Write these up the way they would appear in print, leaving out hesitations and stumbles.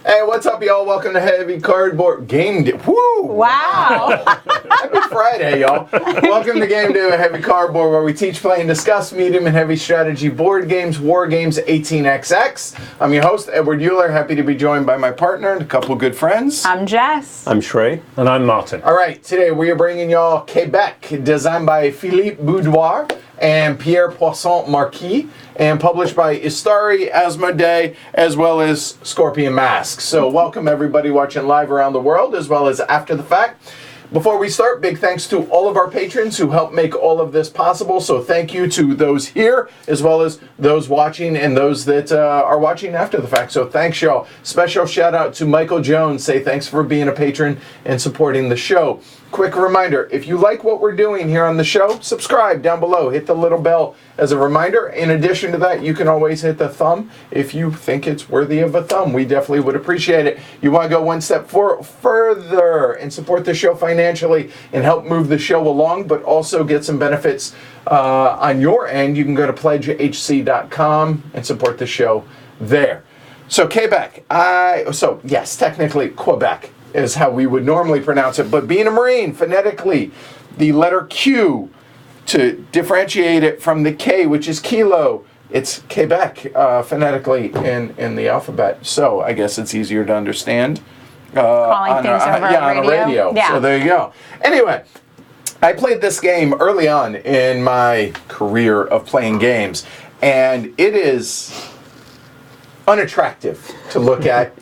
Hey, what's up, y'all? Welcome to Heavy Cardboard Game Day. Woo! Wow! Happy Friday, y'all. Welcome to Game Day with Heavy Cardboard, where we teach, play, and discuss medium and heavy strategy board games, war games, 18xx. I'm your host, Edward Euler. Happy to be joined by my partner and a couple of good friends. I'm Jess. I'm Shrey. And I'm Martin. All right, today we are bringing y'all Quebec, designed by Philippe Boudoir and Pierre Poisson Marquis, and published by Istari, Asmodee, as well as Scorpion Masks. So welcome everybody watching live around the world, as well as after the fact. Before we start, big thanks to all of our patrons who help make all of this possible. So thank you to those here, as well as those watching and those that are watching after the fact. So thanks, y'all. Special shout out to Michael Jones. Say thanks for being a patron and supporting the show. Quick reminder, if you like what we're doing here on the show, subscribe down below. Hit the little bell as a reminder. In addition to that, you can always hit the thumb if you think it's worthy of a thumb. We definitely would appreciate it. You want to go one step further and support the show financially and help move the show along, but also get some benefits on your end. You can go to pledgehc.com and support the show there. So Quebec, yes, technically Quebec is how we would normally pronounce it, but being a Marine, phonetically, the letter Q, to differentiate it from the K, which is kilo, it's Quebec phonetically in the alphabet. So I guess it's easier to understand. Calling things over on a radio. Yeah. So there you go. Anyway, I played this game early on in my career of playing games, and it is unattractive to look at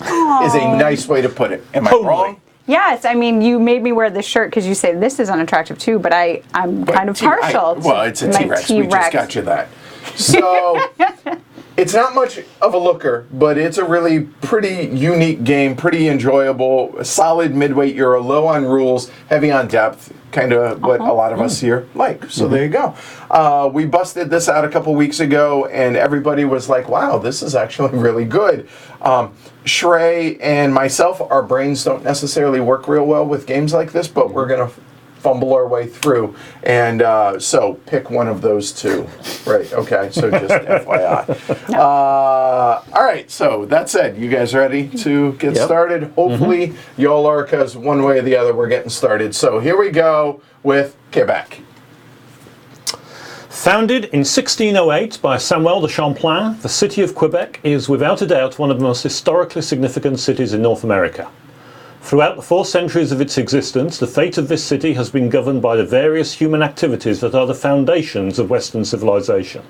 is a nice way to put it. Am I wrong? Yes, I mean, you made me wear this shirt because you say this is unattractive too, but I'm kind of partial to well, it's a my T-Rex. We just got you that. So it's not much of a looker, but it's a really pretty unique game, pretty enjoyable, a solid midweight Euro, low on rules, heavy on depth, kind of what a lot of us here like. So there you go. We busted this out a couple weeks ago, and everybody was like, wow, this is actually really good. Shrey and myself, our brains don't necessarily work real well with games like this, but we're going to fumble our way through, and so pick one of those two. Right, okay, so just FYI. All right, so that said, you guys ready to get started? Hopefully y'all are, because one way or the other we're getting started. So here we go with Quebec. Founded in 1608 by Samuel de Champlain, the city of Quebec is without a doubt one of the most historically significant cities in North America. Throughout the 4 centuries of its existence, the fate of this city has been governed by the various human activities that are the foundations of Western civilization.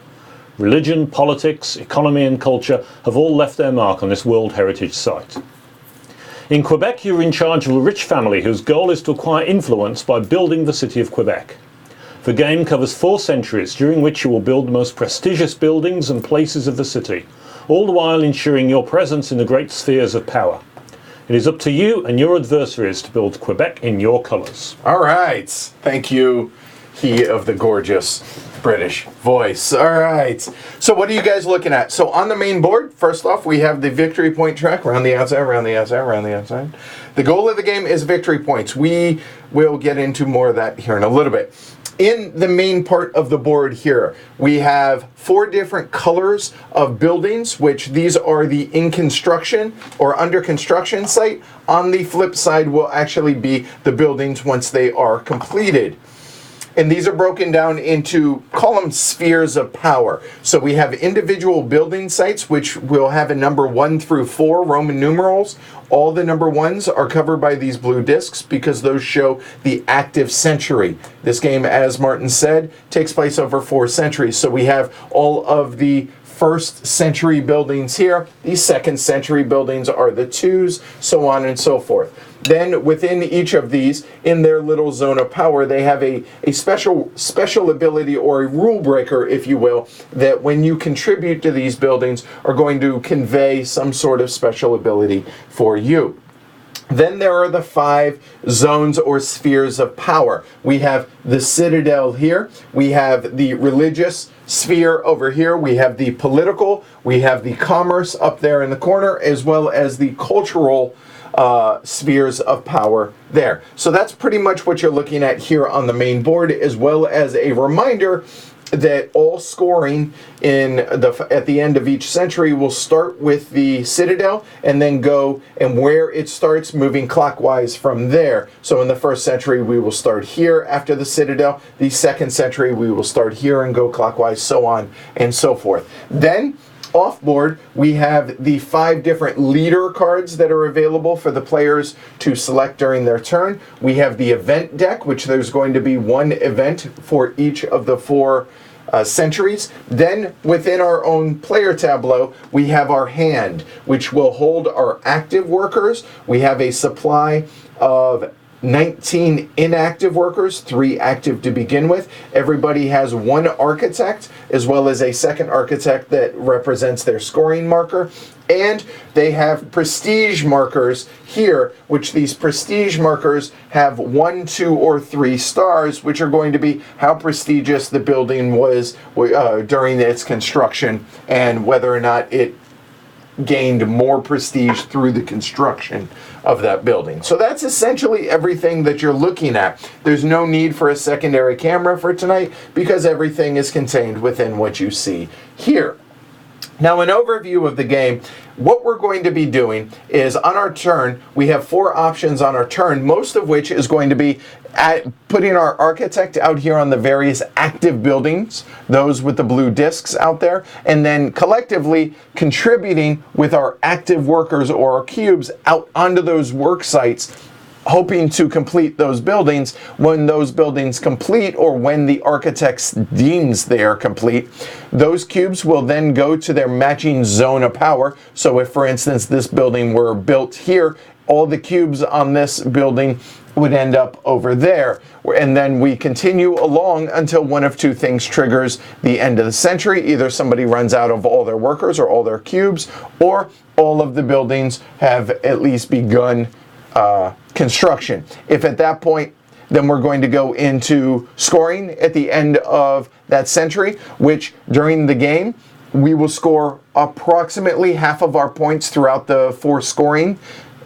Religion, politics, economy and culture have all left their mark on this World Heritage Site. In Quebec, you're in charge of a rich family whose goal is to acquire influence by building the city of Quebec. The game covers 4 centuries, during which you will build the most prestigious buildings and places of the city, all the while ensuring your presence in the great spheres of power. It is up to you and your adversaries to build Quebec in your colours. All right. Thank you, he of the gorgeous British voice. All right. So what are you guys looking at? So on the main board, first off, we have the victory point track. Around the outside, around the outside, around the outside. The goal of the game is victory points. We will get into more of that here in a little bit. In the main part of the board here, we have 4 different colors of buildings, which these are the in construction or under construction site. On the flip side will actually be the buildings once they are completed. And these are broken down into, call them spheres of power. So we have individual building sites, which will have a number 1 through 4 Roman numerals. All the number 1s are covered by these blue discs because those show the active century. This game, as Martin said, takes place over 4 centuries. So we have all of the 1st century buildings here. These 2nd century buildings are the 2s, so on and so forth. Then within each of these, in their little zone of power, they have a special ability, or a rule breaker, if you will, that when you contribute to these buildings are going to convey some sort of special ability for you. Then there are the 5 zones or spheres of power. We have the citadel here. We have the religious sphere over here. We have the political. We have the commerce up there in the corner, as well as the cultural spheres of power there. So that's pretty much what you're looking at here on the main board, as well as a reminder that all scoring at the end of each century will start with the citadel and then go, and where it starts, moving clockwise from there. So in the 1st century we will start here after the citadel. The 2nd century we will start here and go clockwise, so on and so forth. Then off board, we have the 5 different leader cards that are available for the players to select during their turn. We have the event deck, which there's going to be 1 event for each of the 4 centuries. Then within our own player tableau, we have our hand, which will hold our active workers. We have a supply of 19 inactive workers, 3 active to begin with. Everybody has 1 architect, as well as a 2nd architect that represents their scoring marker. And they have prestige markers here, which these prestige markers have 1, 2, or 3 stars, which are going to be how prestigious the building was during its construction, and whether or not it gained more prestige through the construction of that building. So that's essentially everything that you're looking at. There's no need for a secondary camera for tonight because everything is contained within what you see here. Now, an overview of the game. What we're going to be doing is on our turn, we have 4 options on our turn, most of which is going to be putting our architect out here on the various active buildings, those with the blue discs out there, and then collectively contributing with our active workers or our cubes out onto those work sites, hoping to complete those buildings. When those buildings complete, or when the architect deems they are complete, those cubes will then go to their matching zone of power. So if, for instance, this building were built here, all the cubes on this building would end up over there. And then we continue along until one of 2 things triggers the end of the century. Either somebody runs out of all their workers or all their cubes, or all of the buildings have at least begun construction. If at that point, then we're going to go into scoring at the end of that century, which during the game, we will score approximately half of our points throughout the 4 scoring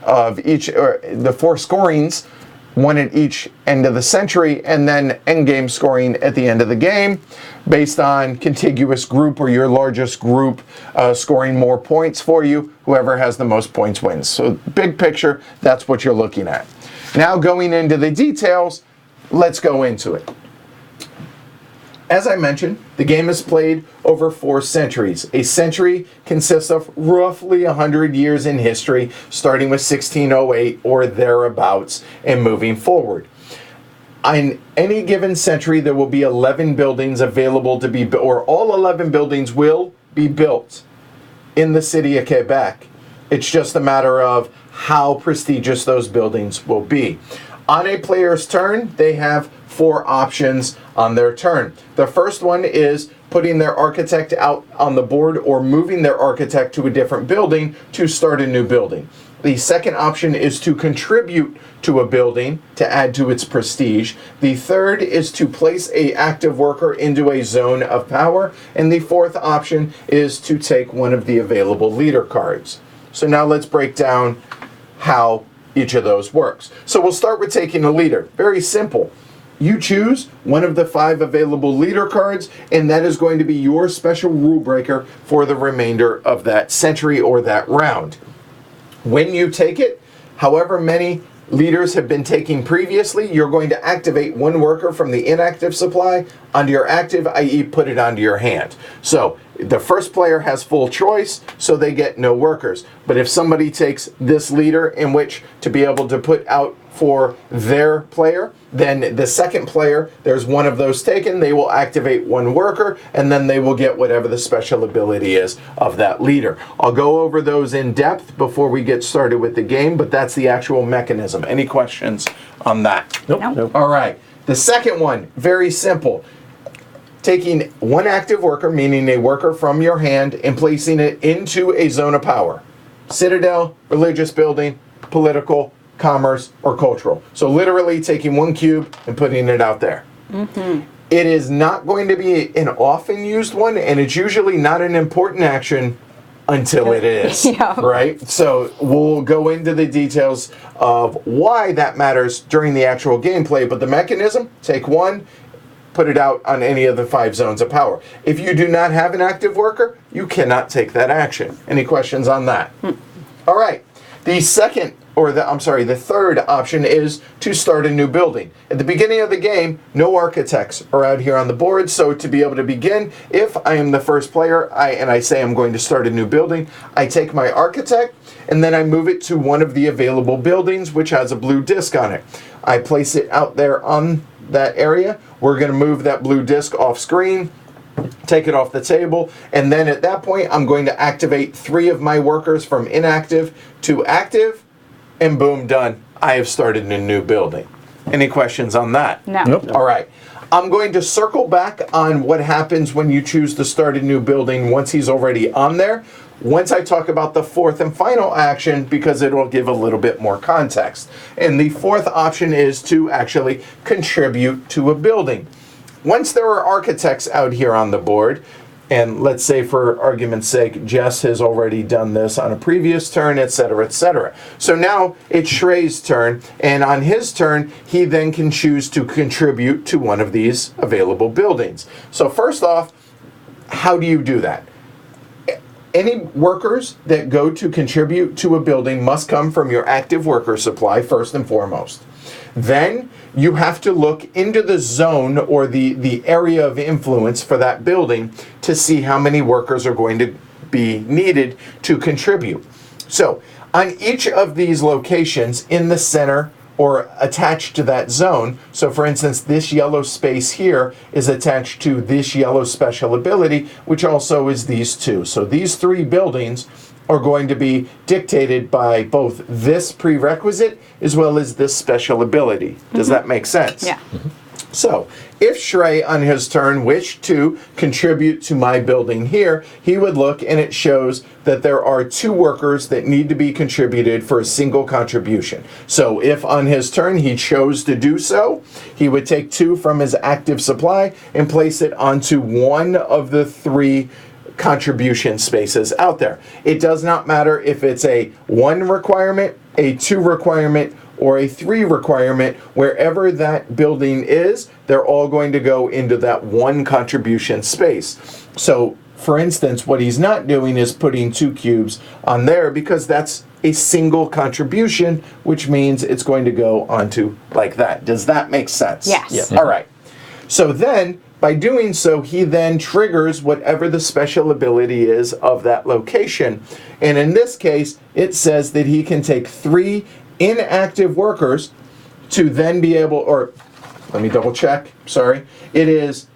of each, the 4 scorings, 1 at each end of the century, and then end game scoring at the end of the game, based on contiguous group or your largest group scoring more points for you. Whoever has the most points wins. So big picture, that's what you're looking at. Now going into the details, let's go into it. As I mentioned, the game is played over 4 centuries. A century consists of roughly 100 years in history, starting with 1608 or thereabouts and moving forward. In any given century, there will be 11 buildings available to be built, or all 11 buildings will be built in the city of Quebec. It's just a matter of how prestigious those buildings will be. On a player's turn, they have 4 options on their turn. The first one is putting their architect out on the board or moving their architect to a different building to start a new building. The second option is to contribute to a building to add to its prestige. The third is to place an active worker into a zone of power. And the fourth option is to take one of the available leader cards. So now let's break down how each of those works. So we'll start with taking a leader. Very simple. You choose one of the 5 available leader cards, and that is going to be your special rule breaker for the remainder of that century or that round. When you take it, however many leaders have been taken previously, you're going to activate 1 worker from the inactive supply onto your active, i.e. put it onto your hand. So the first player has full choice, so they get no workers. But if somebody takes this leader in which to be able to put out for their player, then the second player, there's 1 of those taken, they will activate 1 worker, and then they will get whatever the special ability is of that leader. I'll go over those in depth before we get started with the game, but that's the actual mechanism. Any questions on that? Nope. All right. The second one, very simple. Taking 1 active worker, meaning a worker from your hand, and placing it into a zone of power. Citadel, religious building, political, commerce, or cultural. So literally taking one cube and putting it out there. It is not going to be an often used one, and it's usually not an important action until it is, Yeah. right? So we'll go into the details of why that matters during the actual gameplay, but the mechanism, take one, put it out on any of the 5 zones of power. If you do not have an active worker, you cannot take that action. Any questions on that? All right. The third option is to start a new building. At the beginning of the game, no architects are out here on the board, so to be able to begin, if I am the first player and I say I'm going to start a new building, I take my architect and then I move it to one of the available buildings which has a blue disc on it. I place it out there on that area. We're going to move that blue disc off screen, take it off the table, and then at that point I'm going to activate 3 of my workers from inactive to active, and boom, done. I have started a new building. Any questions on that? No. Nope. All right. I'm going to circle back on what happens when you choose to start a new building once he's already on there. Once I talk about the 4th and final action, because it will give a little bit more context. And the 4th option is to actually contribute to a building. Once there are architects out here on the board, and let's say for argument's sake, Jess has already done this on a previous turn, etc., etc. So now it's Shrey's turn, and on his turn, he then can choose to contribute to one of these available buildings. So first off, how do you do that? Any workers that go to contribute to a building must come from your active worker supply first and foremost. Then you have to look into the zone or the area of influence for that building to see how many workers are going to be needed to contribute. So on each of these locations in the center or attached to that zone, so for instance this yellow space here is attached to this yellow special ability, which also is these 2. So these 3 buildings are going to be dictated by both this prerequisite as well as this special ability. Does that make sense? Yeah. So, if Shrey on his turn wished to contribute to my building here, he would look and it shows that there are 2 workers that need to be contributed for a single contribution. So, if on his turn he chose to do so, he would take 2 from his active supply and place it onto one of the 3 contribution spaces out there. It does not matter if it's a 1 requirement, a 2 requirement, or a 3 requirement. Wherever that building is, they're all going to go into that 1 contribution space. So for instance, what he's not doing is putting 2 cubes on there because that's a single contribution, which means it's going to go onto like that. Does that make sense? Yes. Yes. All right. So then by doing so, he then triggers whatever the special ability is of that location. And in this case, it says that he can take 3 inactive workers to then be able, or let me double check, sorry. It is,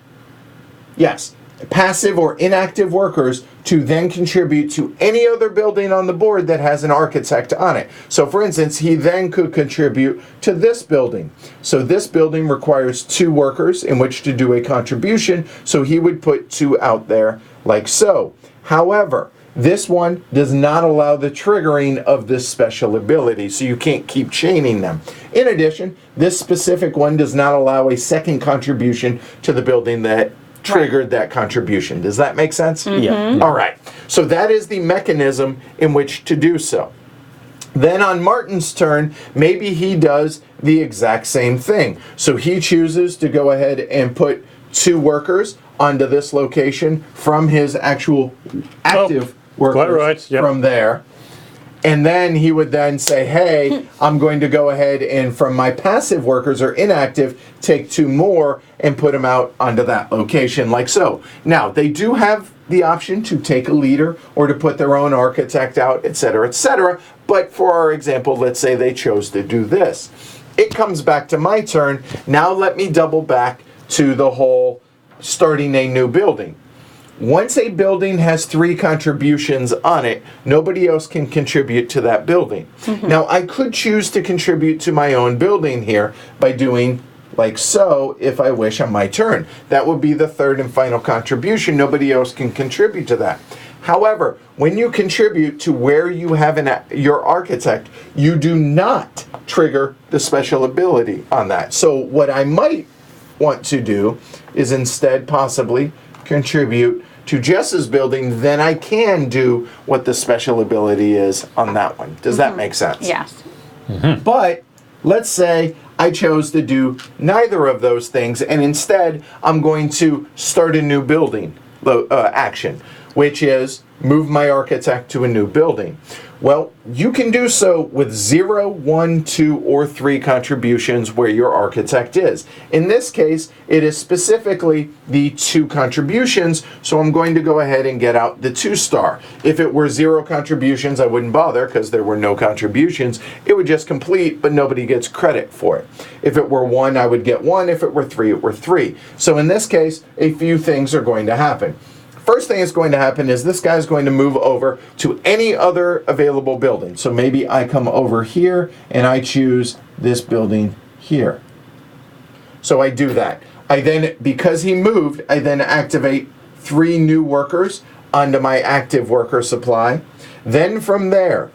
yes, passive or inactive workers to then contribute to any other building on the board that has an architect on it. So for instance, he then could contribute to this building. So this building requires 2 workers in which to do a contribution, so he would put 2 out there like so. However, this one does not allow the triggering of this special ability, so you can't keep chaining them. In addition, this specific one does not allow a second contribution to the building that triggered that contribution. Does that make sense? Yeah. All right. So that is the mechanism in which to do so. Then on Martin's turn, maybe he does the exact same thing. So he chooses to go ahead and put 2 workers onto this location from his actual active workers quite right. Yep. from there. And then he would then say, hey, I'm going to go ahead and from my passive workers or inactive, take 2 more and put them out onto that location like so. Now, they do have the option to take a leader or to put their own architect out, etc., etc. But for our example, let's say they chose to do this. It comes back to my turn. Now let me double back to the whole starting a new building. Once a building has 3 contributions on it, nobody else can contribute to that building. Now, I could choose to contribute to my own building here by doing like so if I wish on my turn. That would be the 3rd and final contribution. Nobody else can contribute to that. However, when you contribute to where you have your architect, you do not trigger the special ability on that. So what I might want to do is instead possibly contribute to Jess's building, then I can do what the special ability is on that one. Does that make sense? Yes. But let's say I chose to do neither of those things, and instead I'm going to start a new building action, which is move my architect to a new building. Well, you can do so with 0, 1, 2, or 3 contributions where your architect is. In this case, it is specifically the 2 contributions, so I'm going to go ahead and get out the 2-star. If it were 0 contributions, I wouldn't bother because there were no contributions. It would just complete, but nobody gets credit for it. If it were 1, I would get 1. If it were 3, it were 3. So in this case, a few things are going to happen. First thing that's going to happen is this guy's going to move over to any other available building. So maybe I come over here and I choose this building here. So I do that. I then, because he moved, I then activate 3 new workers onto my active worker supply. Then from there,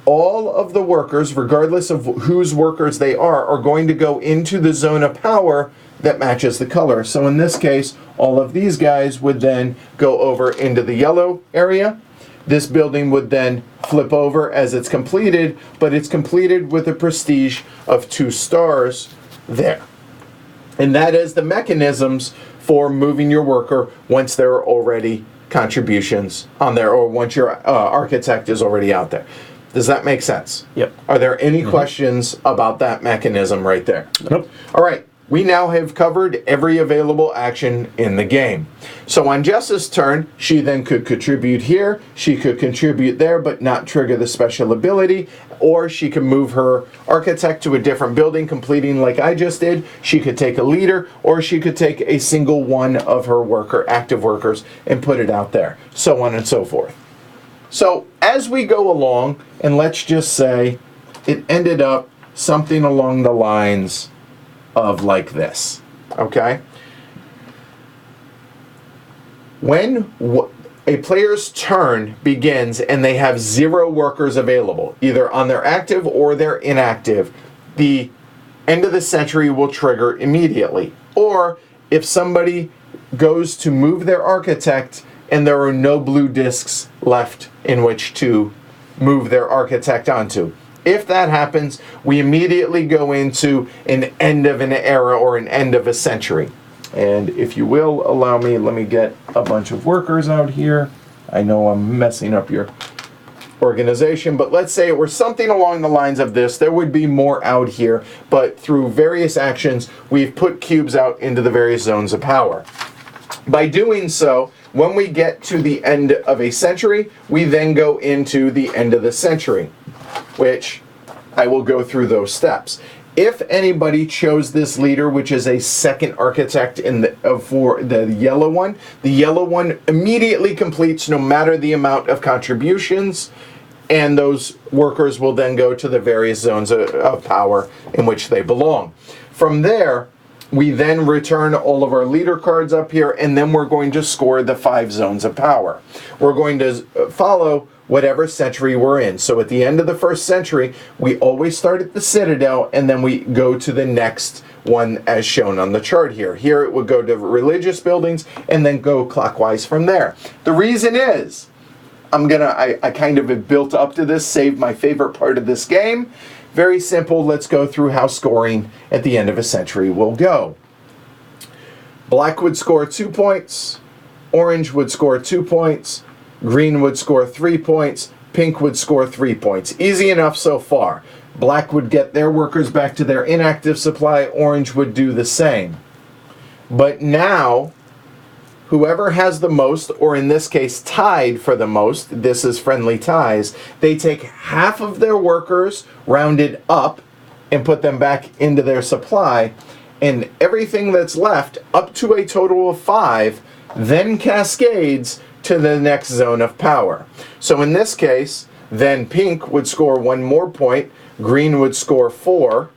all of the workers, regardless of whose workers they are going to go into the zone of power that matches the color. So in this case, all of these guys would then go over into the yellow area. This building would then flip over as it's completed, but it's completed with a prestige of 2 stars there. And that is the mechanisms for moving your worker once there are already contributions on there, or once your architect is already out there. Does that make sense? Yep. Are there any questions about that mechanism right there? Nope. All right. We now have covered every available action in the game. So on Jess's turn, she then could contribute here, she could contribute there, but not trigger the special ability, or she could move her architect to a different building, completing like I just did. She could take a leader, or she could take a single one of her active workers and put it out there, so on and so forth. So as we go along, and let's just say it ended up something along the lines of like this, okay? When a player's turn begins and they have 0 workers available, either on their active or their inactive, the end of the century will trigger immediately. Or if somebody goes to move their architect and there are no blue discs left in which to move their architect onto. If that happens, we immediately go into an end of an era or an end of a century. And if you will allow me, let me get a bunch of workers out here. I know I'm messing up your organization, but let's say it were something along the lines of this. There would be more out here, but through various actions, we've put cubes out into the various zones of power. By doing so, when we get to the end of a century, we then go into the end of the century, which I will go through those steps. If anybody chose this leader, which is a second architect for the yellow one immediately completes no matter the amount of contributions, and those workers will then go to the various zones of power in which they belong. From there, we then return all of our leader cards up here, and then we're going to score the 5 zones of power. We're going to follow whatever century we're in. So at the end of the first century, we always start at the Citadel, and then we go to the next one as shown on the chart here. Here it would go to religious buildings, and then go clockwise from there. The reason is, I kind of have built up to this, saved my favorite part of this game. Very simple, let's go through how scoring at the end of a century will go. Black would score 2 points, orange would score 2 points, green would score 3 points, pink would score 3 points. Easy enough so far. Black would get their workers back to their inactive supply, orange would do the same. But now, whoever has the most, or in this case tied for the most, this is friendly ties, they take half of their workers, rounded up, and put them back into their supply, and everything that's left, up to a total of 5, then cascades to the next zone of power. So in this case, then pink would score 1 more point, green would score 4,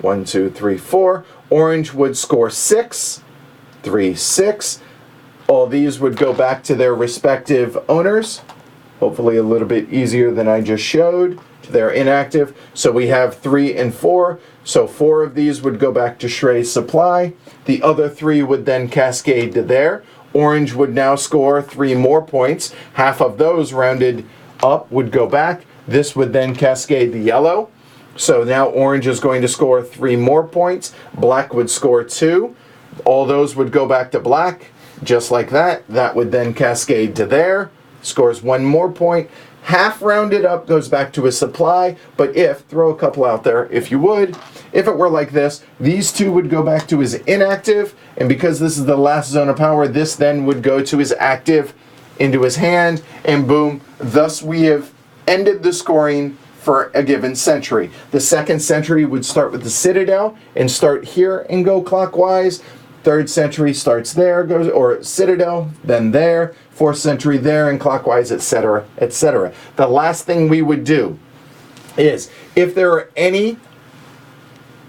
1, 2, 3, 4, orange would score 6, 3, 6, All these would go back to their respective owners. Hopefully a little bit easier than I just showed. They're inactive. So we have 3 and 4. So 4 of these would go back to Shrey's supply. The other 3 would then cascade to there. Orange would now score 3 more points. Half of those rounded up would go back. This would then cascade to yellow. So now orange is going to score 3 more points. Black would score 2. All those would go back to black, just like that. That would then cascade to there. Scores 1 more point. Half rounded up goes back to his supply, but throw a couple out there if you would. If it were like this, these 2 would go back to his inactive, and because this is the last zone of power, this then would go to his active into his hand, and boom. Thus we have ended the scoring for a given century. The second century would start with the Citadel and start here and go clockwise. Third century starts there, goes, or Citadel, then there. Fourth century there, and clockwise, etc., etc. The last thing we would do is, if there are any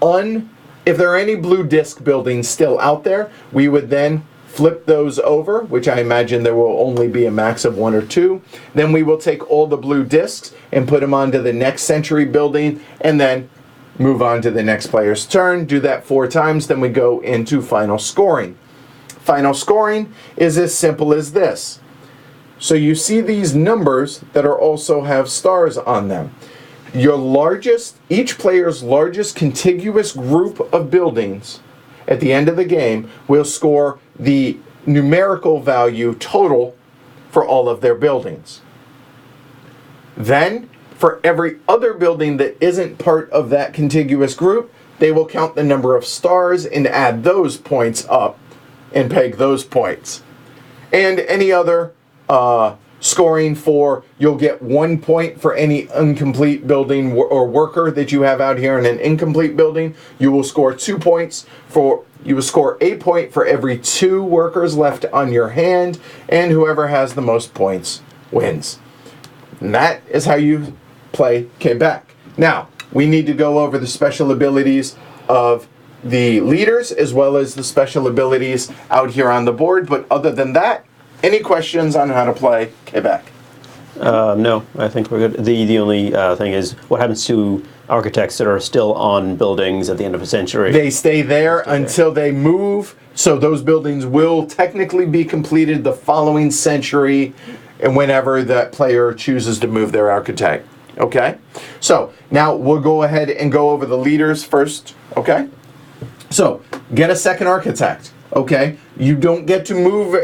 blue disc buildings still out there, we would then flip those over, which I imagine there will only be a max of 1 or 2. Then we will take all the blue discs and put them onto the next century building, and then move on to the next player's turn. Do that 4 times, then we go into final scoring. Final scoring is as simple as this. So you see these numbers that are also have stars on them. Each player's largest contiguous group of buildings at the end of the game will score the numerical value total for all of their buildings. Then, for every other building that isn't part of that contiguous group, they will count the number of stars and add those points up and peg those points. And any other scoring for, you'll get 1 point for any incomplete building or worker that you have out here in an incomplete building. You will score 2 points for, you will score a point for every 2 workers left on your hand, and whoever has the most points wins. And that is how you play Quebec. Now, we need to go over the special abilities of the leaders as well as the special abilities out here on the board. But other than that, any questions on how to play Quebec? No, I think we're good. The only thing is, what happens to architects that are still on buildings at the end of a century? They stay there until they move. So those buildings will technically be completed the following century, and whenever that player chooses to move their architect. Okay? So now we'll go ahead and go over the leaders first. Okay? So get a second architect. Okay? You don't get to move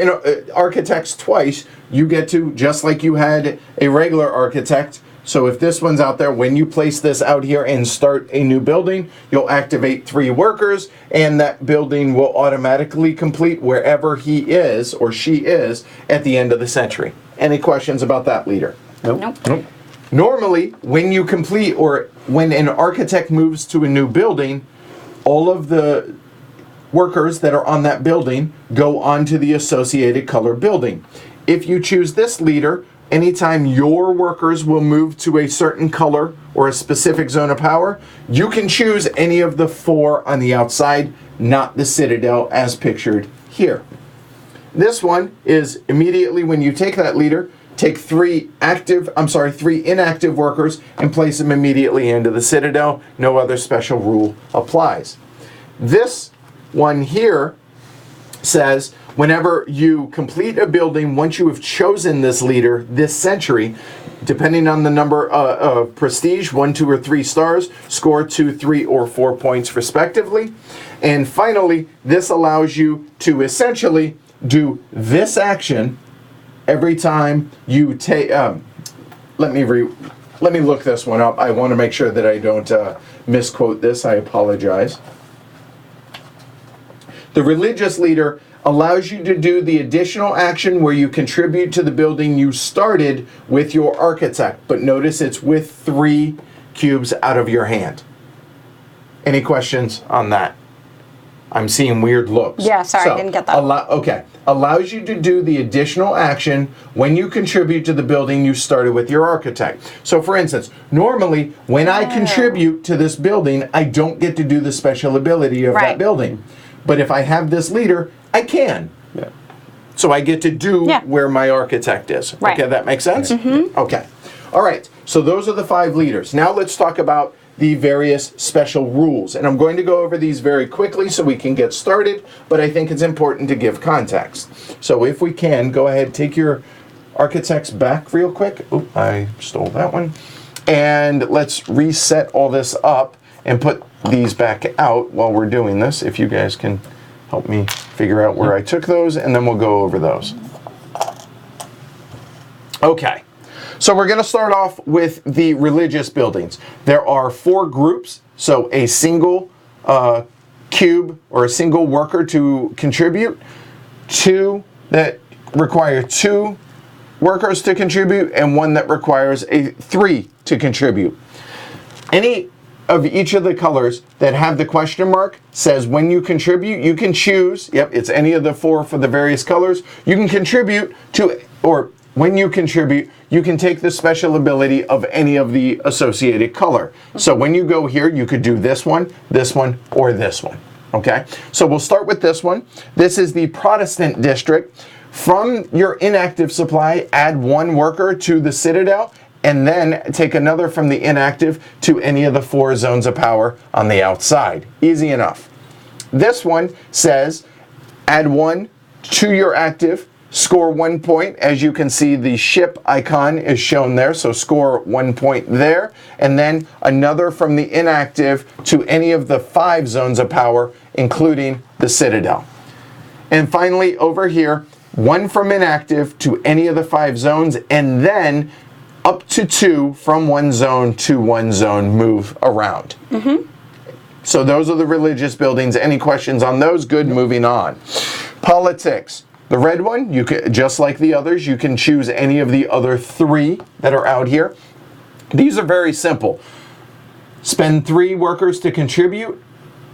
architects twice. You get to, just like you had a regular architect. So if this one's out there, when you place this out here and start a new building, you'll activate 3 workers, and that building will automatically complete wherever he is or she is at the end of the century. Any questions about that, leader? Nope. Normally, when you complete, or when an architect moves to a new building, all of the workers that are on that building go on to the associated color building. If you choose this leader, anytime your workers will move to a certain color or a specific zone of power, you can choose any of the 4 on the outside, not the Citadel as pictured here. This one is immediately when you take that leader, take 3 inactive workers and place them immediately into the Citadel. No other special rule applies. This one here says, whenever you complete a building, once you have chosen this leader this century, depending on the number of prestige, 1, 2, or 3 stars, score 2, 3, or 4 points respectively. And finally, this allows you to essentially do this action every time you take. Let me look this one up. I want to make sure that I don't misquote this. I apologize. The religious leader allows you to do the additional action where you contribute to the building you started with your architect. But notice it's with 3 cubes out of your hand. Any questions on that? I'm seeing weird looks. Yeah, sorry, I didn't get that. Okay. Allows you to do the additional action when you contribute to the building you started with your architect. So for instance, normally when I contribute to this building, I don't get to do the special ability of that building. But if I have this leader, I can. Yeah. So I get to do Yeah. where my architect is. Right. Okay, that makes sense? Okay. All right. So those are the 5 leaders. Now let's talk about the various special rules. And I'm going to go over these very quickly so we can get started, but I think it's important to give context. So if we can, go ahead, take your architects back real quick. Oop, I stole that one. And let's reset all this up and put these back out while we're doing this. If you guys can help me figure out where I took those, and then we'll go over those. Okay. So we're going to start off with the religious buildings. There are 4 groups, so a single cube or a single worker to contribute, 2 that require 2 workers to contribute, and 1 that requires 3 to contribute. Any of each of the colors that have the question mark says when you contribute, you can choose, yep, it's any of the 4 for the various colors, you can contribute to, or when you contribute, you can take the special ability of any of the associated color. So when you go here, you could do this one, or this one. Okay? So we'll start with this one. This is the Protestant district. From your inactive supply, add 1 worker to the Citadel, and then take another from the inactive to any of the 4 zones of power on the outside. Easy enough. This one says, add 1 to your active, score 1 point. As you can see, the ship icon is shown there, so score 1 point there. And then another from the inactive to any of the 5 zones of power, including the Citadel. And finally, over here, 1 from inactive to any of the 5 zones, and then up to 2 from 1 zone to 1 zone move around. So those are the religious buildings. Any questions on those? Good, moving on. Politics. The red one, you can, just like the others, you can choose any of the other 3 that are out here. These are very simple. Spend 3 workers to contribute.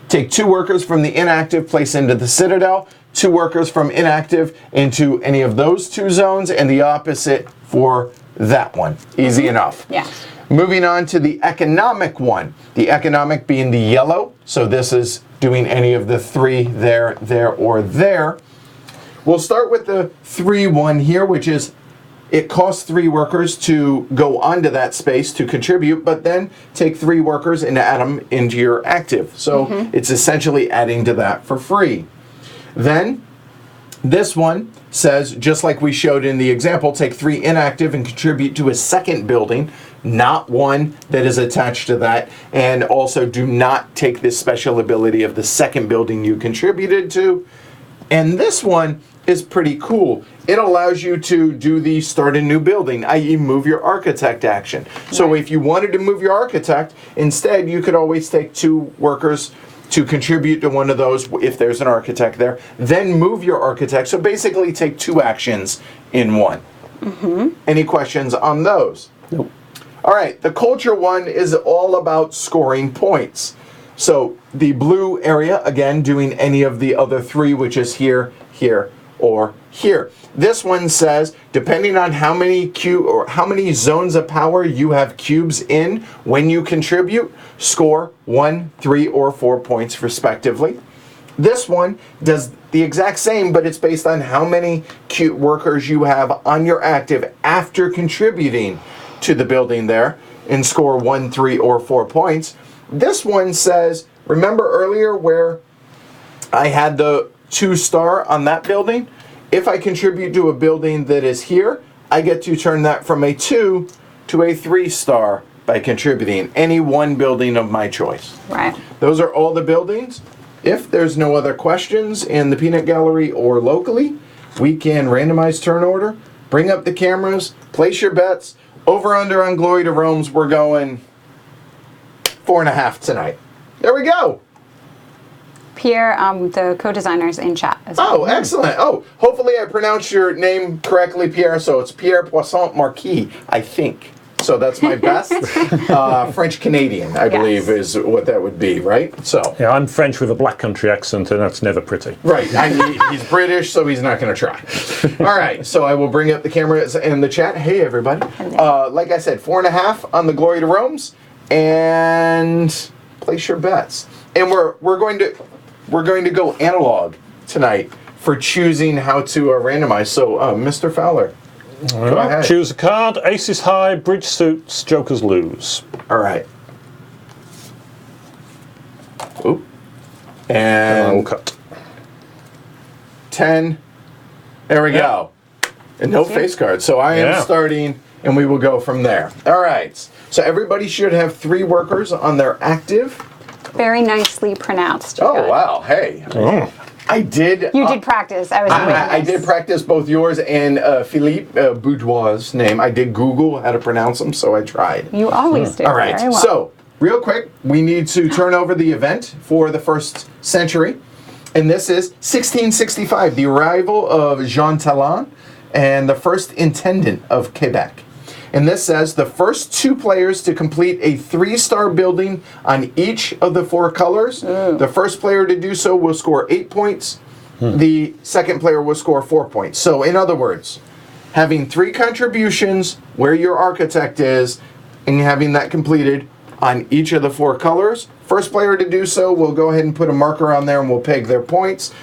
Take 2 workers from the inactive, place into the Citadel. 2 workers from inactive into any of those 2 zones, and the opposite for that one. Easy enough. Yeah. Moving on to the economic one. The economic being the yellow. So this is doing any of the 3 there, or there. We'll start with the 3 one here, which is it costs 3 workers to go onto that space to contribute, but then take 3 workers and add them into your active. So it's essentially adding to that for free. Then this one says, just like we showed in the example, take 3 inactive and contribute to a second building, not 1 that is attached to that, and also do not take this special ability of the second building you contributed to. And this one is pretty cool. It allows you to do the start a new building, i.e. move your architect action. So if you wanted to move your architect, instead you could always take 2 workers to contribute to one of those if there's an architect there, then move your architect. So basically take 2 actions in 1. Any questions on those? Nope. All right, the culture one is all about scoring points. So the blue area, again, doing any of the other 3, which is here, here, or here. This one says, depending on how many how many zones of power you have cubes in when you contribute, score 1, 3, or 4 points respectively. This one does the exact same, but it's based on how many workers you have on your active after contributing to the building there, and score 1, 3, or 4 points. This one says, remember earlier where I had the 2-star on that building? If I contribute to a building that is here, I get to turn that from a 2 to a 3-star by contributing any one building of my choice. Right. Those are all the buildings. If there's no other questions in the peanut gallery or locally, we can randomize turn order, bring up the cameras, place your bets. Over under on Glory to Rome's, we're going 4.5 tonight. There we go. Pierre, the co-designer's in chat as well. Oh, excellent. Oh, hopefully I pronounced your name correctly, Pierre. So it's Pierre Poisson Marquis, I think. So that's my best. French-Canadian, I believe, is what that would be, right? So. Yeah, I'm French with a black country accent, and that's never pretty. Right. He's British, so he's not going to try. All right. So I will bring up the cameras and the chat. Hey, everybody. Like I said, 4.5 on the Glory to Rome's, and place your bets. And we're going to go analog tonight for choosing how to randomize. So, Mr. Fowler, go ahead. Choose a card. Aces high, bridge suits, jokers lose. All right. Oop. And I will And cut. 10. There we go. And no face card. So I am Yeah. starting, and we will go from there. All right. So everybody should have 3 workers on their active. Very nicely pronounced. You Oh, guys. wow. Hey. Oh. I did. You did practice. I was a I witness. did practice both yours and Philippe Boudoir's name. I did Google how to pronounce them, so I tried. You always do. All right. Very well. So, real quick, we need to turn over the event for the first century. And this is 1665, the arrival of Jean Talon and the first intendant of Quebec. And this says the first 2 players to complete a 3-star building on each of the 4 colors. The first player to do so will score 8 points. The second player will score 4 points. So, in other words, having 3 contributions where your architect is and having that completed on each of the 4 colors. First player to do so will go ahead and put a marker on there and we'll peg their points.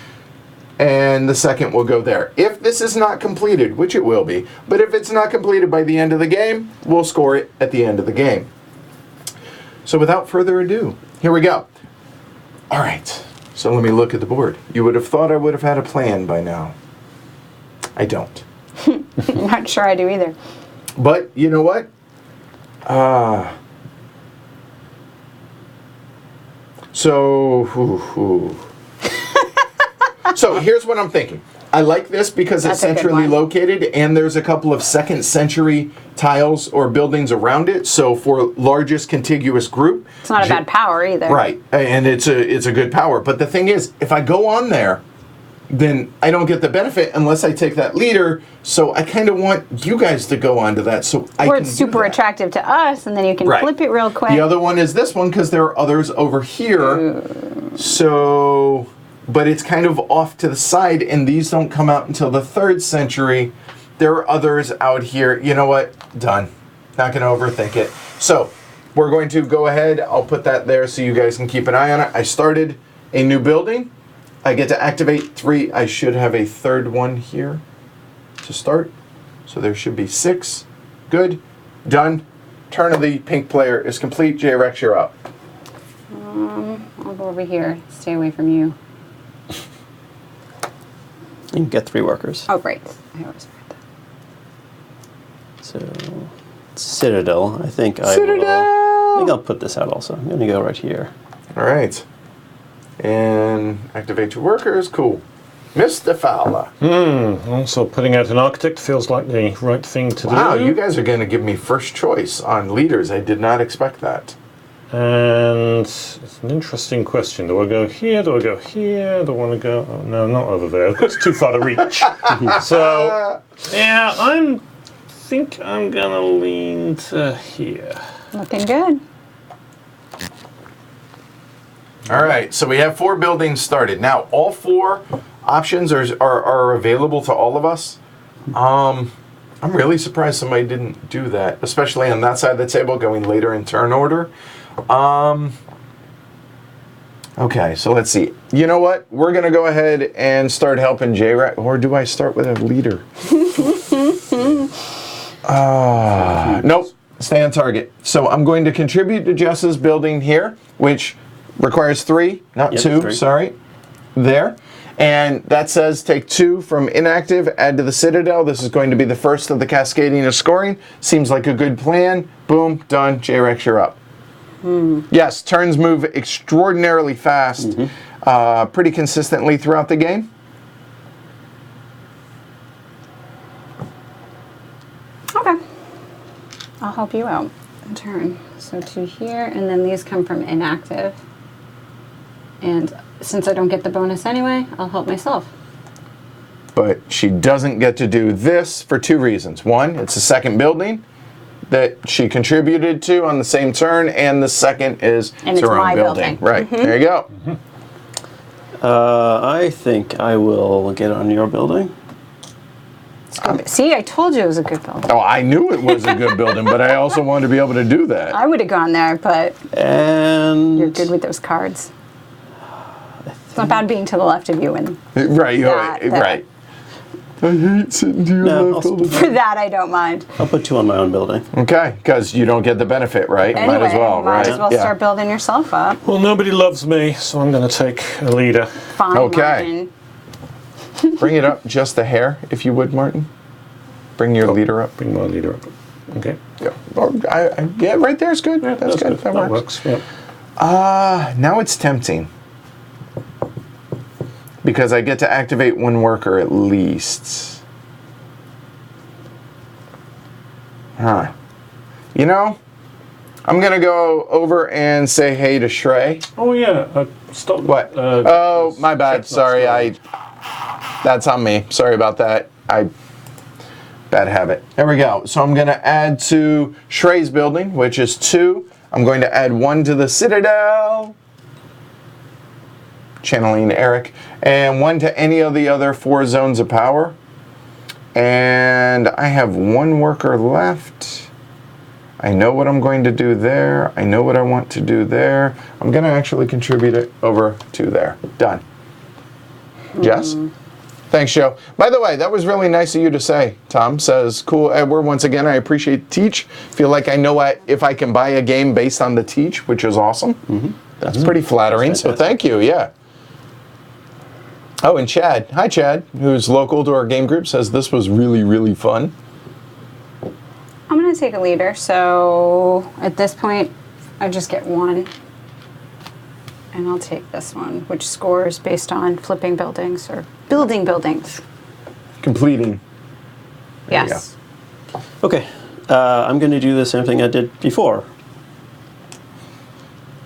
And the second will go there. If this is not completed, which it will be, but if it's not completed by the end of the game, we'll score it at the end of the game. So without further ado, here we go. All right, so let me look at the board. You would have thought I would have had a plan by now. I don't. I'm not sure I do either. But you know what? So here's what I'm thinking. I like this because it's That's a good centrally one. located and there's a couple of 2nd century tiles or buildings around it. So for largest contiguous group. It's not a bad power either. Right. And it's a good power. But the thing is, if I go on there, then I don't get the benefit unless I take that leader. So I kind of want you guys to go onto that so I Or can it's do super that. attractive to us, and then you can Right. flip it real quick. The other one is this one because there are others over here. So, but it's kind of off to the side, and these don't come out until the 3rd century. There are others out here. You know what? Done. Not going to overthink it. So, we're going to go ahead. I'll put that there so you guys can keep an eye on it. I started a new building. I get to activate 3. I should have a 3rd one here to start. So there should be 6. Good. Done. Turn of the pink player is complete. J-Rex, you're up. I'll go over here. Stay away from you. You can get 3 workers. Oh, great. I always forget that. So, Citadel. I think Citadel! I think I'll put this out also. I'm going to go right here. All right. And activate 2 workers. Cool. Mr. Fowler. Also, putting out an architect feels like the right thing to Wow, do. you guys are going to give me first choice on leaders. I did not expect that. And it's an interesting question. Do I go here? Do I go here? Do I want to go? Oh, no, not over there. It's too far to reach. So, yeah, think I'm gonna lean to here. Looking good. All right, so we have 4 buildings started. Now, all 4 options are available to all of us. I'm really surprised somebody didn't do that, especially on that side of the table, going later in turn order. Okay, so let's see. You know what? We're going to go ahead and start helping J-Rat, or do I start with a leader? Nope, stay on target. So I'm going to contribute to Jess's building here, which requires 3, not Yep, 2, 3. sorry. There. And that says take 2 from inactive, add to the Citadel. This is going to be the first of the cascading of scoring. Seems like a good plan. Boom, done. J-Rex, you're up. Yes, turns move extraordinarily fast, pretty consistently throughout the game. Okay. I'll help you out. Turn. So 2 here, and then these come from inactive. And since I don't get the bonus anyway, I'll help myself. But she doesn't get to do this for 2 reasons. One, it's a second building that she contributed to on the same turn, and the second is And it's her own my building. building. Right, there you go. I think I will get on your building. See, I told you it was a good build. Oh, I knew it was a good building, but I also wanted to be able to do that. I would have gone there, but And you're good with those cards. It's not bad being to the left of you, and Right, That- right. I hate sitting to your No, left I'll- all the time. for that I don't mind. I'll put 2 on my own building. Okay, because you don't get the benefit, right? Anyway, might as well, right? as well Yeah. start building yourself up. Well, nobody loves me, so I'm going to take a leader. Fine, Okay. Martin. Bring it up just a hair, if you would, Martin. Bring your leader up. Bring my leader up. Okay. Yeah, yeah, right there is good. Yeah, That's good. That works. Yeah. Now it's tempting. Because I get to activate 1 worker at least. Huh. You know, I'm going to go over and say hey to Shrey. Oh yeah. Stop. What? Oh, my bad. Sorry, that's on me. Sorry about that. Bad habit. There we go. So I'm going to add to Shrey's building, which is 2. I'm going to add 1 to the Citadel. Channeling Eric. And 1 to any of the other 4 zones of power. And I have 1 worker left. I know what I'm going to do there. I know what I want to do there. I'm going to actually contribute it over to there. Done. Jess? Thanks, Joe. By the way, that was really nice of you to say. Tom says, cool, Edward, once again, I appreciate the teach. Feel like I know if I can buy a game based on the teach, which is awesome. That's pretty flattering, so thank you, yeah. Oh, and Chad. Hi, Chad, who's local to our game group, says this was really, really fun. I'm going to take a leader, so at this point, I just get 1. And I'll take this one, which scores based on flipping buildings or building buildings. Completing. There you Yes. Okay. I'm going to do the same thing I did before,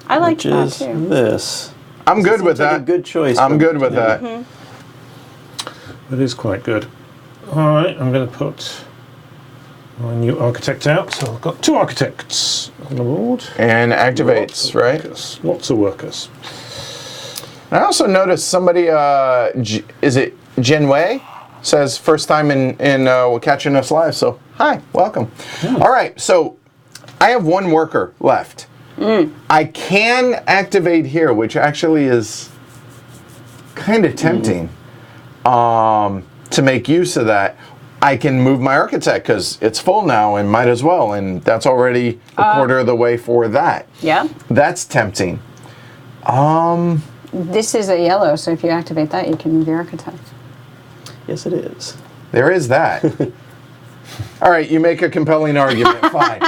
I like which that is too. this. I'm good Seems with like that. a good choice. I'm for- good with that. That is quite good. All right. I'm going to put my new architect out. So I've got 2 architects on the board. And Lots activates, of right? workers. Lots of workers. I also noticed somebody, is it Genway? Says first time in catching us live. So hi, welcome. All right, so I have 1 worker left. I can activate here, which actually is kind of tempting to make use of that. I can move my architect because it's full now and might as well, and that's already a quarter of the way for that. Yeah. That's tempting. This is a yellow, so if you activate that, you can move your architect. Yes, it is. There is that. All right, you make a compelling argument, fine.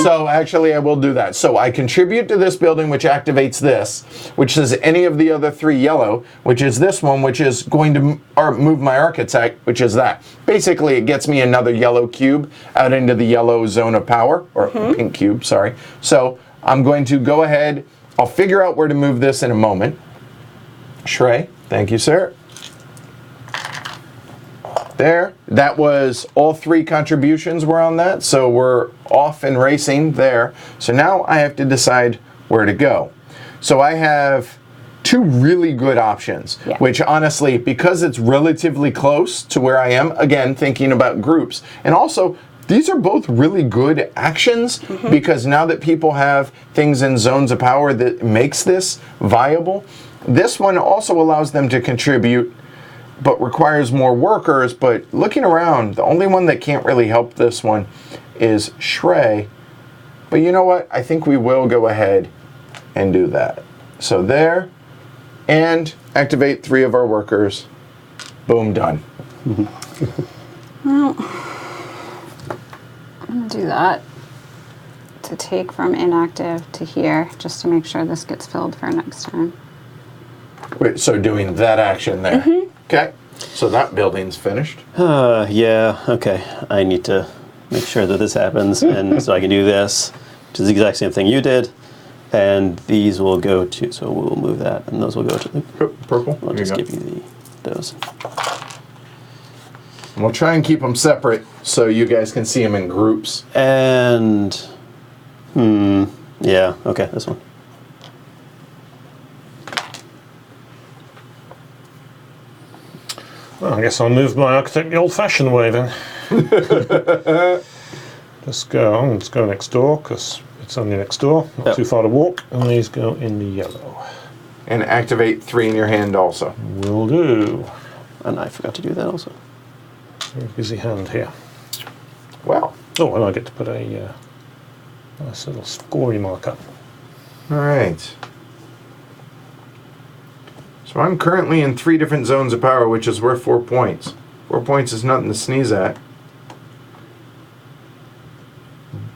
So actually I will do that. So I contribute to this building, which activates this, which says any of the other 3 yellow, which is this one, which is going to move my architect, which is that. Basically, it gets me another yellow cube out into the yellow zone of power, or pink cube, sorry. So I'm going to go ahead, I'll figure out where to move this in a moment. Shrey, thank you, sir. There, that was all 3 contributions were on that, so we're off and racing there. So now I have to decide where to go. So I have 2 really good options, which honestly, because it's relatively close to where I am, again, thinking about groups, and also these are both really good actions because now that people have things in zones of power that makes this viable, this one also allows them to contribute but requires more workers. But looking around, the only one that can't really help this one is Shrey. But you know what? I think we will go ahead and do that. So there, and activate 3 of our workers. Boom, done. Well, I'm going to do that to take from inactive to here, just to make sure this gets filled for next time. Wait, so doing that action there. Okay, so that building's finished. Yeah, okay. I need to make sure that this happens, and so I can do this, which is the exact same thing you did. And these will go to, so we'll move that, and those will go to the Purple. I'll just give you those. We'll try and keep them separate so you guys can see them in groups. And, yeah, okay, this one. Well, I guess I'll move my architect the old-fashioned way then. Let's go next door because it's only next door, not too far to walk, and these go in the yellow. And activate 3 in your hand also. Will do. And I forgot to do that also. Very busy hand here. Well, Oh, and I get to put a nice little scory marker. all right. So I'm currently in 3 different zones of power, which is worth 4 points. 4 points is nothing to sneeze at.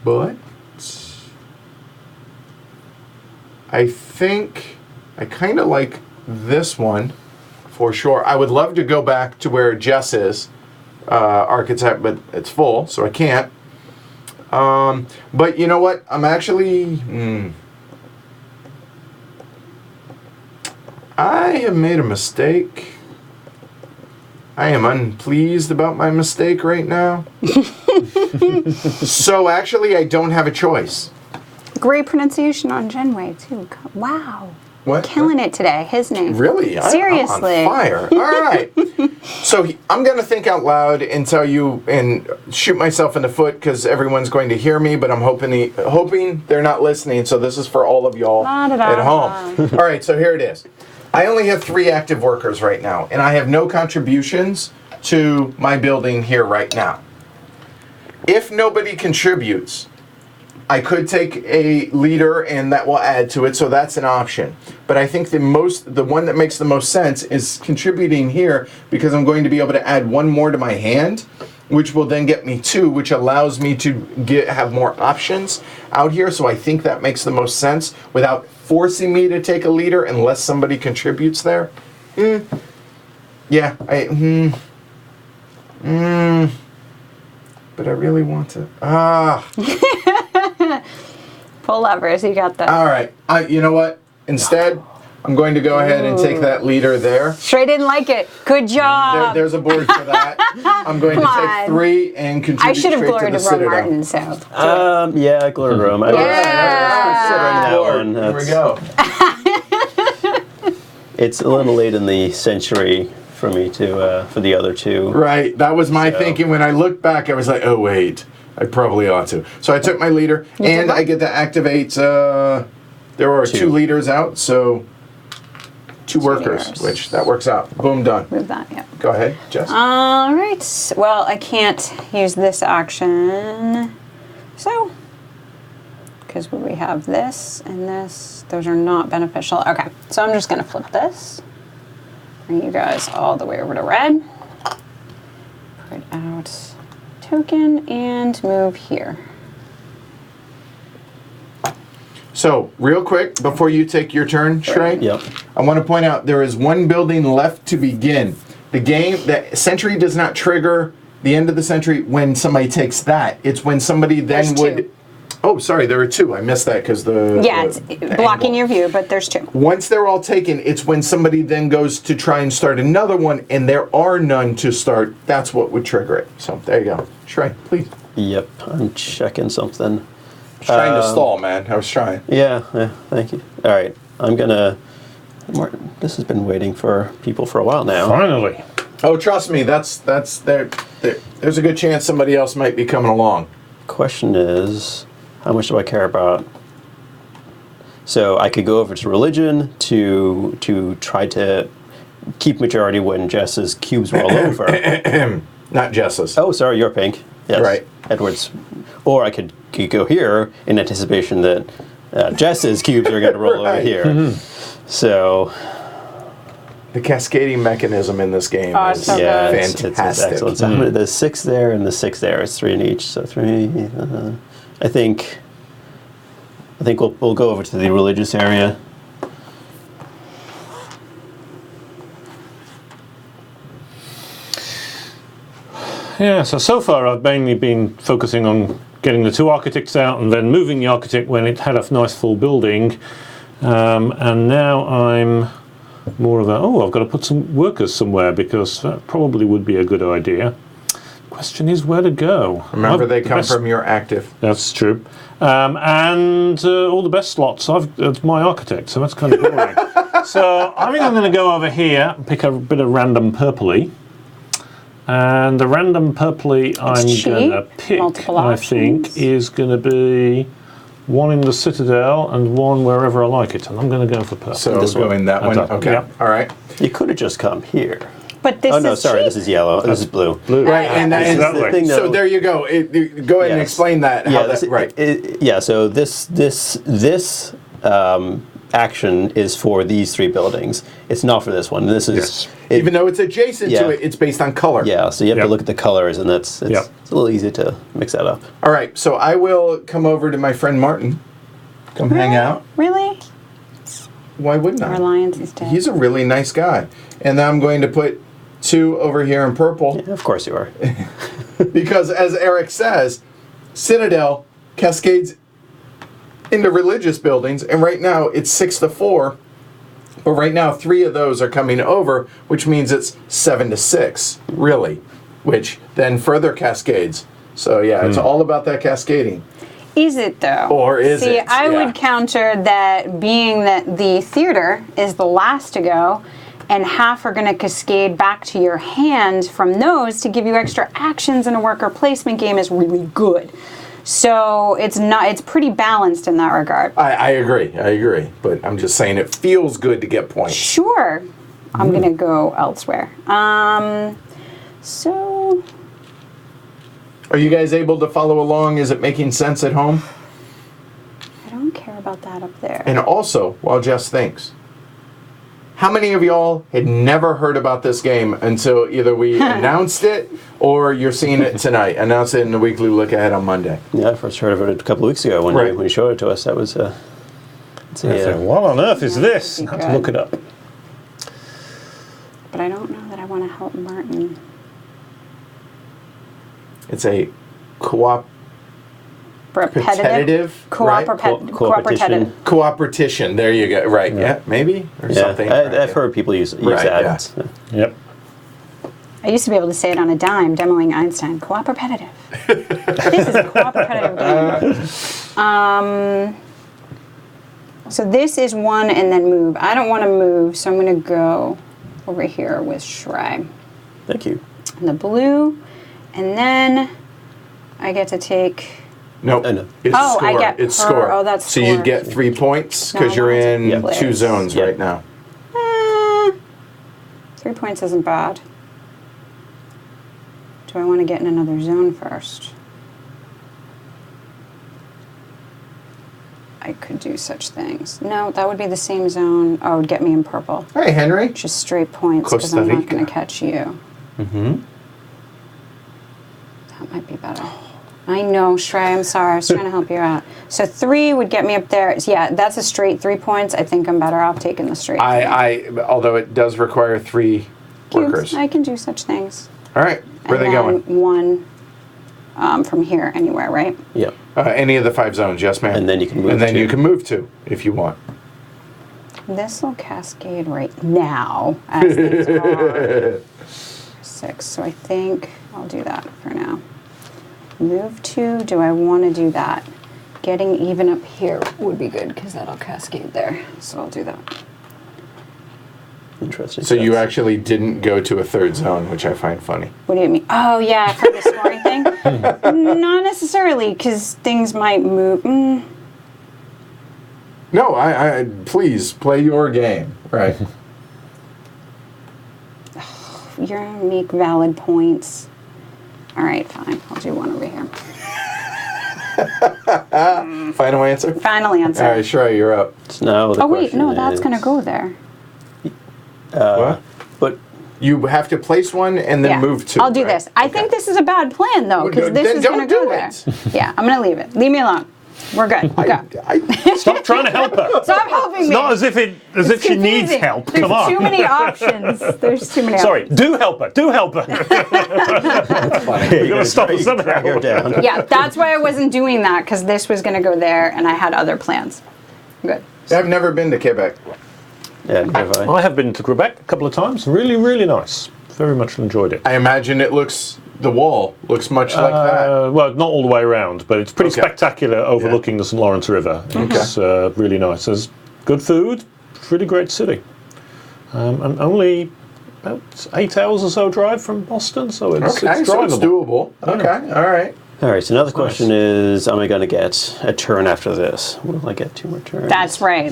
But I think I kind of like this one for sure. I would love to go back to where Jess is, architect, but it's full, so I can't. But you know what? I'm actually... I have made a mistake. I am unpleased about my mistake right now. So actually, I don't have a choice. Great pronunciation on Genway, too. Wow. What? Killing it today. His name. Really? Seriously. I'm on fire. All right. So I'm going to think out loud and tell you and shoot myself in the foot because everyone's going to hear me, but I'm hoping they're not listening. So this is for all of y'all at home. All right. So here it is. I only have 3 active workers right now, and I have no contributions to my building here right now. If nobody contributes, I could take a leader and that will add to it, so that's an option. But I think the one that makes the most sense is contributing here because I'm going to be able to add 1 more to my hand, which will then get me 2, which allows me to have more options out here. So I think that makes the most sense without forcing me to take a leader unless somebody contributes there. Yeah, but I really want to. Pull levers. You got that. All right. You know what? Instead, I'm going to go ahead and take that leader there. Sure didn't like it. Good job. There's a board for that. I'm going to take 3 and contribute I should have straight to gloried the to Ron Citadel. Martin, so. Yeah, Glory Rome. I was considering that one. Here we go. It's a little late in the century for me to for the other 2. Right. That was my thinking. When I looked back, I was like, oh, wait. I probably ought to. So I took my leader, and I get to activate... there are 2 leaders out, so 2 workers, leaders. which that works out. Boom, done. Move that, yeah. Go ahead, Jess. All right. Well, I can't use this action. So, because we have this and this, those are not beneficial. Okay, so I'm just going to flip this. Bring you guys all the way over to red. Put out token and move here. So, real quick, before you take your turn, Shrey, Yep. I want to point out there is 1 building left to begin. The century does not trigger the end of the century when somebody takes that. It's when somebody then There's would... 2. Oh, sorry, there are 2. I missed that because It's blocking angle. your view, but there's 2. Once they're all taken, it's when somebody then goes to try and start another one, and there are none to start. That's what would trigger it. So, there you go. Shrey, please. Yep, I'm checking something. Trying to stall, man. I was trying. Yeah, thank you. All right, I'm gonna... This has been waiting for people for a while now. Finally. Oh, trust me, there's a good chance somebody else might be coming along. Question is, how much do I care about? So I could go over to religion to try to keep majority when Jess's cubes roll over. Not Jess's. Oh, sorry, you're pink. Yes, Right. Edward's. Or I could go here in anticipation that Jess's cubes are going to roll over Right. here. So The cascading mechanism in this game Oh, is it's so yeah, good. it's fantastic. excellent. So there's 6 there and the 6 there. It's 3 in each. So 3. I think we'll go over to the religious area. Yeah, so far I've mainly been focusing on getting the 2 architects out and then moving the architect when it had a nice full building. And now I'm more of I've got to put some workers somewhere because that probably would be a good idea. Question is where to go. Remember, they come from your active. That's true. And all the best slots, it's my architect, so that's kind of boring. So I think I'm going to go over here and pick a bit of random purpley. And the random purpley I'm going to pick, Multiple I think, options. is going to be one in the Citadel and one wherever I like it, and I'm going to go for purple. So This one. going that one. That. Okay. Yep. All right. You could have just come here. But this Oh no, is sorry, cheap. this is yellow. This is blue. Blue. Right, and This is and that way. thing that- so there you go. Go ahead and Yes. explain that. How that, right. Yeah. So this action is for these 3 buildings. It's not for this one. This is Yes. Even though it's adjacent Yeah. to it, it's based on color. yeah. So you have Yep. to look at the colors, and it's Yep. it's a little easy to mix that up. All right. So I will come over to my friend Martin. Come hang out. Really? Why wouldn't I? Reliance is dead. He's a really nice guy. And then I'm going to put 2 over here in purple Yeah, of course you are. because, as Eric says, Citadel cascades into religious buildings, and right now it's 6-4. But right now 3 of those are coming over, which means it's 7-6, really, which then further cascades. So yeah, it's all about that cascading. Is it though? Or is See, it? I Yeah. would counter that being that the theater is the last to go, and half are going to cascade back to your hand from those to give you extra actions in a worker placement game is really good. So it's pretty balanced in that regard. I agree. But I'm just saying it feels good to get points. Sure. I'm going to go elsewhere. So Are you guys able to follow along? Is it making sense at home? I don't care about that up there. And also, while Jess thinks, how many of y'all had never heard about this game until either we announced it or you're seeing it tonight? Announce it in the weekly look ahead on Monday. Yeah, I first heard of it a couple of weeks ago when Right. you showed it to us. That was So what on earth is this? I have to look it up. But I don't know that I want to help Martin. It's a co-op Repetitive? right? Co-opetition. Cooperation. There you go. Right. Yeah. Maybe or Yeah, something. I've heard people use Right, that. Yep. I used to be able to say it on a dime, demoing Einstein. Cooperative. This is a cooperative game. So this is 1 and then move. I don't want to move, so I'm going to go over here with Shrine. Thank you. And the blue, and then I get to take... Nope. Oh, no. It's Oh, score. I get it's per- score. oh, that's so you'd score. get 3 points No, because you're I in want to take 2 players. zones Yep. right now. 3 points isn't bad. Do I want to get in another zone first? I could do such things. No, that would be the same zone. Oh, it would get me in purple. Hey, Henry. Just straight points because Costa I'm not Rica. going to catch you. Mm-hmm. That might be better. I know, Shrey, I'm sorry. I was trying to help you out. So 3 would get me up there. Yeah, that's a straight 3 points. I think I'm better off taking the straight. Although it does require 3 Cubes. workers. I can do such things. All right. Where are they And going? then 1 from here, anywhere, right? Yep. Any of the 5 zones, yes, ma'am. And then you can move And then 2. you can move 2 if you want. This will cascade right now as these are 6. So I think I'll do that for now. Move 2. Do I want to do that? Getting even up here would be good because that'll cascade there. So I'll do that. Interesting. So you stuff. actually didn't go to a 3rd zone, which I find funny. What do you mean? Oh, yeah, for the scoring thing? Not necessarily because things might move. No, I please play your game. Right. You're going to make valid points. All right, fine. I'll do 1 over here. Final answer? Final answer. All right, Shrey, you're up. Now the Oh, wait, question no, that's is- going to go there. What? But You have to place 1 and then Yeah, move 2. I'll do right? this. I think this is a bad plan, though, because Well, this then is going to don't go do there. it. Yeah, I'm going to leave it. Leave me alone. We're good. Go. Stop trying to help her. Stop helping It's me. not as if she needs Confusing. help. There's Come on. too many options. There's too many Sorry, options. do help her. Do help her. You've got to stop her somehow. drag her down. Yeah, that's why I wasn't doing that, because this was going to go there, and I had other plans. Good. I've never been to Quebec. Yeah, neither have I. I have been to Quebec a couple of times. Really, really nice. Very much enjoyed it. I imagine the wall looks much like that. Well, not all the way around, but it's pretty Okay. spectacular overlooking the St. Lawrence River. It's really nice. There's good food, really great city. And only about 8 hours or so drive from Boston, so it's Okay, so drivable. it's doable. Okay, all right. All right, so now the question is, am I going to get a turn after this? Will I get 2 more turns? That's right.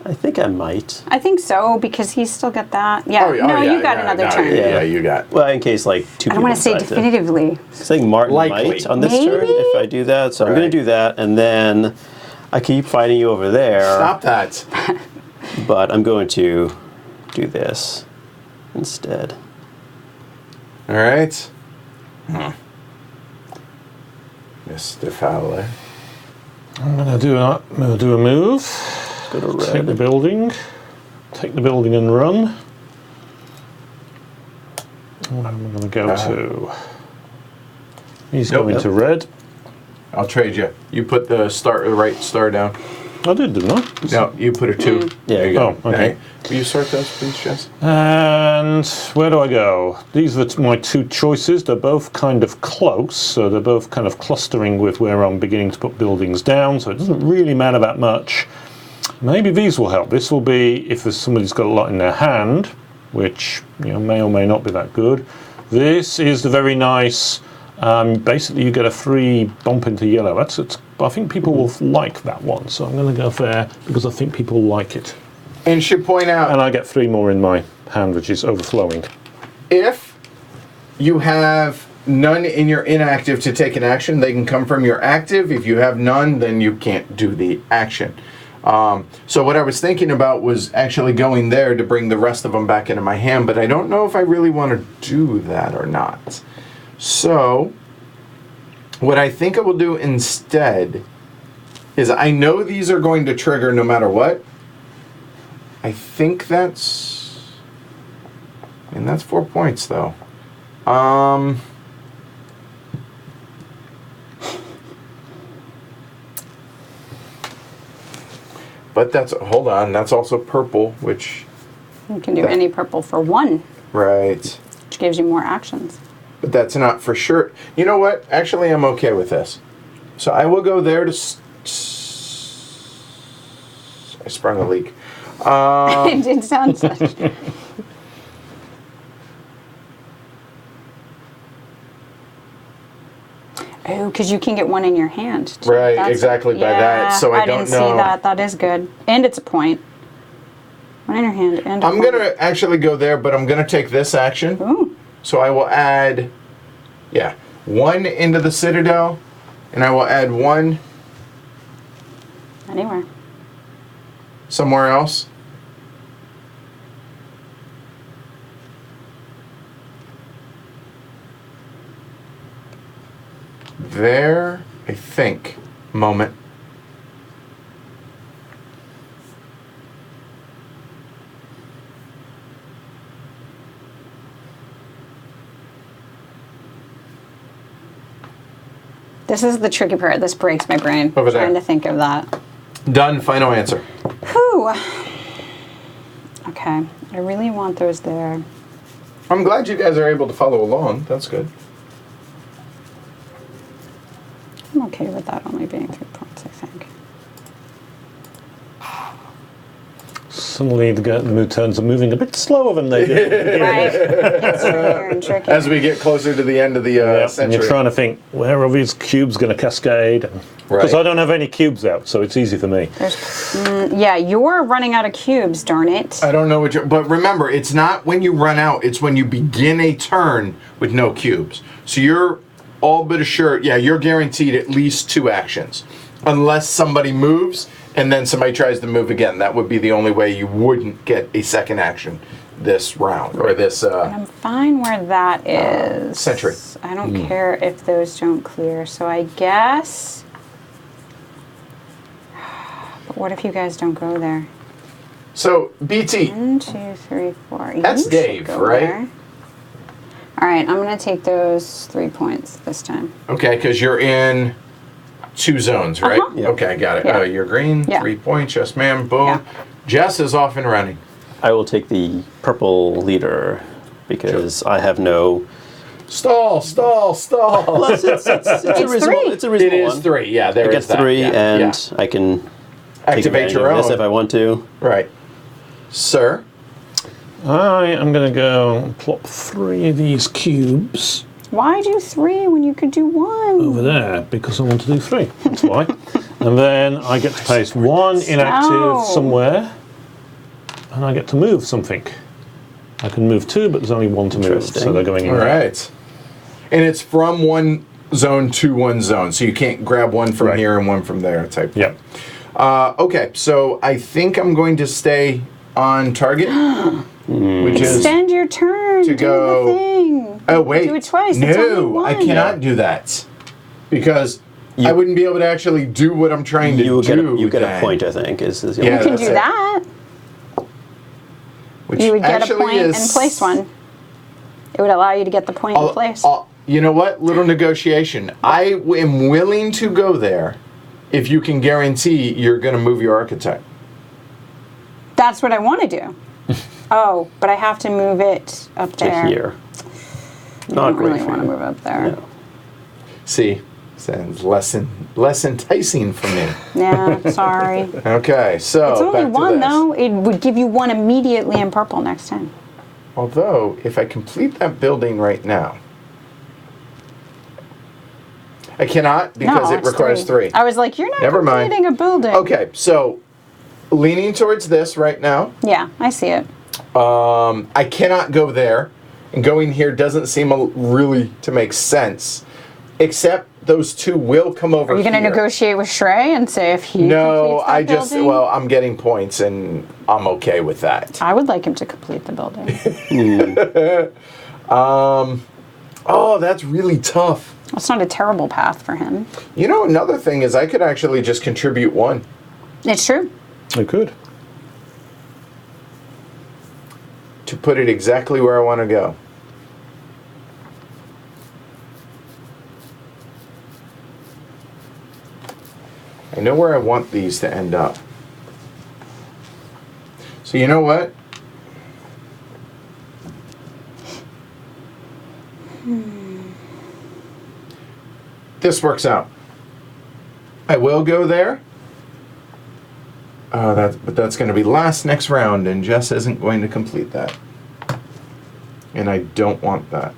I think I might. I think so, because he's still got that. Yeah. Oh, no, yeah, you got another turn. Yeah, you got. Well, in case like 2 I people don't want to say decide to- definitively. I think Martin Likely. might on this Maybe? turn if I do that. So I'm going Right. to do that, and then I keep fighting you over there. Stop that. But I'm going to do this instead. All right. Mr. Fowler. I'm going to do a move. Go to Take the red. building. Take the building and run. And I'm going to go to... He's Nope. going to red. I'll trade you. You put the right star down. I didn't I? No, you put a 2. There you go. Oh, okay. Right. Will you sort those, please, Jess? And where do I go? These are my 2 choices. They're both kind of close, so they're both kind of clustering with where I'm beginning to put buildings down, so it doesn't really matter that much. Maybe these will help. This will be if there's somebody's got a lot in their hand, which may or may not be that good. This is the very nice. Basically, you get a free bump into yellow. I think people will like that one, so I'm going to go there because I think people like it. And should point out, And I get 3 more in my hand, which is overflowing. if you have none in your inactive to take an action, they can come from your active. If you have none, then you can't do the action. So what I was thinking about was actually going there to bring the rest of them back into my hand, but I don't know if I really want to do that or not. So what I think I will do instead is I know these are going to trigger no matter what. I think that's 4 points though. But hold on, that's also purple, which, You can do any purple for 1, right. which gives you more actions. But that's not for sure. You know what? Actually, I'm okay with this. So I will go there to... I sprung a leak. It did sound such. Oh, because you can get 1 in your hand. too. Right, That's- exactly, by that, so I don't didn't know. see that. That is good. And it's a point. 1 in your hand and a I'm point. going to actually go there, but I'm going to take this action. Ooh. So I will add, 1 into the Citadel, and I will add 1 Anywhere. somewhere else. There, I think. Moment. This is the tricky part. This breaks my brain. Over there. Trying to think of that. Done. Final answer. Whew. Okay. I really want those there. I'm glad you guys are able to follow along. That's good. I'm okay with that only being 3 points, I think. Suddenly the mood turns are moving a bit slower than they did. Right? It's trickier and trickier. As we get closer to the end of the And century. you're trying to think, where are these cubes going to cascade? Because Right. I don't have any cubes out, so it's easy for me. Yeah, you're running out of cubes, darn it. I don't know what you're... But remember, it's not when you run out. It's when you begin a turn with no cubes. So you're all but assured... Yeah, you're guaranteed at least 2 actions. Unless somebody moves, and then somebody tries to move again. That would be the only way you wouldn't get a second action this round. Or this... I'm fine where that is. Century. I don't care if those don't clear. So I guess... But what if you guys don't go there? So, BT. 1, 2, 3, 4. That's You should Dave, go right? there. All right, I'm going to take those 3 points this time. Okay, because you're in 2 zones, right? Uh-huh. Yeah. Okay, got it. Yeah. You're green, Yeah. 3 points, yes ma'am, boom. Yeah. Jess is off and running. I will take the purple leader because I have no. Stall. It's a reasonable. 3. It's a reasonable It is one. 3, yeah, there I get is that. 3, yeah, and yeah. I can take Activate advantage your of this own. if I want to. Right. Sir? I am going to go and plop 3 of these cubes Why do 3 when you could do 1? over there because I want to do 3. That's why. And then I get to place 1 inactive Oh. somewhere, and I get to move something. I can move 2, but there's only 1 to move, Interesting. so they're going in All there. right. And it's from one zone to one zone, so you can't grab one from Right. here and one from there type. Yep. Okay, so I think I'm going to stay on target, which is Extend your turn. to do go- the thing. oh wait, Do it twice. It's only no, I 1. cannot do that because I You- wouldn't be able to actually do what I'm trying to You get do. you get a then, point, I think. Is the Yeah, You can that's do it. that. Which You would get a actually point is, and place one. It would allow you to get the point in place. You know what? Little negotiation. I am willing to go there if you can guarantee you're going to move your architect. That's what I want to do. Oh, but I have to move it up to there. here. I Not don't great really for want to you. move up there. No. See, sounds less enticing for me. Yeah, sorry. Okay, so It's only back to 1 this. though. It would give you 1 immediately in purple next time. Although, if I complete that building right now, I cannot because no, it it's requires 3. I was like, you're not Never mind. completing a building. Okay, so leaning towards this right now. Yeah, I see it. I cannot go there, and going here doesn't seem really to make sense. Except those 2 will come over. Are you going to here. negotiate with Shrey and say if he No, completes that I just building? well, I'm getting points, and I'm okay with that. I would like him to complete the building. Oh, that's really tough. That's not a terrible path for him. You know, another thing is I could actually just contribute 1. It's true. I could. To put it exactly where I want to go. I know where I want these to end up. So you know what? This works out. I will go there. But that's going to be last next round, and Jess isn't going to complete that. And I don't want that.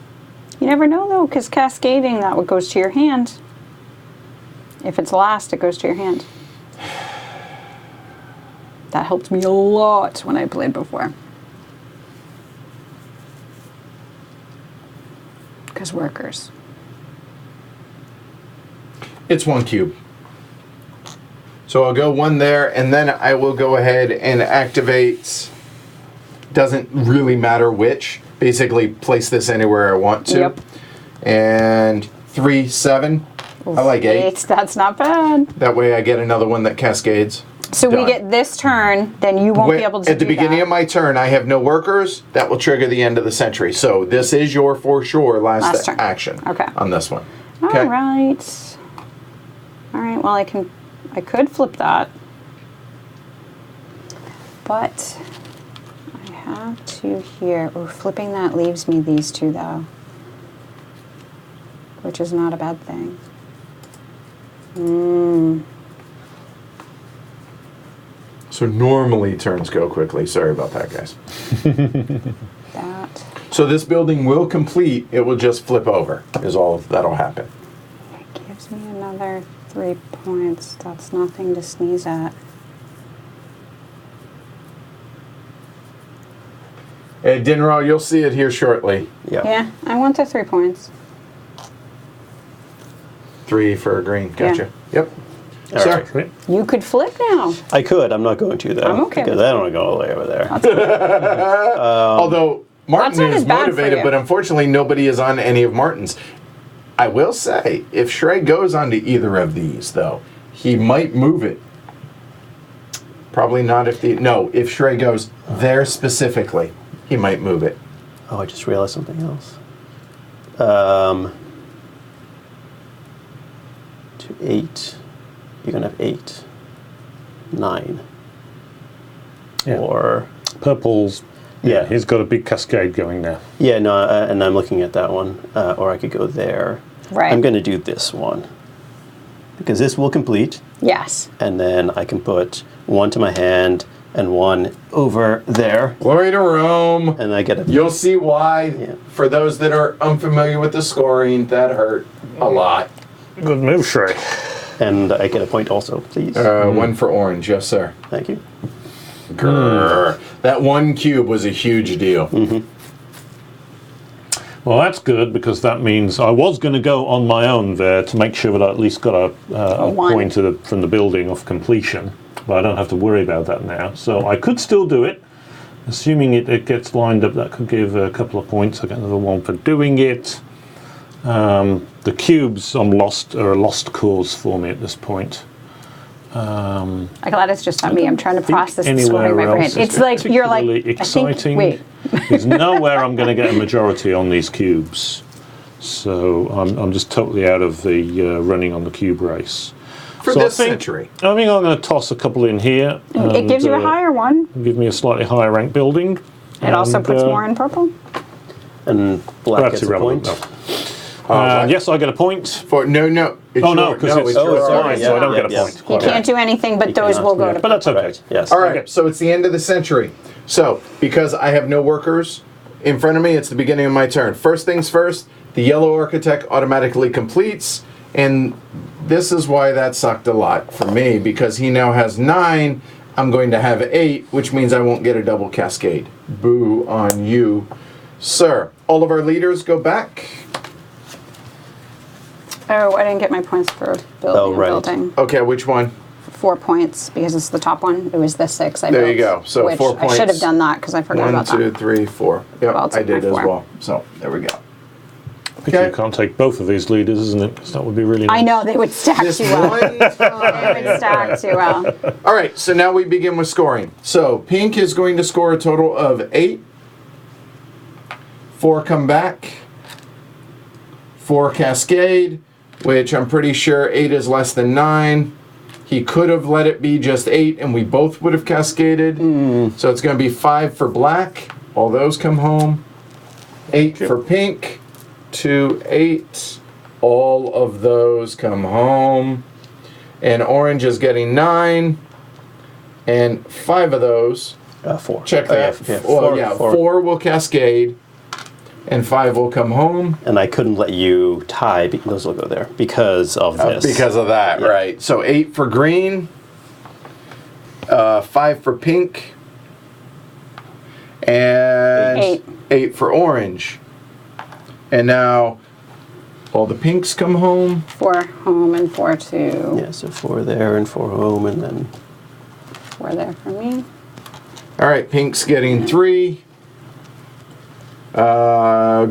You never know though, because cascading that what goes to your hand. If it's last, it goes to your hand. That helped me a lot when I played before. Because workers. It's 1 cube. So I'll go 1 there, and then I will go ahead and activate. Doesn't really matter which. Basically, place this anywhere I want to. Yep. And 3, 7. I like 8. That's not bad. That way I get another one that cascades. So we Done. get this turn, then you won't be able to At the do beginning that. of my turn, I have no workers. That will trigger the end of the century. So this is your for sure last turn. action. Okay. On this one. All right. All right. Well, I could flip that, but I have to here. Oh, flipping that leaves me these 2 though, which is not a bad thing. So normally turns go quickly. Sorry about that, guys. That So this building will complete. It will just flip over. Is all that'll happen. gives me another 3 points. That's nothing to sneeze at. Hey, Dinro, you'll see it here shortly. Yeah, I want the 3 points. 3 for a green. Gotcha. Yep. All Sorry. right. You could flip now. I could. I'm not going to though. I'm okay because with I don't want to go all the way over there. Although Martin not as is bad for motivated, you. but unfortunately nobody is on any of Martin's. I will say, if Shrey goes onto either of these, though, he might move it. Probably not if if Shrey goes there specifically, he might move it. Oh, I just realized something else. To 8. You're gonna have 8, 9, Yeah. or Purple's. Yeah. He's got a big cascade going now. yeah, no, and I'm looking at that one. Or I could go there. Right. I'm gonna do this one because this will complete, Yes. and then I can put 1 to my hand and 1 over there. Glory to Rome. And I get a... You'll see why. Yeah. For those that are unfamiliar with the scoring, that hurt a lot. Good move, Shrey. And I get a point also, please. 1 for orange, yes, sir. Thank you. Grrr. That 1 cube was a huge deal. Well, that's good because that means I was going to go on my own there to make sure that I at least got a one. point from the building of completion. But I don't have to worry about that now. So I could still do it. Assuming it gets lined up, that could give a couple of points. I get another 1 for doing it. The cubes are a lost cause for me at this point. I'm glad it's just not me. I'm trying to process the Anywhere scoring in my brain. else is It's like you're like particularly I think, exciting. wait. There's nowhere I'm going to get a majority on these cubes. So I'm just totally out of the running on the cube race. For So this I think century. I'm going to toss a couple in here. It gives you a and, higher one. give me a slightly higher rank building. It also And, puts more in purple. And black That's gets a irrelevant. point. No. Yes, I get a point. No. It's Oh no, your- because it's your mine, orange. so I don't get a yeah. point. You Quite can't right. do anything, but You those cannot, will go yeah. to But that's okay. Right, yes. All right, Okay. so it's the end of the century. So, because I have no workers in front of me, it's the beginning of my turn. First things first, the yellow architect automatically completes, and this is why that sucked a lot for me, because he now has 9, I'm going to have 8, which means I won't get a double cascade. Boo on you, sir. All of our leaders go back. Oh, I didn't get my points for building. Oh, right. building. Okay, which one? 4 points because it's the top one. It was the 6 I built. There you go. So which 4 I should points. have done that because I forgot 1, about 2, that. 3, 4. Yep, Well, I'll I take did my as 4. well. So, there we go. Pity you can't take both of these leaders, isn't it? 'Cause that would be really nice. I know they would stack This too well. one They would stack too well. All right, so now we begin with scoring. So pink is going to score a total of 8. 4 come back. 4 cascade, which I'm pretty sure 8 is less than 9. He could have let it be just 8 and we both would have cascaded. So it's going to be 5 for black. All those come home. 8 for pink. 2, 8. All of those come home. And orange is getting 9. And 5 of those. 4. Check Oh, that. yeah, Well, four. 4 will cascade. And 5 will come home. And I couldn't let you tie, those will go there, because of this. Because of that, Yeah. right. So 8 for green. 5 for pink. And 8. 8 for orange. And now all the pinks come home. 4 home and 4 to Yeah, so 4 there and 4 home, and then 4 there for me. All right, pink's getting 3.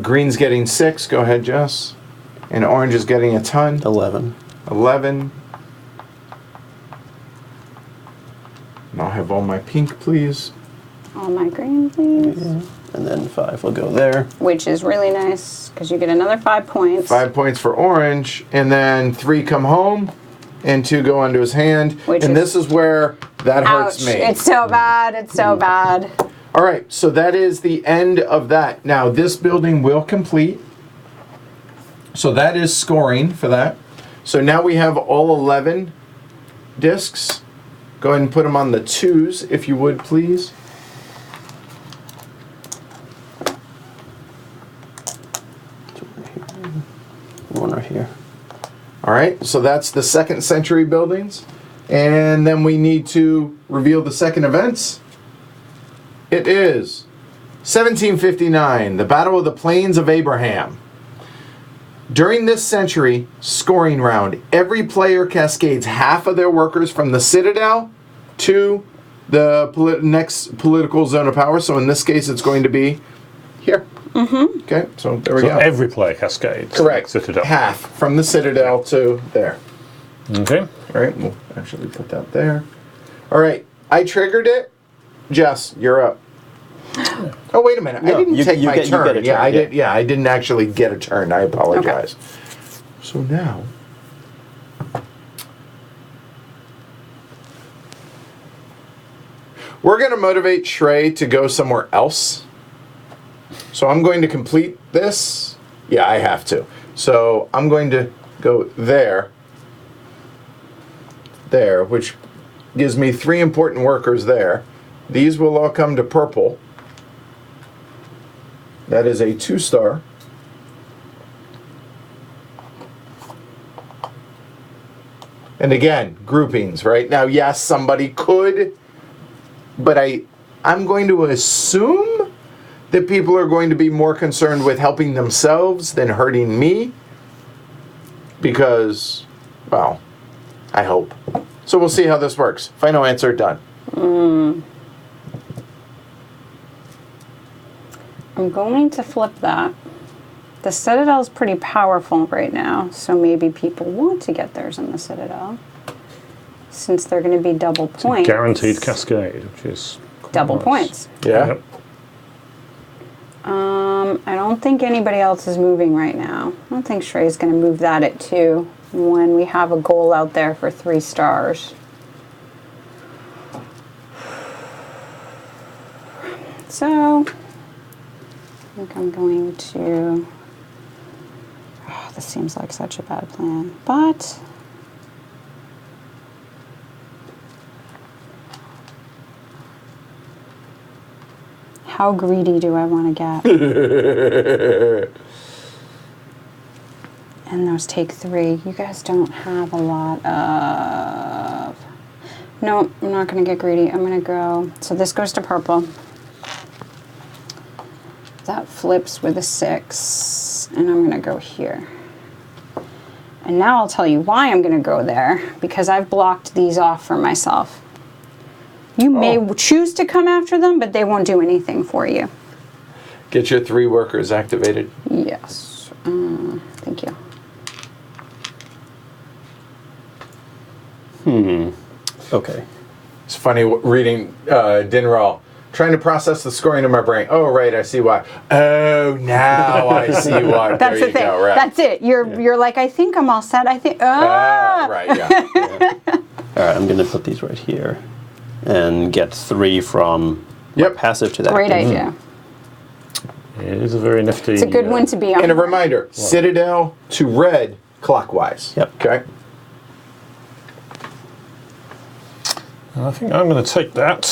Green's getting 6. Go ahead, Jess. And orange is getting a ton. 11. 11. And I'll have all my pink, please. All my green, please. And then 5 will go there. Which is really nice because you get another 5 points. 5 points for orange. And then 3 come home. And 2 go onto his hand. Which and is- this is where that hurts Ouch. me. It's so bad. It's so bad. All right, so that is the end of that. Now, this building will complete. So that is scoring for that. So now we have all 11 discs. Go ahead and put them on the 2s, if you would, please. One right here. All right, so that's the 2nd century buildings. And then we need to reveal the second events. It is 1759, the Battle of the Plains of Abraham. During this century scoring round, every player cascades half of their workers from the citadel to the next political zone of power. So in this case, it's going to be here. Mm-hmm. Okay, so there we So go. every player cascades. Correct. Citadel. Half from the citadel to there. Okay. All right, we'll actually put that there. All right, I triggered it. Jess, you're up. Oh, wait a minute. I No, didn't take my you turn. get a Yeah, turn, I yeah. did. Yeah, I didn't actually get a turn. I apologize. So now, we're going to motivate Shrey to go somewhere else. So I'm going to complete this. Yeah, I have to. So I'm going to go there, which gives me 3 important workers there. These will all come to purple. That is a 2-star. And again, groupings, right? Now, yes, somebody could, but I'm going to assume that people are going to be more concerned with helping themselves than hurting me. Because, well, I hope. So we'll see how this works. Final answer, done. I'm going to flip that. The Citadel is pretty powerful right now, so maybe people want to get theirs in the Citadel. Since they're going to be double points. Guaranteed cascade, which is quite Double nice. points. Yeah? Yep. I don't think anybody else is moving right now. I don't think Shrey's going to move that at 2 when we have a goal out there for 3 stars. So, I think I'm going to... Oh, this seems like such a bad plan, but... How greedy do I want to get? And those take 3. You guys don't have a lot of... No, I'm not going to get greedy. I'm going to go... So this goes to purple. That flips with a 6. And I'm going to go here. And now I'll tell you why I'm going to go there. Because I've blocked these off for myself. You may choose to come after them, but they won't do anything for you. Get your 3 workers activated. Yes. Thank you. Okay. It's funny reading Dinral, trying to process the scoring in my brain. Oh, right, I see why. Oh, now I see why. That's there the thing. Go, right. That's it. You're like, I think I'm all set. I think. Right, yeah. All right, I'm going to put these right here and get 3 from my Yep. passive to that. Great idea. It is a very nifty. It's a good one to be on. And a reminder, Citadel to red clockwise. Yep. Okay. I think I'm going to take that.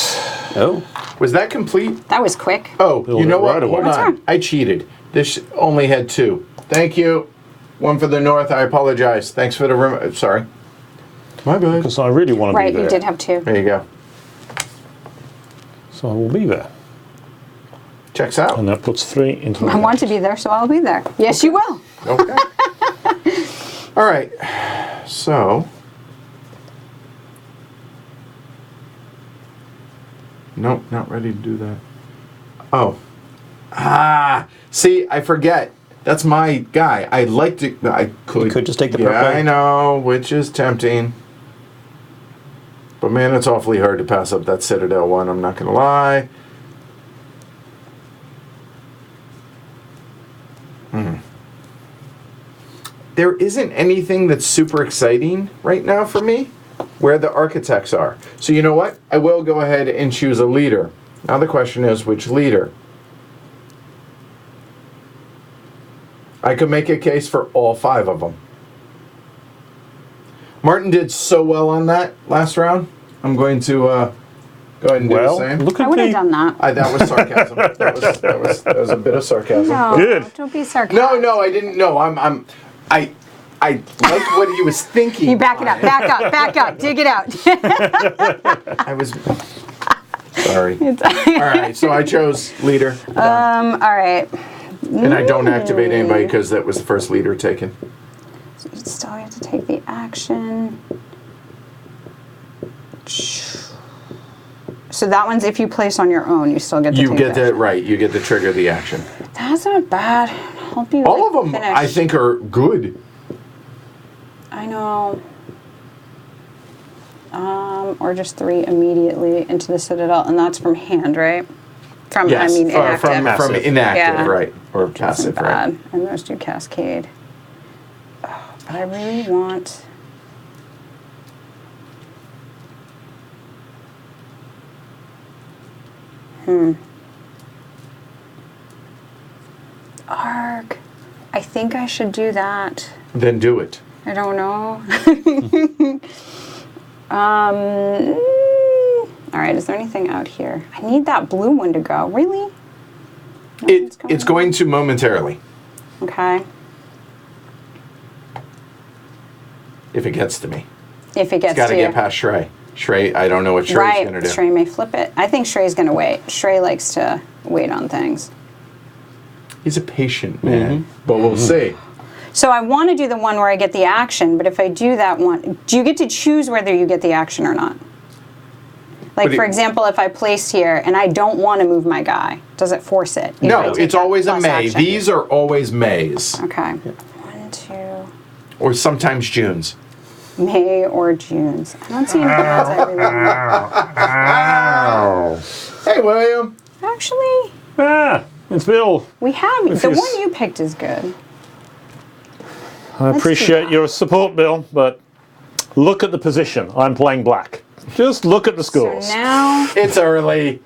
Oh, Was that complete? That was quick. Oh, Build you know it what? right away. Hold That's on. fine. I cheated. This only had 2. Thank you. 1 for the north. I apologize. Thanks for the sorry. My bad. Because I really want to Right, be there. you did have 2. There you go. So I will be there. Checks out. And that puts 3 into I my want to be there, so I'll be there. Yes, you will. Okay. All right. So. Nope, not ready to do that. Oh. See, I forget. That's my guy. I'd like to. I could. You could just take the Yeah, purple. I know, which is tempting. But man, it's awfully hard to pass up that Citadel one. I'm not gonna lie. There isn't anything that's super exciting right now for me where the architects are. So you know what? I will go ahead and choose a leader. Now the question is, which leader? I could make a case for all 5 of them. Martin did so well on that last round. I'm going to go ahead and do Well, the same. look I at would have the... done that. That was sarcasm. that was a bit of sarcasm. No, Good. don't be sarcastic. No, I didn't. No, I like what he was thinking. You back it up, back up, dig it out. I was sorry. All right, so I chose leader. All right. And I don't activate anybody because that was the first leader taken. So you still have to take the action. So that one's if you place on your own, you still get to You take get that. that right. You get to trigger the action. That's not bad. Help you All like, of them, finish. I think, are good. I know. Or just 3 immediately into the Citadel, and that's from hand, right? From Yes, I mean inactive. from inactive, Yeah. right, or Isn't passive, right? bad. And those do cascade. Oh, but I really want. Arg. I think I should do that. Then do it. I don't know. All right, is there anything out here? I need that blue one to go. Really? It's going to momentarily. Okay. If it gets to me. If it gets It's got to to you. get past Shrey. Shrey, I don't know what Shrey's Right, going to do. Shrey may flip it. I think Shrey's going to wait. Shrey likes to wait on things. He's a patient man, but we'll see. So I want to do the one where I get the action, but if I do that one, do you get to choose whether you get the action or not? Like, But for it- example, if I place here and I don't want to move my guy, does it force it? If I No, take it's that always a plus May. action? These are always Mays. Okay. 1, 2, Or sometimes Junes. May or June's. I don't see anything else I really want. Hey, William. Actually, It's Bill. we have, the Refuse. one you picked is good. I do appreciate that. your support, Bill, but look at the position. I'm playing black. Just look at the So scores. now It's early.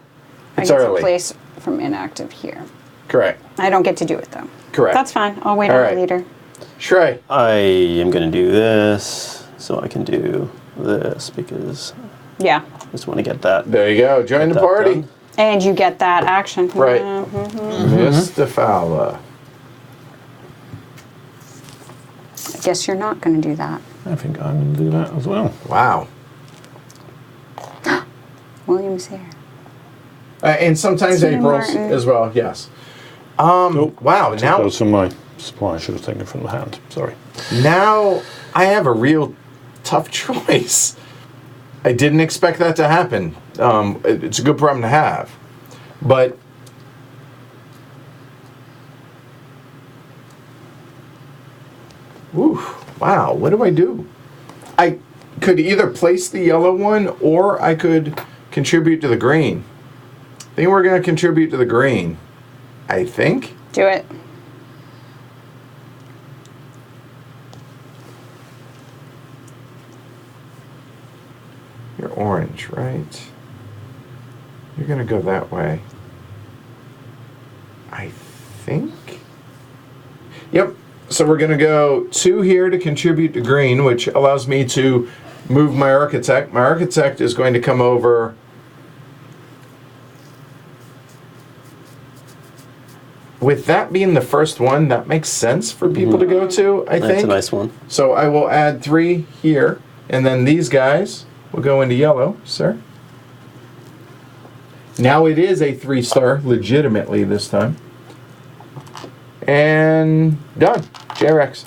I It's get to early. place from inactive here. Correct. I don't get to do it though. Correct. That's fine. I'll wait All on right. the leader. Shrey. I am going to do this so I can do this because Yeah. I just want to get that. There you go. Join the that party. done. And you get that action. Right. Mhm. Mr. Fowler. I guess you're not going to do that. I think I'm going to do that as well. Wow. William's here. And sometimes Stephen April's Martin. as well, yes. Nope. Wow, now Those from my supply. I should have taken it from the hand. Sorry. now I have a real tough choice. I didn't expect that to happen. It's a good problem to have. But ooh, wow, what do I do? I could either place the yellow one or I could contribute to the green. I think we're going to contribute to the green. I think. Do it. You're orange, right? You're going to go that way. I think. Yep. So we're going to go 2 here to contribute to green, which allows me to move my architect. My architect is going to come over. With that being the first one, that makes sense for people to go to, I think. That's a nice one. So I will add 3 here, and then these guys will go into yellow, sir. Now it is a 3-star, legitimately this time. And done. JRX.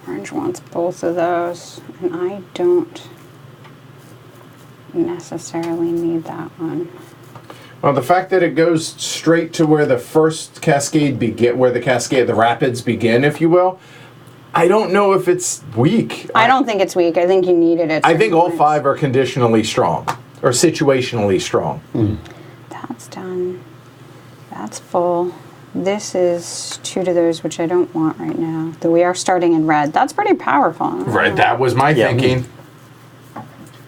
Orange wants both of those, and I don't necessarily need that one. Well, the fact that it goes straight to where the first cascade begin, where the rapids begin, if you will, I don't know if it's weak. I don't think it's weak. I think you need it at I certain think all points. 5 are conditionally strong, or situationally strong. That's done. That's full. This is 2 to those, which I don't want right now. Though we are starting in red. That's pretty powerful. Right, that was my Yeah. thinking.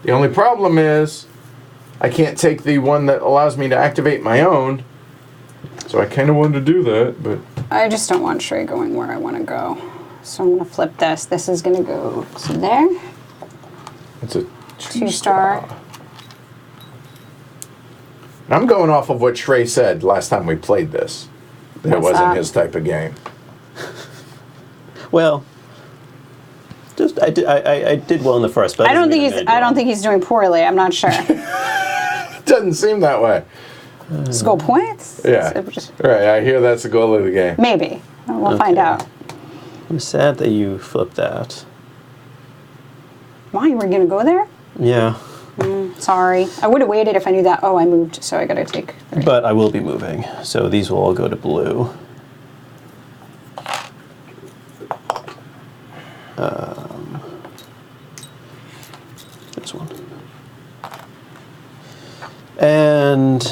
The only problem is I can't take the one that allows me to activate my own. So I kind of wanted to do that, but I just don't want Shrey going where I want to go. So I'm going to flip this. This is going to go to there. it's a 2-star. And I'm going off of what Shrey said last time we played this. That it What's wasn't that? his type of game. Well, just I did well in the first, but I don't think he's. did I don't well. think he's doing poorly. I'm not sure. Doesn't seem that way. School points. Yeah. So just- Right, I hear that's the goal of the game. maybe we'll find Okay. out. I'm sad that you flipped that. Why you were going to go there? Yeah, Sorry, I would have waited if I knew that. Oh, I moved, so I got to take. 3. but I will be moving, so these will all go to blue. This one. And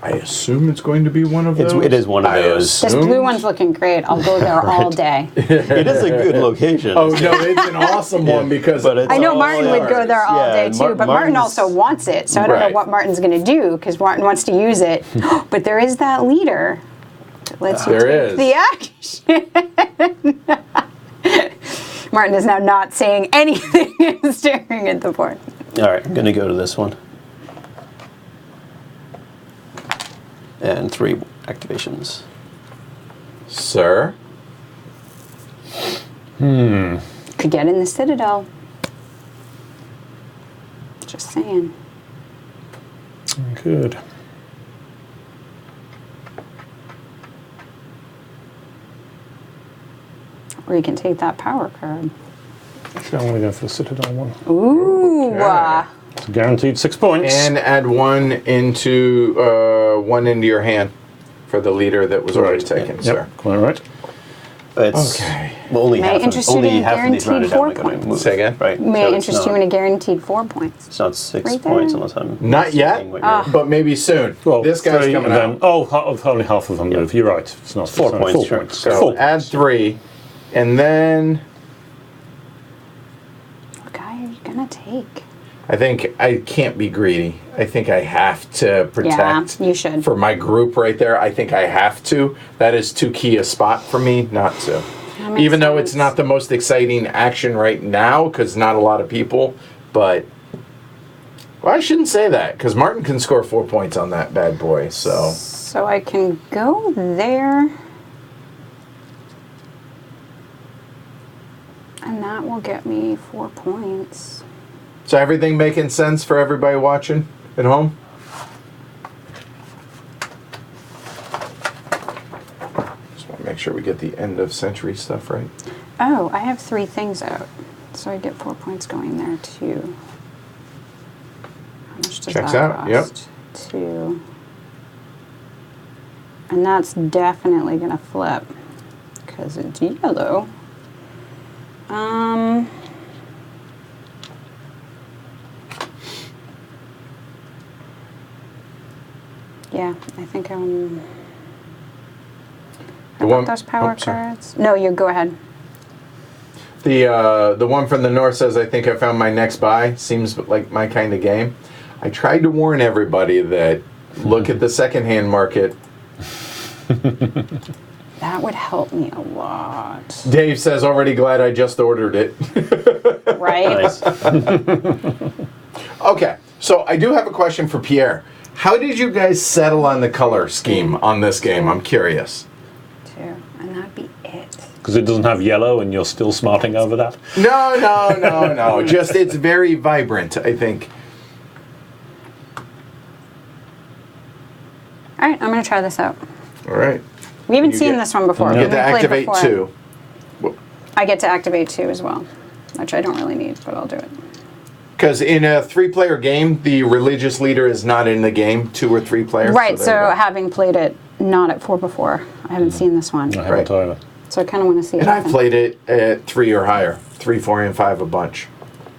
I assume it's going to be one of those. it is one of I those. This assumed. blue one's looking great. I'll go there all day. it is a good location. Oh, no, it's an awesome one because But it's I know all Martin would go there all Yeah, day too, but Martin Martin's- also wants it, so I don't know Right. what Martin's going to do because Martin wants to use it. But there is that leader that lets you There take is. the action. Martin is now not saying anything and staring at the board. All right, I'm going to go to this one. And 3 activations. Sir? Could get in the Citadel. Just saying. Good. Or you can take that power card. Actually, I want to go for the Citadel one. Ooh. Okay. It's guaranteed 6 points. And add one into your hand for the leader that was already taken, sir. Yep, quite right. It's Okay. well, only May I half interest of, you only in half of these guaranteed rounded down 4 are going to points? move. Say again? Right. May so I it's interest you not- in a guaranteed 4 points? It's not 6 Right points there. unless I'm Not yet, seeing what you're- but maybe soon. Well, This guy's 3 coming and then, out. Oh, only half of them move. You're right. It's not 4 it's only points, 4 sure. points. So 4 add points. 3, and then What guy are you gonna take? I think I can't be greedy. I think I have to protect. Yeah, you should. For my group right there, I think I have to. That is too key a spot for me not to. That makes Even though it's sense. not the most exciting action right now, because not a lot of people, but... Well, I shouldn't say that, because Martin can score 4 points on that bad boy, so... So I can go there. And that will get me 4 points. So everything making sense for everybody watching at home? Just want to make sure we get the end of century stuff right. Oh, I have 3 things out. So I get 4 points going there too. How much does Checks that out, yep. cost? 2. And that's definitely gonna flip. Because it's yellow. Yeah, I think I'm... The I one- want those power oh, sorry. cards. No, you go ahead. The one from the north says, I think I found my next buy. Seems like my kind of game. I tried to warn everybody that look at the secondhand market. That would help me a lot. Dave says, already glad I just ordered it. Right? Nice. Okay, so I do have a question for Pierre. How did you guys settle on the color scheme on this game? I'm curious. 2. And that'd be it. Because it doesn't have yellow and you're still smarting over that. No. Just it's very vibrant, I think. Alright, I'm gonna try this out. All right. We haven't You seen get- this one before. You We've get to played activate before. 2. I get to activate 2 as well. Which I don't really need, but I'll do it. Because in a 3-player game, the religious leader is not in the game, 2 or 3 players. Right, there so you go. having played it not at 4 before, I haven't seen this one. I haven't either. So I kind of want to see it. And I've happen. played it at 3 or higher. 3, 4, and 5 a bunch.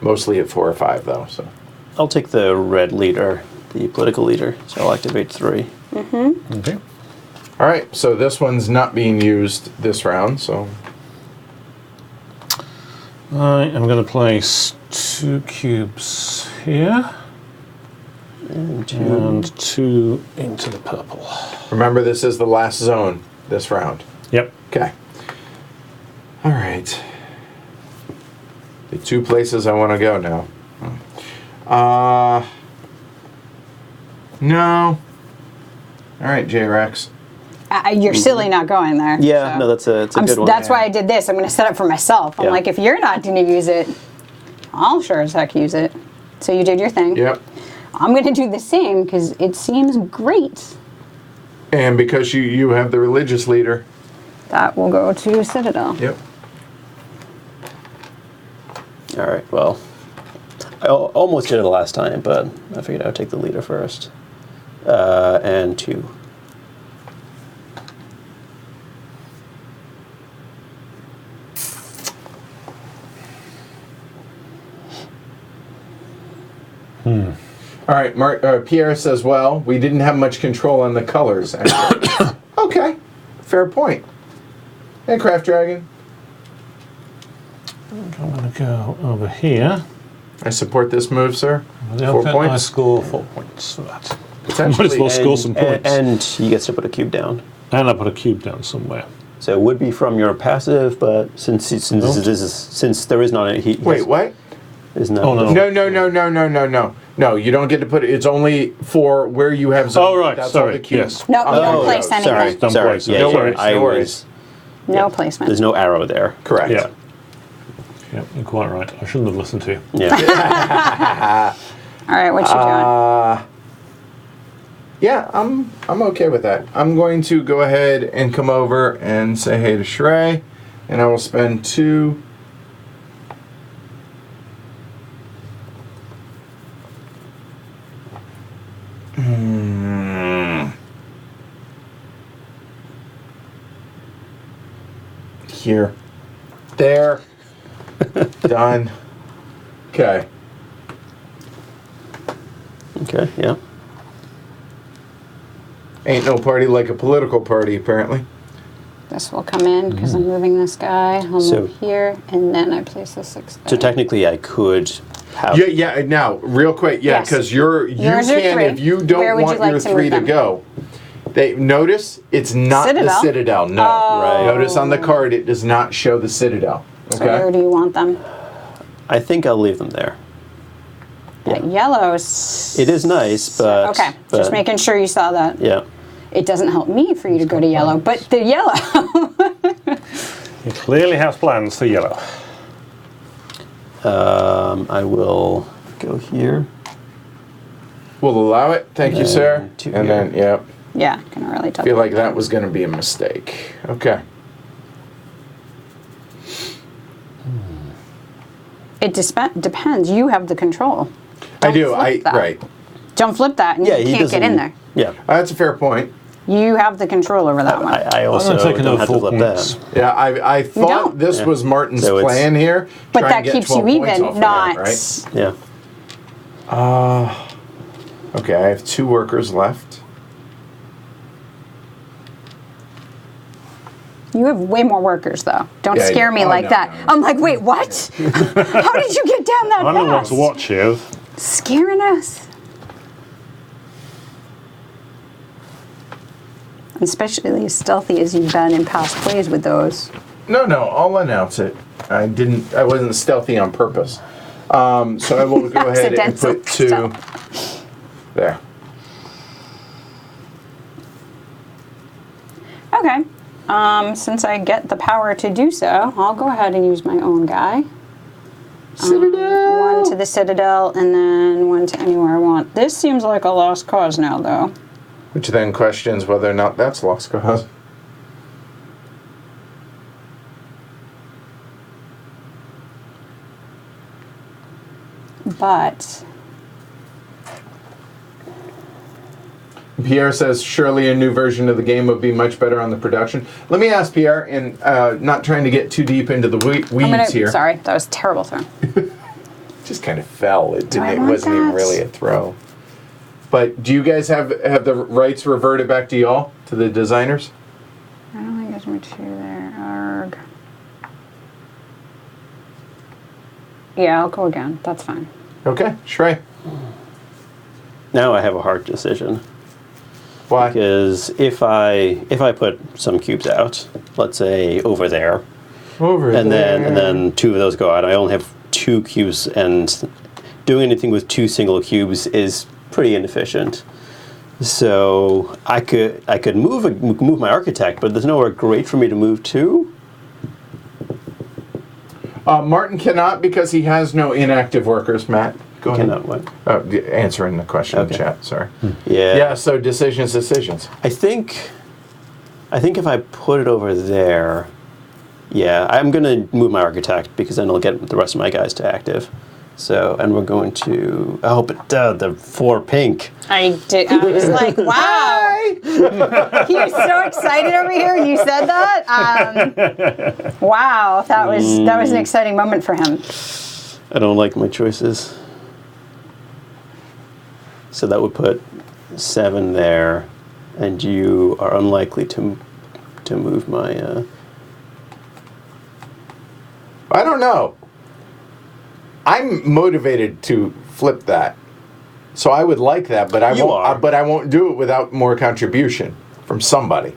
Mostly at 4 or 5, though. So I'll take the red leader, the political leader. So I'll activate 3. Okay. all right, so this one's not being used this round, so... I am going to place 2 cubes here And 2. and 2 into the purple. Remember, this is the last zone this round. Yep. Okay. All right. The 2 places I want to go now. No. All right, J-Rex. You're silly not going there. Yeah, so. no, it's a good one. That's why I did this. I'm going to set up for myself. I'm Yeah. like, if you're not going to use it, I'll sure as heck use it. So you did your thing. Yep. I'm going to do the same because it seems great. And because you have the religious leader. That will go to Citadel. Yep. All right, well, I almost did it the last time, but I figured I would take the leader first. And 2. All right, Pierre says, well, we didn't have much control on the colors. Okay, fair point. Hey, Craft Dragon. I'm going to go over here. I support this move, sir. 4 Okay, I points. score 4 points for that. Potentially. Might as well score some points. And he gets to put a cube down. And I put a cube down somewhere. So it would be from your passive, but since there is not a Wait, what? Is not. Oh, no. No, you don't get to put it. It's only for where you have zone. Oh, right, That's sorry, all the cubes. yes. No, you don't place anything. Sorry, Don't sorry. place it. Yeah, No yeah, worries, I no was- worries. No placement. There's no arrow there. Correct. Yeah. Yeah, you're quite right. I shouldn't have listened to you. Yeah. All right, what you doing? Yeah, I'm okay with that. I'm going to go ahead and come over and say hey to Shrey, and I will spend 2. Here. There. Done. Okay. Okay. Yeah. Ain't no party like a political party, apparently. This will come in because I'm moving this guy. I'll So- move here, and then I place a 6 there. So technically, I could have. Yeah. Now, real quick, yeah, Yes. because you Yours are can 3. if you Where don't would you want like your to 3 move to them? go. They notice it's not the Citadel? Citadel. No, Right. Notice on the card it does not show the Citadel. So where Okay. do you want them? I think I'll leave them there. That yellow is... It is nice, but Okay, but, just making sure you saw that. Yeah. It doesn't help me for you to go to yellow, but the yellow. He clearly has plans for yellow. I will go here. We'll allow it. Thank you, sir. 2 And here. then, yep. Yeah, gonna really tough. Feel like that was going to be a mistake. Okay. It depends. You have the control. I Don't do. flip that. Right. Don't flip that, and Yeah, you he can't doesn't. get in there. Yeah. That's a fair point. You have the control over that one. I also I'm going to take don't another have to 4 flip points. that. Yeah, I thought don't. this Yeah. was Martin's So it's- plan here. But try that and get keeps 12 you points even, off of not. that, right? Yeah. Okay, I have 2 workers left. You have way more workers, though. Don't Yeah, scare me oh, like no, that. no. I'm like, wait, what? How did you get down that I'm the one fast? to watch you. Scaring us. Especially as stealthy as you've been in past plays with those. No, I'll announce it. I wasn't stealthy on purpose. So I will go ahead and Accidental put 2 there. Okay. Since I get the power to do so, I'll go ahead and use my own guy. Citadel! 1 to the Citadel, and then 1 to anywhere I want. This seems like a lost cause now, though. Which then questions whether or not that's lost cause. But Pierre says, surely a new version of the game would be much better on the production. Let me ask Pierre, and not trying to get too deep into the weeds here. Sorry, that was a terrible throw. Just kind of fell. It I didn't. It want wasn't even that? really a throw. But do you guys have the rights reverted back to y'all, to the designers? I don't think there's much here there. Arg. Yeah, I'll go again. That's fine. Okay, Shrey. Now I have a hard decision. Why? Because if I put some cubes out, let's say over there, Over and there. then 2 of those go out, I only have 2 cubes, and doing anything with 2 single cubes is pretty inefficient. So I could move my architect, but there's nowhere great for me to move to. Martin cannot because he has no inactive workers. Matt, go ahead. Cannot what? Answering the question in Okay. chat. Sorry. Yeah. Yeah. So decisions. I think if I put it over there, yeah, I'm gonna move my architect because then I'll get the rest of my guys to active. So, and we're going to. Oh, but the 4 pink. I was like, wow. He was so excited over here when you said that. Wow, that was an exciting moment for him. I don't like my choices. So that would put 7 there, and you are unlikely to move my. I don't know. I'm motivated to flip that, so I would like that, but I You won't. are. But I won't do it without more contribution from somebody.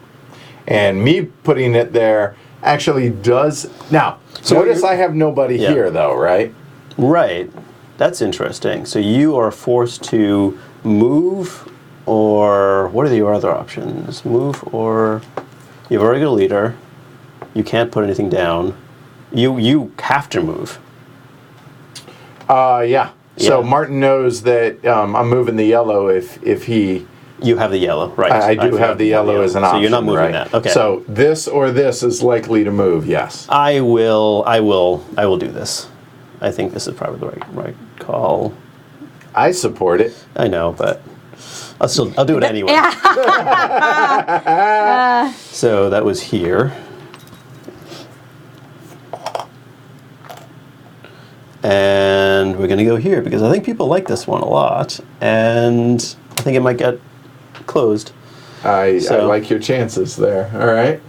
And me putting it there actually does... Now, So notice you're- I have nobody Yeah. here, though, right? Right. That's interesting. So you are forced to move, or what are your other options? Move, or you've already got a leader. You can't put anything down. You have to move. Yeah. So Yeah. Martin knows that I'm moving the yellow if he... You have the yellow, right? I do forgot have the you have yellow as an option. So you're not moving right? that. Okay. So this or this is likely to move, yes. I will do this. I think this is probably the right call. I support it. I know, but I'll do it anyway. So that was here. And we're going to go here because I think people like this one a lot. And I think it might get closed. I So- like your chances there. All right.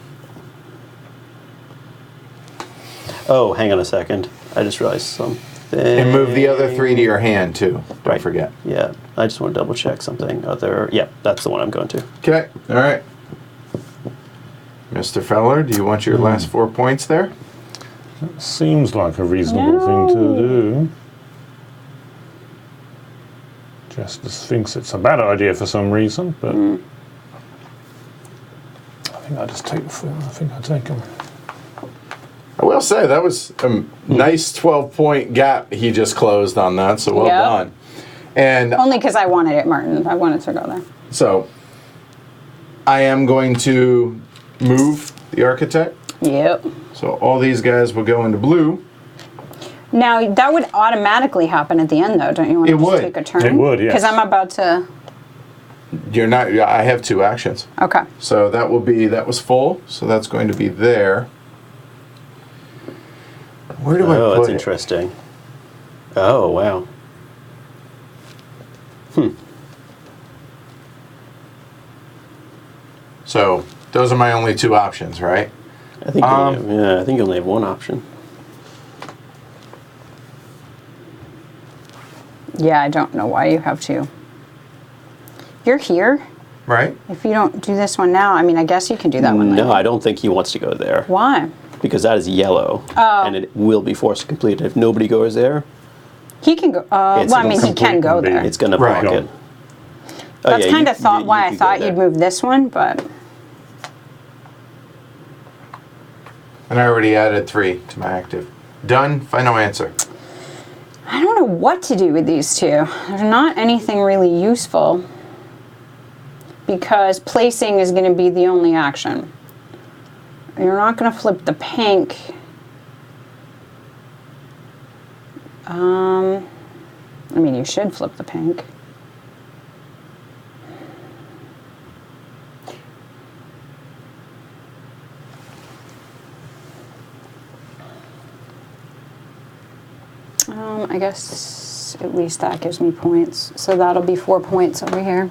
Oh, hang on a second. I just realized something. And move the other 3 to your hand, too. Don't Right. forget. Yeah, I just want to double check something. Yeah, that's the one I'm going to. Okay. All right. Mr. Feller, do you want your last 4 points there? Seems like a reasonable thing to do. Justice thinks it's a bad idea for some reason, but I think I just take the 4. I think I take them. I will say that was a nice 12-point gap he just closed on that, so well Yep. done. And Only because I wanted it, Martin. I wanted to go there. so I am going to move the architect. Yep. So all these guys will go into blue. Now, that would automatically happen at the end, though. Don't you want to It just would. take a turn? It would, yes. Because I'm about to... You're not. I have 2 actions. Okay. So that was full. So that's going to be there. Where do I Oh, put that's it? interesting. Oh, wow. So those are my only 2 options, right? I think I think you only have one option. Yeah, I don't know why you have to. You're here. Right? If you don't do this one now, I mean, I guess you can do that one later. No, I don't think he wants to go there Why? because that is yellow, Oh. and it will be forced to complete. If nobody goes there, He can go... It's well, I mean, he can go complete there. it's going to Right. block it. Oh, That's yeah, kind you- of thought you why I could go thought there. you'd move this one, but... And I already added 3 to my active. Done. Final answer. I don't know what to do with these 2. They're not anything really useful because placing is going to be the only action. You're not going to flip the pink. I mean, you should flip the pink. I guess at least that gives me points. So that'll be 4 points over here.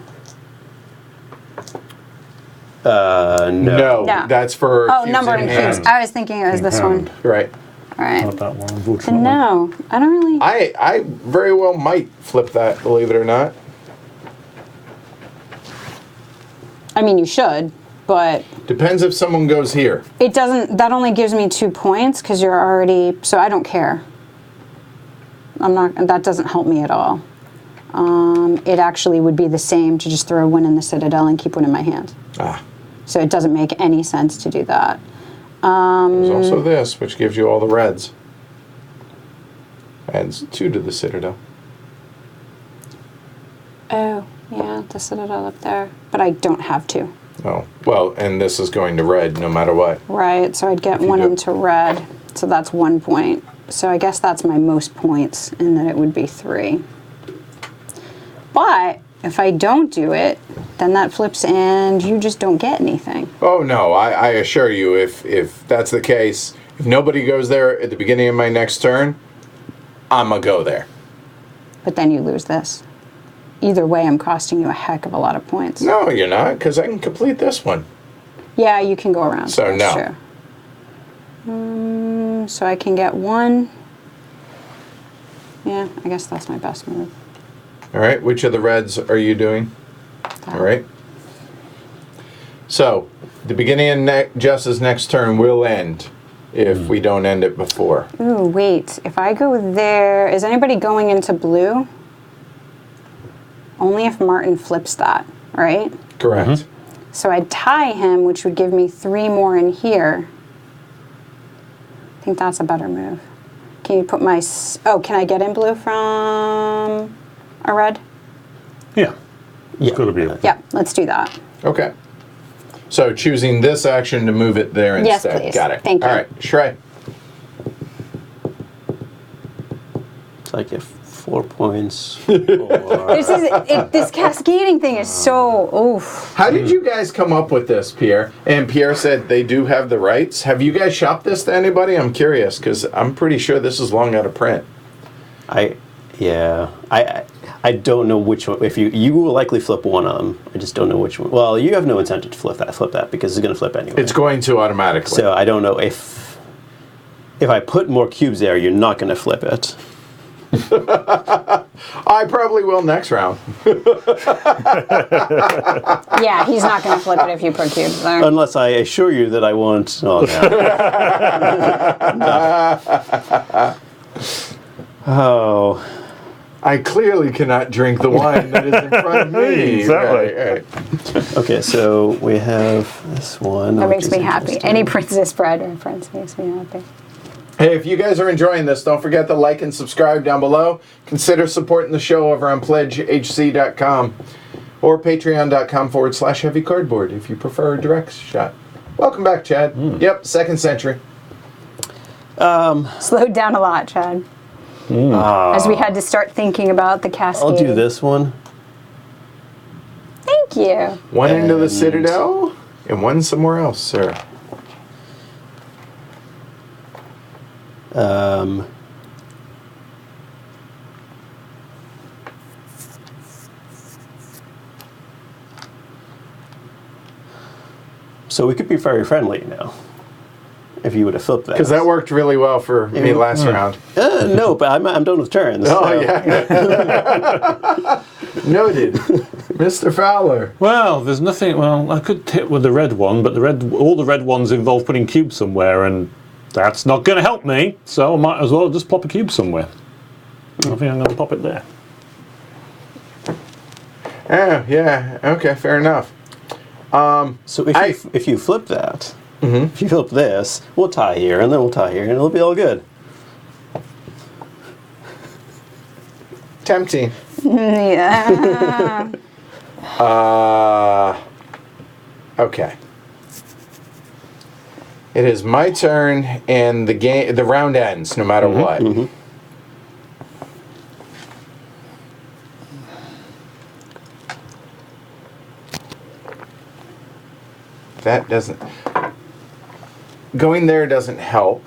No. No, No. that's for. Oh, cubes number in and hand. cubes. I was thinking it was this one. Right. All right. Not that one, Then unfortunately. no, I don't really. I very well might flip that, believe it or not. I mean, you should, but Depends if someone goes here. it doesn't. That only gives me 2 points because you're already. So I don't care. I'm not. That doesn't help me at all. It actually would be the same to just throw one in the Citadel and keep one in my hand. Ah, So it doesn't make any sense to do that. there's also this, which gives you all the reds. Adds 2 to the Citadel. Oh, yeah, the Citadel up there. But I don't have to. Oh, well, and this is going to red no matter what. Right, so I'd get you one do- into red. So that's 1 point. So I guess that's my most points, in that it would be 3. But if I don't do it, then that flips and you just don't get anything. Oh, no, I assure you, if that's the case, if nobody goes there at the beginning of my next turn, I'm going to go there. But then you lose this. Either way, I'm costing you a heck of a lot of points. No, you're not, because I can complete this one. Yeah, you can go around. So, that's no. true. So I can get 1. Yeah, I guess that's my best move. All right, which of the reds are you doing? All right. So, The beginning of Jess's next turn will end if we don't end it before. Ooh, wait. If I go there, is anybody going into blue? Only if Martin flips that, right? Correct. So I'd tie him, which would give me 3 more in here. I think that's a better move. Can you put my... Oh, can I get in blue from a red? Yeah. It's got to be. Yep, let's do that. Okay. So choosing this action to move it there Yes, instead. please. Got it. Thank you. All right, Shrey. So I get 4 points. This cascading thing is so... Oof. How did you guys come up with this, Pierre? And Pierre said they do have the rights. Have you guys shopped this to anybody? I'm curious because I'm pretty sure this is long out of print. I don't know which one. If you will likely flip one of them. I just don't know which one. Well, you have no incentive to flip that because it's going to flip anyway. It's going to automatically. So I don't know if I put more cubes there, you're not going to flip it. I probably will next round. Yeah, he's not going to flip it if you put cubes there. Unless I assure you that I won't. Oh, no. Oh. I clearly cannot drink the wine that is in front of me. Exactly. Right. Okay, so we have this one. That which makes is me happy. interesting. Any Princess Bride reference makes me happy. Hey, if you guys are enjoying this, don't forget to like and subscribe down below. Consider supporting the show over on pledgehc.com or patreon.com/heavy cardboard if you prefer a direct shot. Welcome back, Chad. Yep, 2nd century. Slowed down a lot, Chad. As we had to start thinking about the cascade. I'll do this one. Thank you. One into the Citadel and one somewhere else, sir. So we could be very friendly now. If you would have flipped that. Because that worked really well for me last round. No, but I'm done with turns. Oh, so. yeah. Noted. Mr. Fowler. Well, there's nothing. Well, I could hit with the red one, but all the red ones involve putting cubes somewhere, and that's not going to help me. So I might as well just pop a cube somewhere. I think I'm going to pop it there. Oh, yeah. Okay, fair enough. So if you flip that, if you flip this, we'll tie here, and then we'll tie here, and it'll be all good. Tempting. Yeah. Okay. It is my turn, and the round ends no matter what. That doesn't... Going there doesn't help.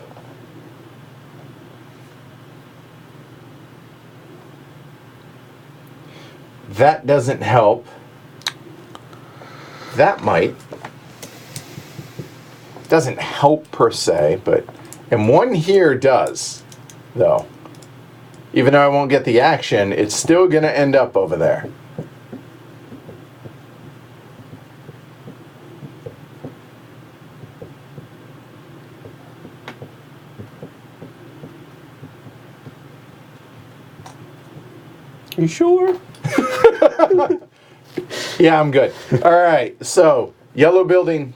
That doesn't help. That might. Doesn't help per se, but... And one here does, though. Even though I won't get the action, it's still going to end up over there. You sure? Yeah, I'm good. All right, so yellow building.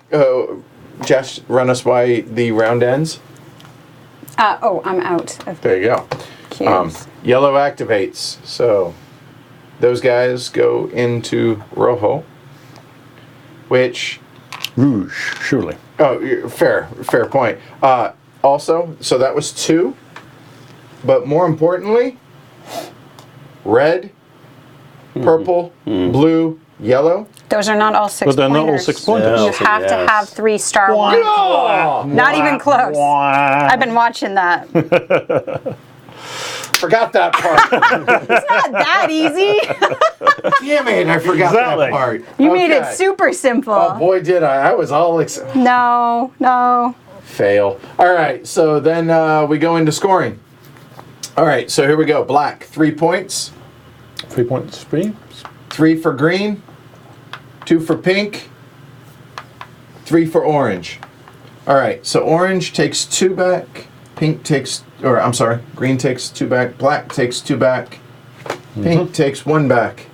Jess, run us by the round ends. I'm out of There you go. cubes. Yellow activates, so those guys go into Rojo, which... Rouge, surely. Oh, fair point. Also, so that was 2, but more importantly, red, purple, blue, yellow. Those are not all 6 But they're not all pointers. 6 pointers. You Yeah. have to Yes. have 3 star ones. Not even close. I've been watching that. Forgot that part. It's not that easy. Damn it, I forgot Exactly. that part. You made it Okay. super simple. Oh boy, did I. I was all excited. No. Fail. All right, so then we go into scoring. All right, so here we go. Black, 3 points. 3 points free. 3 for green. 2 for pink. 3 for orange. All right, so orange takes 2 back, green takes 2 back, black takes 2 back, pink takes 1 back.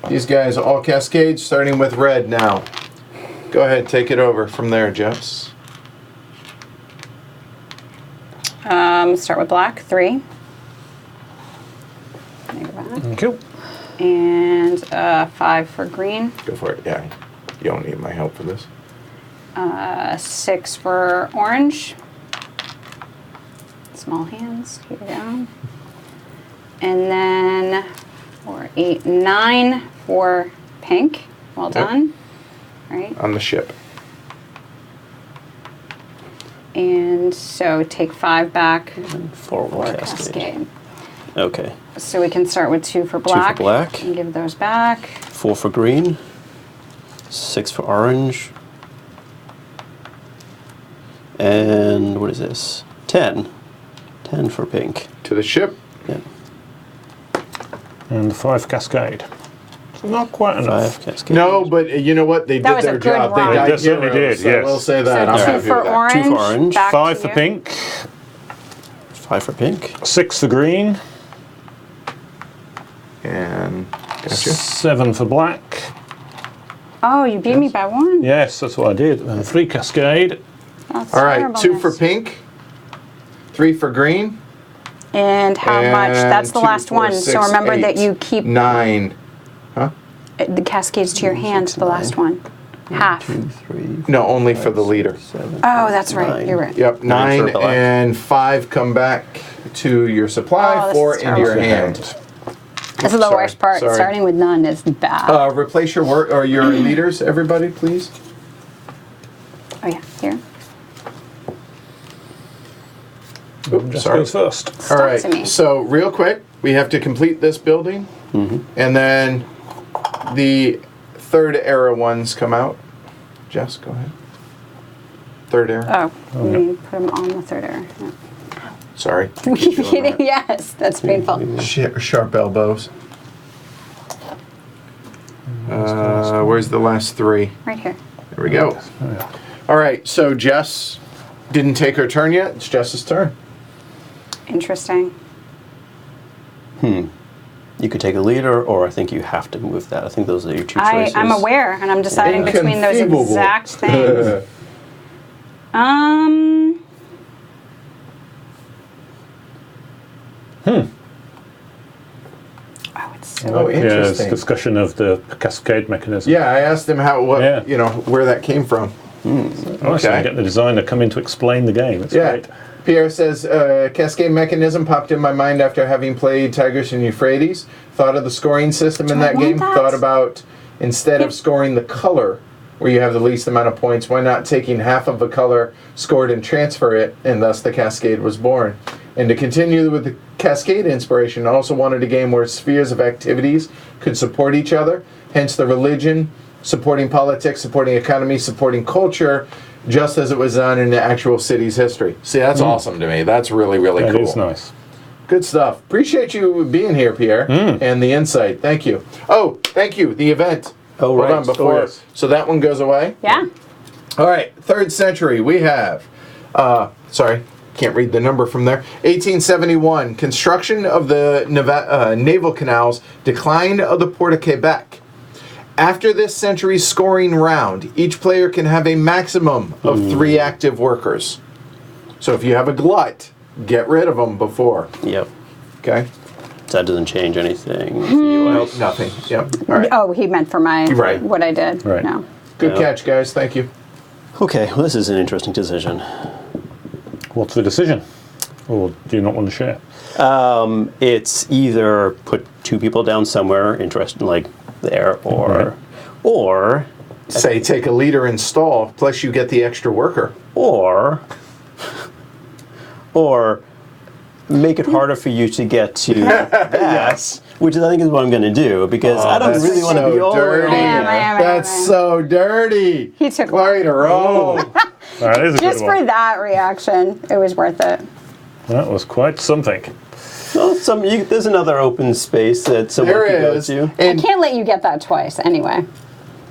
These guys all cascade, starting with red now. Go ahead, take it over from there, Jess. Start with black, 3. There you go. Thank you. And 5 for green. Go for it, yeah. You don't need my help for this. 6 for orange. Small hands, here we go. And then 4, 8, 9 for pink. Well done. All right. On the ship. And so take 5 back For for cascade. cascade. Okay. So we can start with 2 for black. black. And give those back. 4 for green. 6 for orange. And what is this? 10. 10 for pink. To the ship. Yeah. And 5 cascade. So not quite enough. 5 cascade. No, but you know what? They That did was a their good job. run. They died They certainly heroes, did, so yes. we'll say that. So I'm 2 happy for with that. orange. 2 for orange. Back 5 to for you. pink. 5 for pink. 6 for green. And gotcha. 7 for black. Oh, you beat me by 1. Yes, that's what I did. And 3 cascade. That's All right, 2 for terribleness. pink, 3 for green, And how much? That's the and 2, last 4, one. 6, So remember 8, that you keep 9. the cascades to your hand, the last one. Half. 2, 3. No, only for the leader. 7. Oh, that's right. 9. You're right. Yep, 9 for 9 black. and 5 come back to your supply, Oh, this 4 is into your terrible. hand. This is the Sorry, worst part. sorry. Starting with none is bad. Replace your work or your leaders, everybody, please. Oh, yeah. Here. Oops, Just sorry. goes first. All Stop to me. right, so real quick, we have to complete this building, and then the third era ones come out. Jess, go ahead. Third era. Oh, we put them on the third air. Yeah. Sorry. Are you kidding? Yes, that's painful. Sharp elbows. Where's the last 3? Right here. There we go. All right, so Jess didn't take her turn yet. It's Jess's turn. Interesting. You could take a leader, or I think you have to move that. I think those are your 2 choices. I'm aware, and I'm deciding between those Inconceivable. exact things. Oh, it's so Oh, Yeah, it's interesting. discussion of the cascade mechanism. Yeah, I asked him where that came from. Nice. Okay. You get the designer come in to explain the game. It's Yeah. great. Pierre says, cascade mechanism popped in my mind after having played Tigris and Euphrates. Thought of the scoring system in Do I that want game. that? Thought about, instead of scoring the color, where you have the least amount of points, why not taking half of a color scored and transfer it, and thus the cascade was born. And to continue with the cascade inspiration, I also wanted a game where spheres of activities could support each other, hence the religion, supporting politics, supporting economy, supporting culture, just as it was done in the actual city's history. See, that's awesome to me. That's really, really That cool. is nice. Good stuff. Appreciate you being here, Pierre, and the insight. Thank you. Oh, thank you. The event. Oh, Hold right. on, before. Oh, yes. So that one goes away. Yeah. All right, 3rd century, we have, sorry, can't read the number from there. 1871, construction of the naval canals, decline of the port of Quebec. After this century's scoring round, each player can have a maximum of 3 active workers. So if you have a glut, get rid of them before, Yep. okay? So that doesn't change anything. for you. Nope, nothing. Yep. All right. Oh, he meant for my Right. what I did. Right. No. Good Yeah. catch, guys. Thank you. Okay, well, this is an interesting decision. What's the decision? Or do you not want to share? It's either put 2 people down somewhere, interesting, like there, Right. or Say take a leader and stall, plus you get the extra worker. or make it harder for you to get to that. Yes. Which I think is what I'm going to do, because I don't That's really want to so be all dirty. I am. That's so dirty. He took Glory to Rome. That is a just good for one. that reaction, it was worth it. That was quite something. Well, there's another open space that someone There could go is. to. I And can't let you get that twice anyway.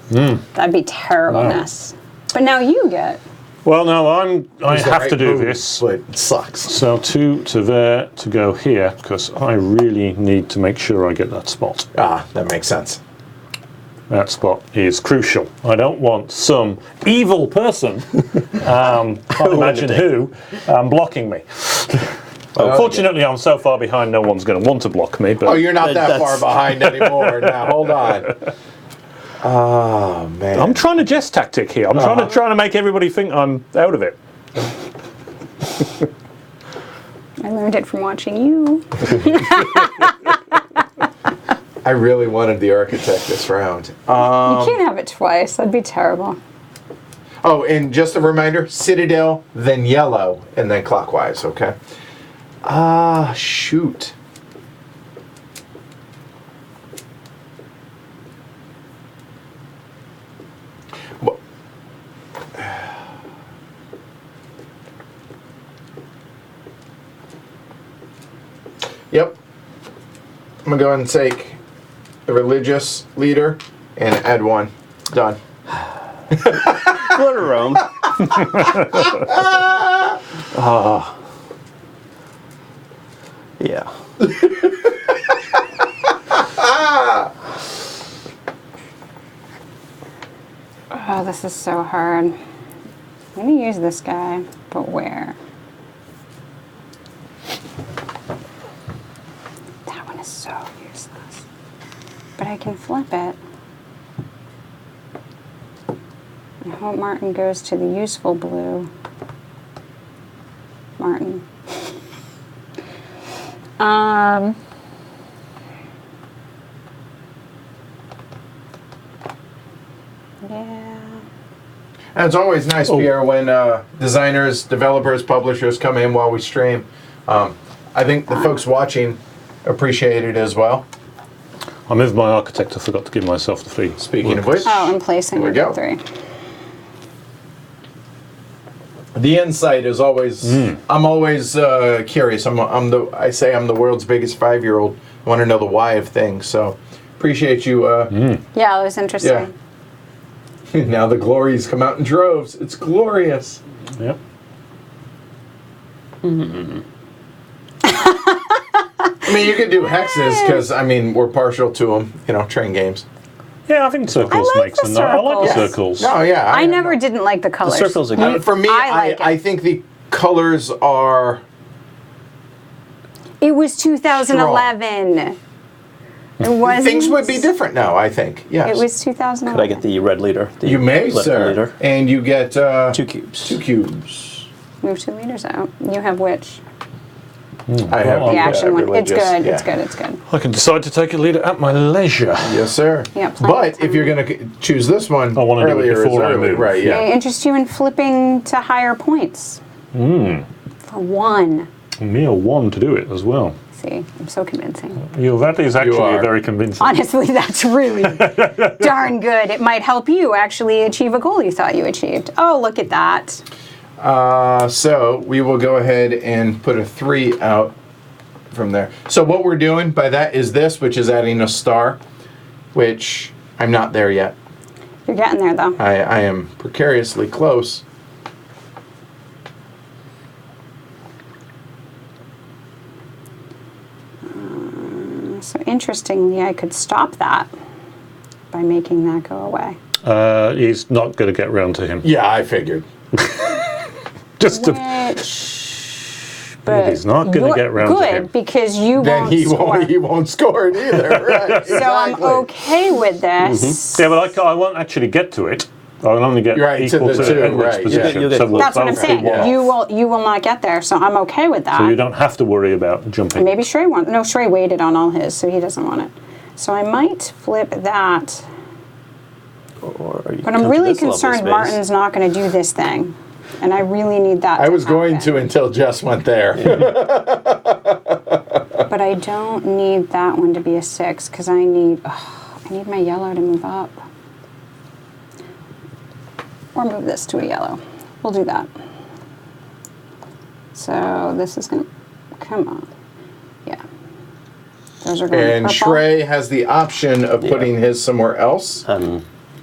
That'd be terribleness. But now you get. Well, no, I It's the have right to do move, this. but it sucks. So 2 to there to go here, because I really need to make sure I get that spot. Ah, that makes sense. That spot is crucial. I don't want some evil person, can't imagine who, blocking me. Fortunately, I'm so far behind, no one's going to want to block me. But Oh, you're not that far That's- behind anymore. Now, hold on. Oh, man. I'm trying to jest tactic here. I'm trying to make everybody think I'm out of it. I learned it from watching you. I really wanted the architect this round. You can't have it twice. That'd be terrible. Oh, and just a reminder, citadel, then yellow, and then clockwise, okay? Ah, shoot. Wha- Yep. I'm gonna go ahead and take the religious leader and add 1. Done. Go to Rome. Yeah. Oh, this is so hard. I'm going to use this guy, but where? That one is so useless. But I can flip it. I hope Martin goes to the useful blue. Martin. Yeah. And it's always nice, Pierre, when designers, developers, publishers come in while we stream. I think the folks watching appreciate it as well. I moved my architect. I forgot to give myself the fee. Speaking of which, Oh, I'm placing Here we it go. at 3. the insight is always. I'm always curious. I'm the world's biggest 5-year-old. I want to know the why of things. So appreciate you. Yeah, it was interesting. Yeah. Now the glories come out in droves. It's glorious. Yep. I mean, you could do hexes because we're partial to them. Train games. Yeah, I think circles I like makes the a I like the circles. circles. Oh yeah. I never didn't like the colors. circles are good. For me, I like it. I think the colors are. It was 2011. It wasn't. Things would be different now, I think. Yes. It was 2011. Could I get the red leader? The You may, left sir. leader? And you get 2 cubes. 2 cubes. Move 2 liters out. You have which? I have The action one. It's religious, good. yeah. It's good. It's good. I can decide to take a leader at my leisure. Yes, sir. Yeah, plenty but of time. if you're going to choose this one, I wanna do it earlier before is I early. move. Right, May yeah. I interest you in flipping to higher points? For 1. Mere 1 to do it as well. See, I'm so convincing. That is actually are. very convincing. Honestly, that's really darn good. It might help you actually achieve a goal you thought you achieved. Oh, look at that. So we will go ahead and put a 3 out from there. So what we're doing by that is this, which is adding a star, which I'm not there yet. You're getting there, though. I am precariously close. So interestingly, I could stop that by making that go away. He's not going to get round to him. Yeah, I figured. Just to, Which, but he's not gonna you're get round to good him. because you Then won't he score. won't score it either. Right. So I'm okay with this. yeah, but I won't actually get to it. I'll only get Right, to equal the to, two, Edward's right, yeah. position. You'll get So we'll That's what I'm both do saying. one. You will not get there, so I'm okay with that. So you don't have to worry about jumping. Maybe Shrey wants. No, Shrey waited on all his, so he doesn't want it. So I might flip that. Or you But come I'm to really this level concerned space. Martin's not going to do this thing. And I really need that I was going happen. to until Jess went there. But I don't need that one to be a 6 because I need my yellow to move up. Or move this to a yellow. We'll do that. So this is going to, come on. Yeah. Those are going And purple. Shrey has the option of putting his somewhere else.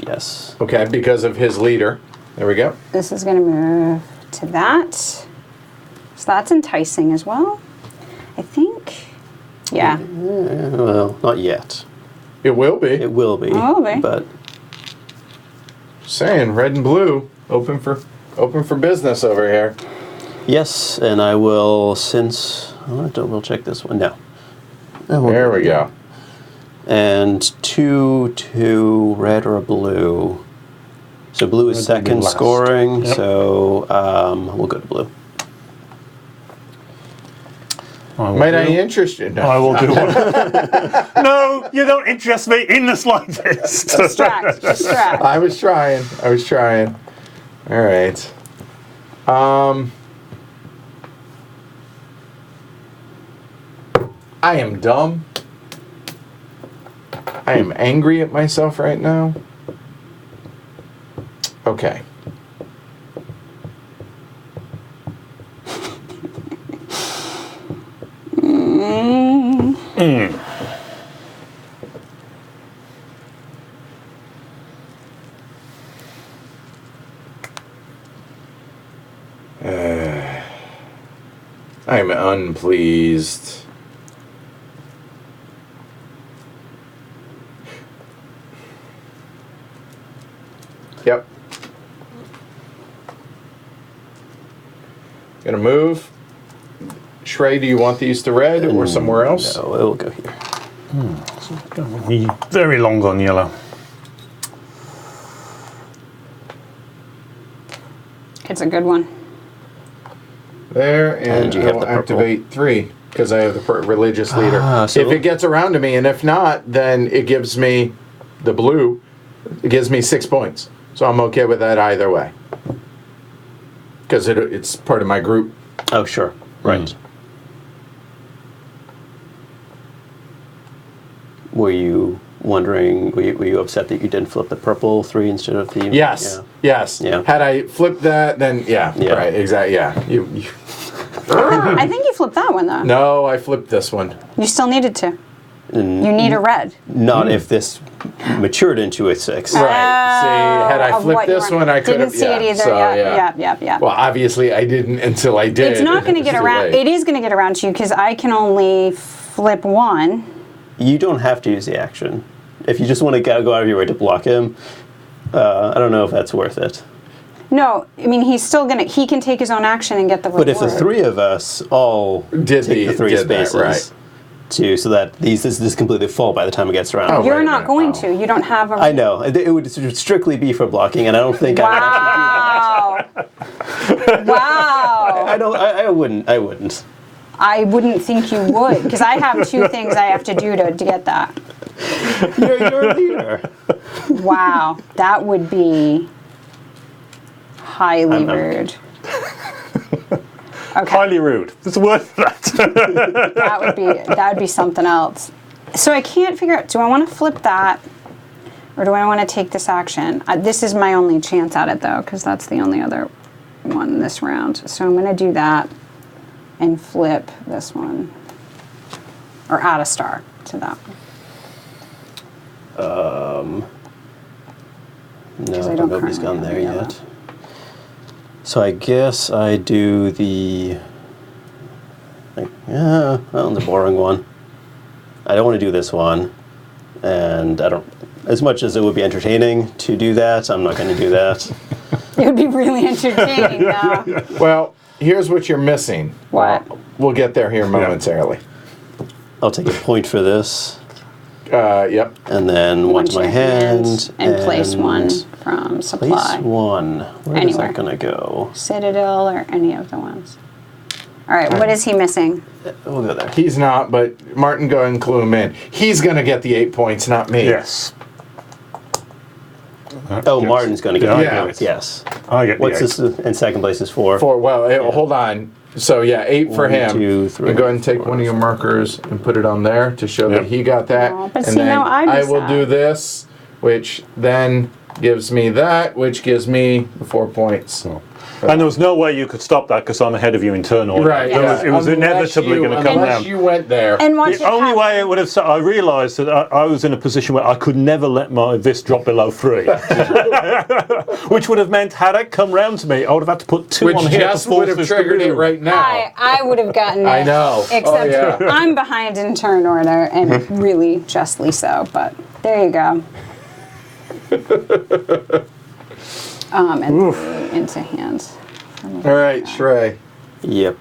Yes. Okay, because of his leader. There we go. This is going to move to that. So that's enticing as well. I think. Yeah. Well, not yet. It will be. It will be. Oh, okay. But Saying red and blue open for business over here. yes, and I will we'll check this one. No. There we go. And 2 red or a blue. So blue is Red will be second last. scoring. Yep. So we'll go to blue. Might I interest you? No. I will do one. No, you don't interest me in the slightest. Distract. I was trying. All right. I am dumb. I am angry at myself right now. Okay. I'm unpleased. Yep. Gonna move. Shrey, do you want these to red or somewhere else? No, it'll go here. Very long on yellow. It's a good one. There, and you I have will the purple. activate 3 because I have the religious leader. So- if it gets around to me, and if not, then it gives me the blue. It gives me 6 points, so I'm okay with that either way because it's part of my group. Oh, sure. Right. Were you wondering, were you upset that you didn't flip the purple 3 instead of the... Yes, yes. Yeah. Had I flipped that, then yeah. Right, exactly. Yeah. You I think you flipped that one though. No, I flipped this one. You still needed to. You need a red. Not if this matured into a 6. Right. See, had I Of flipped what you this were- one, I could have. Didn't see it either. So, Yeah. Well, obviously, I didn't until I did. It's not going to get It's too around. late. It is going to get around to you because I can only flip one. You don't have to use the action. If you just want to go out of your way to block him, I don't know if that's worth it. No, I mean he's still gonna. He can take his own action and get the reward. But if the 3 of us all Did take the 3 did that, spaces, right. so that this completely full by the time it gets around. Oh, You're wait a not minute. going Oh. to. You don't have a. I know. It would strictly be for blocking, and I don't think I would actually do that. Wow. I wouldn't. I wouldn't think you would because I have 2 things I have to do to get that. You're a leader. Wow, that would be highly rude. Okay. Highly rude. There's a word for that. That would be something else. So I can't figure out, do I want to flip that or do I want to take this action? This is my only chance at it though because that's the only other one this round. So I'm going to do that and flip this one or add a star to that. I No, don't nobody's currently gone have there yellow. yet. So I guess I do the... well, the boring one. I don't want to do this one. And I don't... As much as it would be entertaining to do that, I'm not going to do that. It would be really entertaining though. Well, here's what you're missing. What? We'll get there here momentarily. I'll take a point for this. Yep. And then one to my hand. And place one from supply. Place one. Where is Anywhere. that going to go? Citadel or any of the ones. All right, what is he missing? We'll go there. He's not, but Martin, go ahead and clue him in. He's going to get the 8 points, not me. Yes. Oh, Martin's going to get Yeah. it. Yes. I get What's the this in second place is 4? Hold on. So, 8 for 1, him. 2, 3, And go ahead and take 4. one of your markers and put it on there to show that Yep. he got that. Oh, but and see, then now I I miss will that. do this, which then gives me that, which gives me the 4 points. And there was no way you could stop that because I'm ahead of you in turn order. Right. It was inevitably going to come Unless round. you went there. And watch The it only happen. way it would have, I realised that I was in a position where I could never let this drop below 3, which would have meant had it come round to me, I would have had to put 2 which on here Jess to force would have this triggered to it be. right now. I would have gotten it. I know. Oh, Except yeah. I'm behind in turn order, and really justly so. But there you go. And 3 into hand. All right, Shrey. Yep.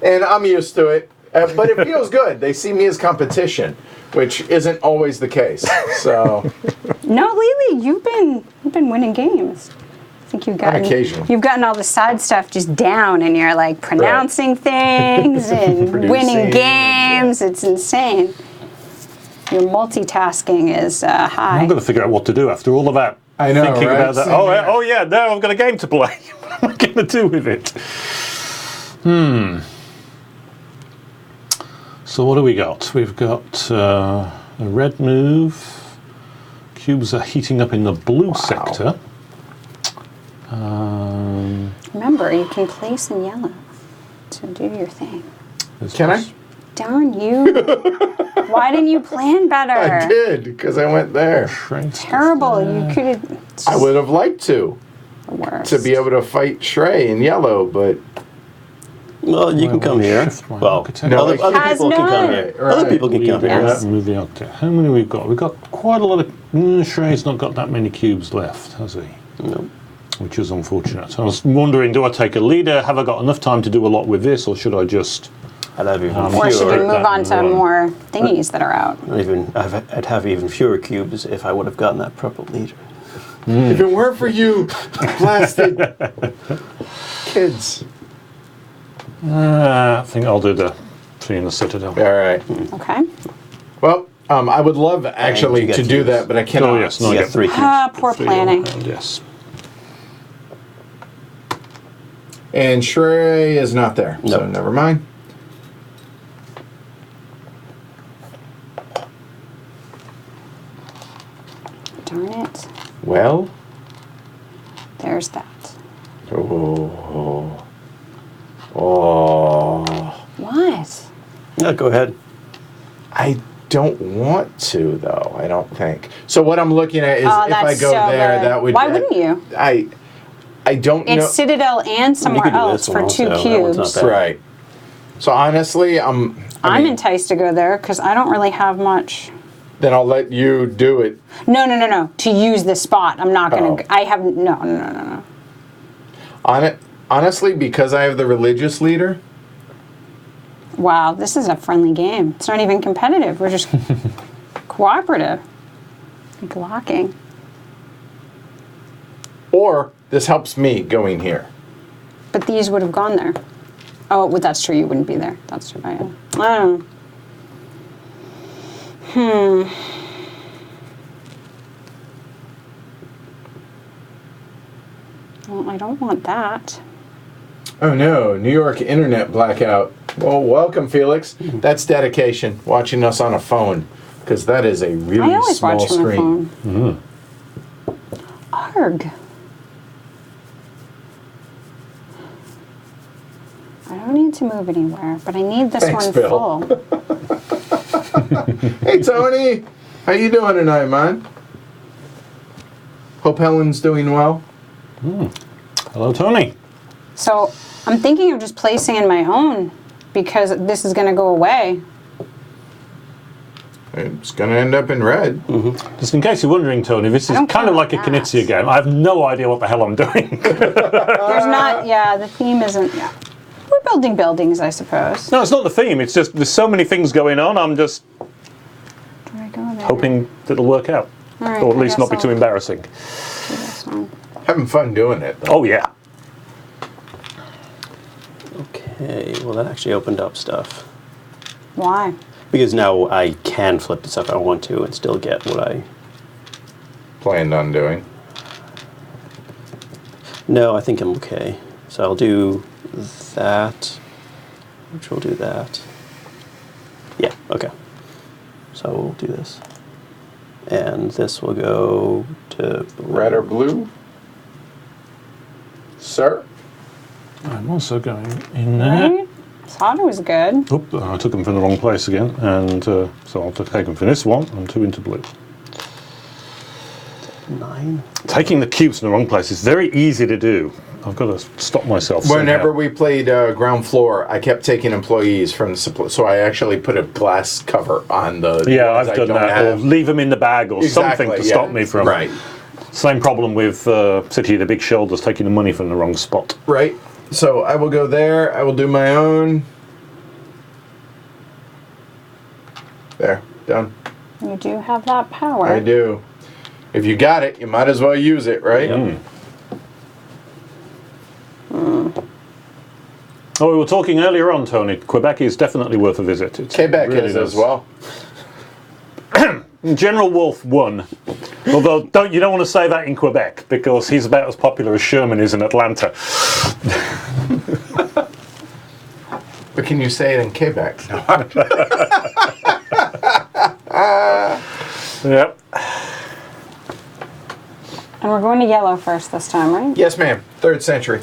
And I'm used to it. But it feels good. They see me as competition, which isn't always the case. So No, Lily, you've been winning games. I think occasion. you've gotten all the side stuff just down, and you're like pronouncing things and winning games. It's insane. Your multitasking is high. I'm going to figure out what to do after all of that. I know, Thinking right? about that. Same here. Oh yeah, now I've got a game to play. What am I going to do with it? So what do we got? We've got a red move. Cubes are heating up in the blue sector. Remember, you can place in yellow to do your thing. can I? Darn you! Why didn't you plan better? I did, because I went there. Terrible. You could have. I would have liked to be able to fight Shrey in yellow, but Well, you can come here. Shift my Well, architect. No, other Has people can come none. here. Right. Other people can come here. Yes. Move the architect. How many we've got? We've got quite a lot of. Shrey's not got that many cubes left, has he? No. Which is unfortunate. I was wondering, do I take a leader? Have I got enough time to do a lot with this, or should I just? I'd have even Or should we fewer. move on to Run. more thingies that are out? I'd have even fewer cubes if I would have gotten that purple leader. if it weren't for you, blasted kids. I think I'll do the 3 in the Citadel. All right. Okay. Well, I would love you actually get to to do use- that, but I cannot. Oh yes, no, You I get get 3 cubes. Poor 3 all planning. around, yes. And Shrey is not there, so Nope. never mind. Darn it. Well. There's that. Oh. What? No, go ahead. I don't want to, though. I don't think. So what I'm looking at is Oh, if I that's go so there, good. that would. Why wouldn't you? I don't know. It's Citadel and somewhere could do else this for one 2 also. That one's not cubes. bad. Right. So honestly, I'm mean, enticed to go there because I don't really have much. Then I'll let you do it. No. To use this spot, I'm not gonna. Oh. I have no. Honestly, because I have the religious leader. Wow, this is a friendly game. It's not even competitive. We're just cooperative. Blocking. Or this helps me going here. But these would have gone there. Oh, well, that's true. You wouldn't be there. That's true. I don't know. Well, I don't want that. Oh no, New York internet blackout. Well, welcome, Felix. That's dedication. Watching us on a phone, because that is a I really always small watch from screen. the phone. Arg. I don't need to move anywhere, but I need this Thanks, one Bill. full. Hey, Tony. How you doing tonight, man? Hope Helen's doing well. Hello, Tony. So I'm thinking of just placing in my own because this is going to go away. It's going to end up in red. Just in case you're wondering, Tony, this is don't kind care of like a about Knizia that. game. I have no idea what the hell I'm doing. There's not, the theme isn't, We're building buildings, I suppose. No, it's not the theme. It's just there's so many things going on. I'm just Do I go there? hoping that it'll work out. All right, Or at I least guess not be too I'll embarrassing. do this one. Having fun doing it, though. Oh, yeah. Okay, well that actually opened up stuff. Why? Because now I can flip this if I want to and still get what I... Planned on doing. No, I think I'm okay. So I'll do that, which will do that. Yeah, okay. So we'll do this. And this will go to Red or blue? Sir? I'm also going in there. Right? Thought it was good. Oop, I took them from the wrong place again, and so I'll take them from this one and 2 into blue. 9. Taking the cubes in the wrong place is very easy to do. I've got to stop myself. Whenever somehow. we played ground floor, I kept taking employees from the supply, so I actually put a glass cover on the. Yeah, ones I've I done don't that. Or have. leave them in the bag or Exactly, something to yeah. stop me from. Right, Same problem with City of the Big Shoulders, taking the money from the wrong spot. right. So I will go there. I will do my own. There, done. You do have that power. I do. If you got it, you might as well use it, right? Oh, we were talking earlier on, Tony. Quebec is definitely worth a visit. It's Quebec really is nice. as well. General Wolfe won. Although you don't want to say that in Quebec because he's about as popular as Sherman is in Atlanta. But can you say it in Quebec? No. Yep. And we're going to yellow first this time, right? Yes, ma'am. 3rd century.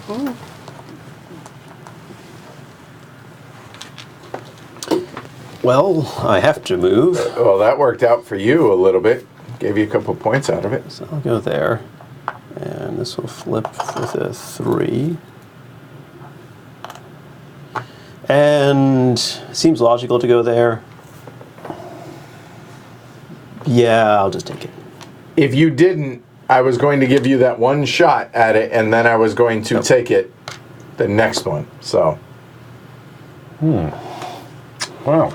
Well, I have to move, Well, that worked out for you a little bit. Gave you a couple points out of it. so I'll go there. And this will flip with a 3. And seems logical to go there. Yeah, I'll just take it. If you didn't, I was going to give you that one shot at it, and then I was going to take it the next one. So, Wow.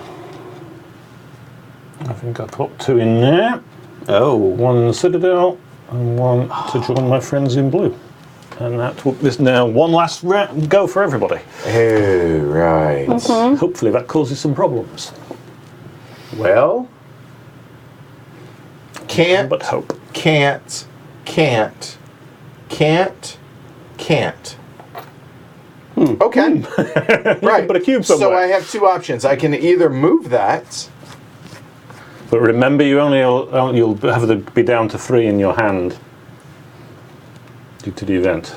I think I put 2 in there. Oh, 1 Citadel and 1 to join my friends in blue. And that is now one last go for everybody. oh, right. Hopefully that causes some problems. Well, can't, But hope. can't. Okay. Right. put a cube So somewhere. I have 2 options. I can either move that. But remember, you'll have to be down to 3 in your hand due to the event.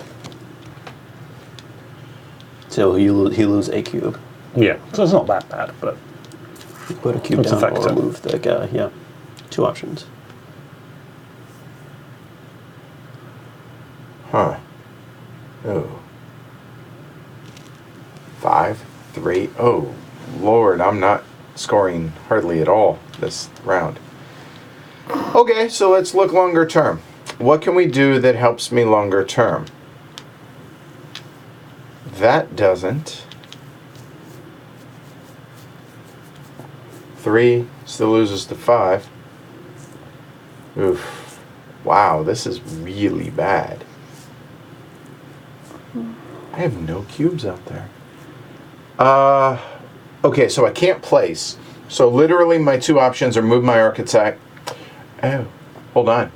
so he lose a cube. Yeah, so it's not that bad, but Put a cube It's a down or factor. move the guy. Yeah, 2 options. Huh. Oh. 5, 3. Oh, Lord, I'm not scoring hardly at all this round. Okay, so let's look longer term. What can we do that helps me longer term? That doesn't. 3 still loses to 5. Oof. Wow, this is really bad. I have no cubes out there. Okay, so I can't place. So literally my 2 options are move my architect. Oh, hold on.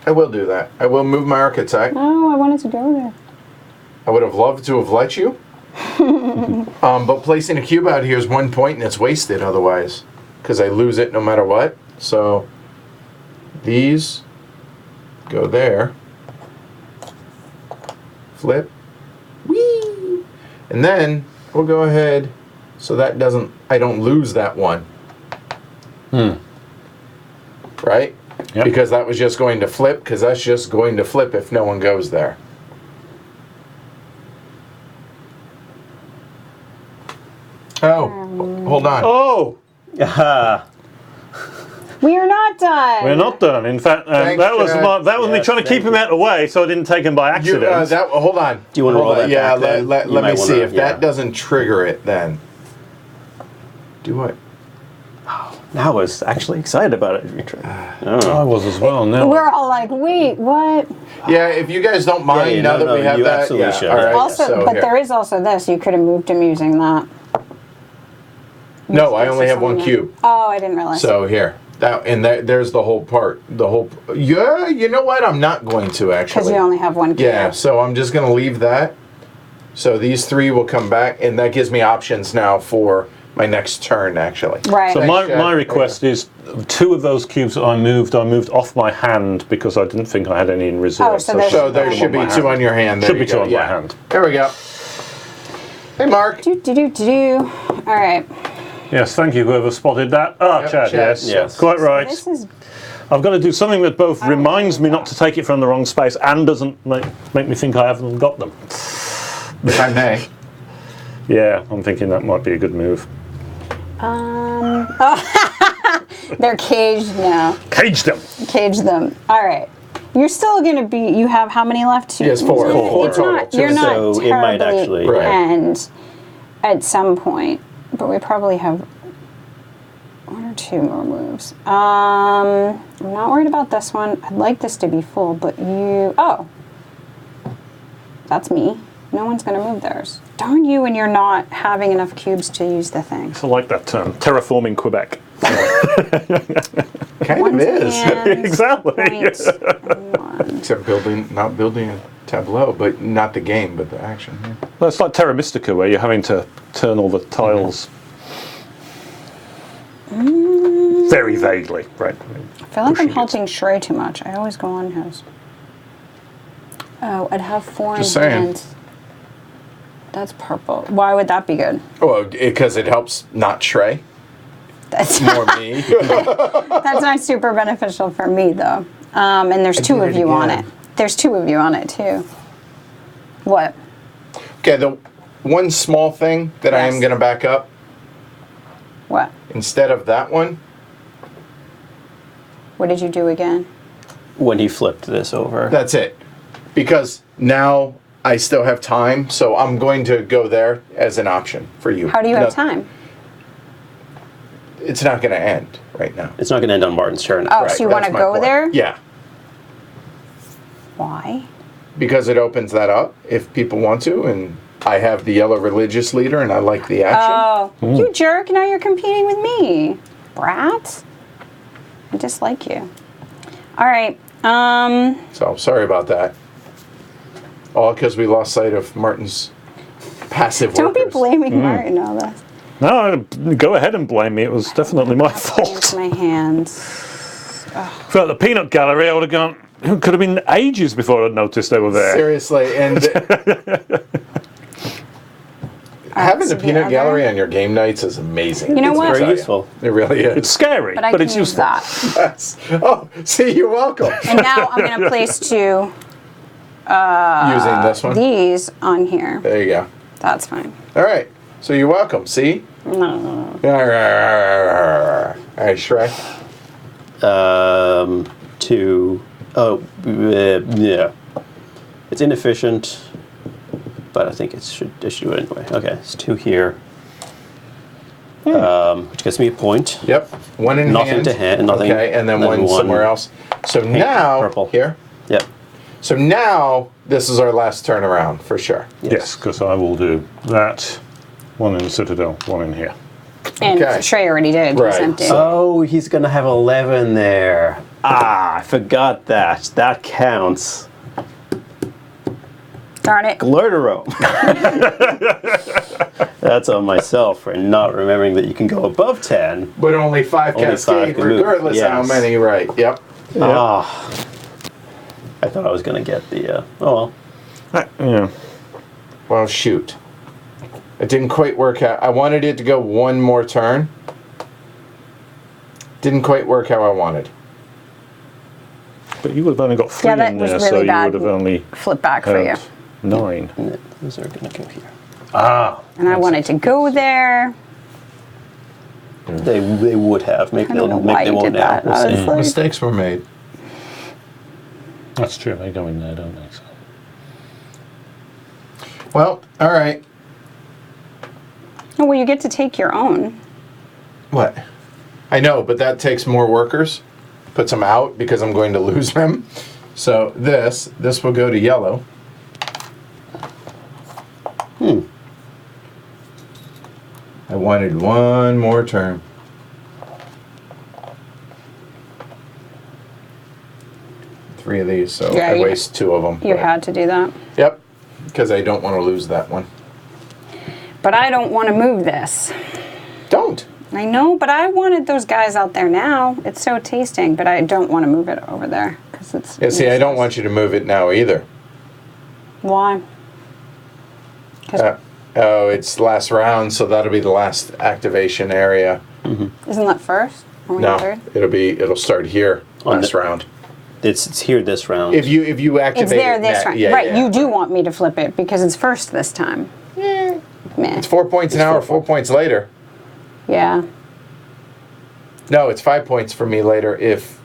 I will do that. I will move my architect. Oh, I wanted to go there. I would have loved to have let you. But placing a cube out here is 1 point and it's wasted otherwise. Because I lose it no matter what. So these go there. Flip. Whee! And then we'll go ahead so that I don't lose that one. Right? Yep. Because that was just going to flip, because that's just going to flip if no one goes there. Oh, hold on. oh, Ah, We are not done. we're not done. In fact, Thanks, that was Chad. me Yes, trying to keep thank him out of the way, so I didn't take him by You, accident. hold on. Do you wanna Hold roll on. that Yeah, back then? let You me might see. wanna- If yeah. that doesn't trigger it, then do what? I was actually excited about it. I was as well. Now We're all like, wait, what? Yeah, if you guys don't mind, yeah, now no, that we no, have you that, absolutely yeah. should. All right. Also, so but here. there is also this. You could have moved him using that. No, I only have 1 Something. cube. Oh, I didn't realize. So here, there's the whole part. Yeah, you know what? I'm not going to Because actually. you only have 1 cube. Yeah, so I'm just going to leave that. So these 3 will come back, and that gives me options now for my next turn, actually. Right. So Thanks, Chad. my request is 2 of those cubes that I moved off my hand because I didn't think I had any in reserve. Oh, so there's- So there should be 2 on your hand. There Should you be 2 go. on my hand. There we go. Hey, Mark. Do. All right. Yes, thank you, whoever spotted that. Yep, Chad, Chad. yes. Yes. Quite right. This is I've got to do something that both reminds me not to take it from the wrong space and doesn't make me think I haven't got them. If I may. Yeah, I'm thinking that might be a good move. they're caged now. Cage them. Cage them. All right. You're still gonna be. You have how many left? Two. Yes, 4. Four It's total. not. You're not So it might terribly actually- Right. end at some point, but we probably have 1 or 2 more moves. I'm not worried about this one. I'd like this to be full, but you. Oh, that's me. No one's gonna move theirs. Darn you! And you're not having enough cubes to use the thing. I like that term. Terraforming Quebec. Kind One of to is. hand, Exactly. point, and one. Except not building a tableau, but not the game, but the action. Yeah. Well, it's like Terra Mystica, where you're having to turn all the tiles very vaguely. Right. I feel like I'm Pushing it. helping Shrey too much. I always go on his. Oh, I'd have 4 in Just saying. hand. That's purple. Why would that be good? Well, because it helps not Shrey. That's More me. that's not super beneficial for me though. And there's I 2 did of it you on again. it. There's 2 of you on it too. What? Okay, the one small thing that I am Yes. going to back up, What? instead of that one, What did you do again? When he flipped this over. that's it. Because now I still have time, so I'm going to go there as an option for you. How do you No, have time? It's not going to end right now. It's not going to end on Martin's turn. Oh, Right, so you want that's to my go point. there? Yeah, Why? because it opens that up if people want to, and I have the yellow religious leader, and I like the action. Oh, you jerk! Now you're competing with me, brat. I dislike you. All right. So sorry about that. All because we lost sight of Martin's passive Don't be workers. blaming Martin on this. No, go ahead and blame me. It was definitely my Into fault. my hands. For the peanut gallery, I would have gone. It could have been ages before I'd noticed they were there. Seriously, and having so the the peanut other- gallery on your game nights is amazing. You know what? I'll Very tell useful. It really is. It's scary, But I but can it's use useful. that. Yes. Oh, see, you're welcome. And now I'm going to place 2 Using this one. these on here. There you go. That's fine. All right. So you're welcome. See? No. All right, Shrek. Yeah. It's inefficient, but I think I should do it anyway. Okay, it's 2 here. Which gets me a point. Yep. One in Nothing hand. to hand. Nothing. Okay, and then one somewhere else. So now purple. here. Yep. So now this is our last turnaround for sure. Yes, because I will do that. 1 in the Citadel, 1 in here. And Okay. Trey already did. Right. He's empty. Oh, he's going to have 11 there. Ah, I forgot that. That counts. Darn it. Glurtero. That's on myself for not remembering that you can go above 10. But only 5 Only cascade, 5 can move, regardless of how yes. many. Right. Yep. Ah. I thought I was going to get the, oh well. Yeah. Well, shoot. It didn't quite work out. I wanted it to go one more turn. Didn't quite work how I wanted. But you would have only got 3 Yeah, that in was there, really so you bad. would have only Flip back for you. had 9. And those are going to go here. Ah. And I wanted to go there. They would have. Maybe I don't know they'll why they you won't did now. that. We'll I see. was like, Mistakes were made. That's true. They go in there, don't they? So. Well, all right. oh, well, you get to take your own. What? I know, but that takes more workers. Puts them out because I'm going to lose them. So this will go to yellow. I wanted one more turn. Three of these, so Yeah, I you- waste 2 of them. You had to do that. Yep, because I don't want to lose that one. But I don't want to move this. I know, but I wanted those guys out there now. It's so tasting, but I don't want to move it over there because it's. Yeah, see, I don't want you to move it now either. Why? Oh, it's last round, so that'll be the last activation area. Isn't that first? Or we No, third? it'll start here On last the- round. It's here this round. If you activate It's there it this now- round. yeah, Right, yeah. you do want me to flip it because it's first this time. Meh. It's 4 points an hour, 4 points later. Yeah. No, it's 5 points for me later if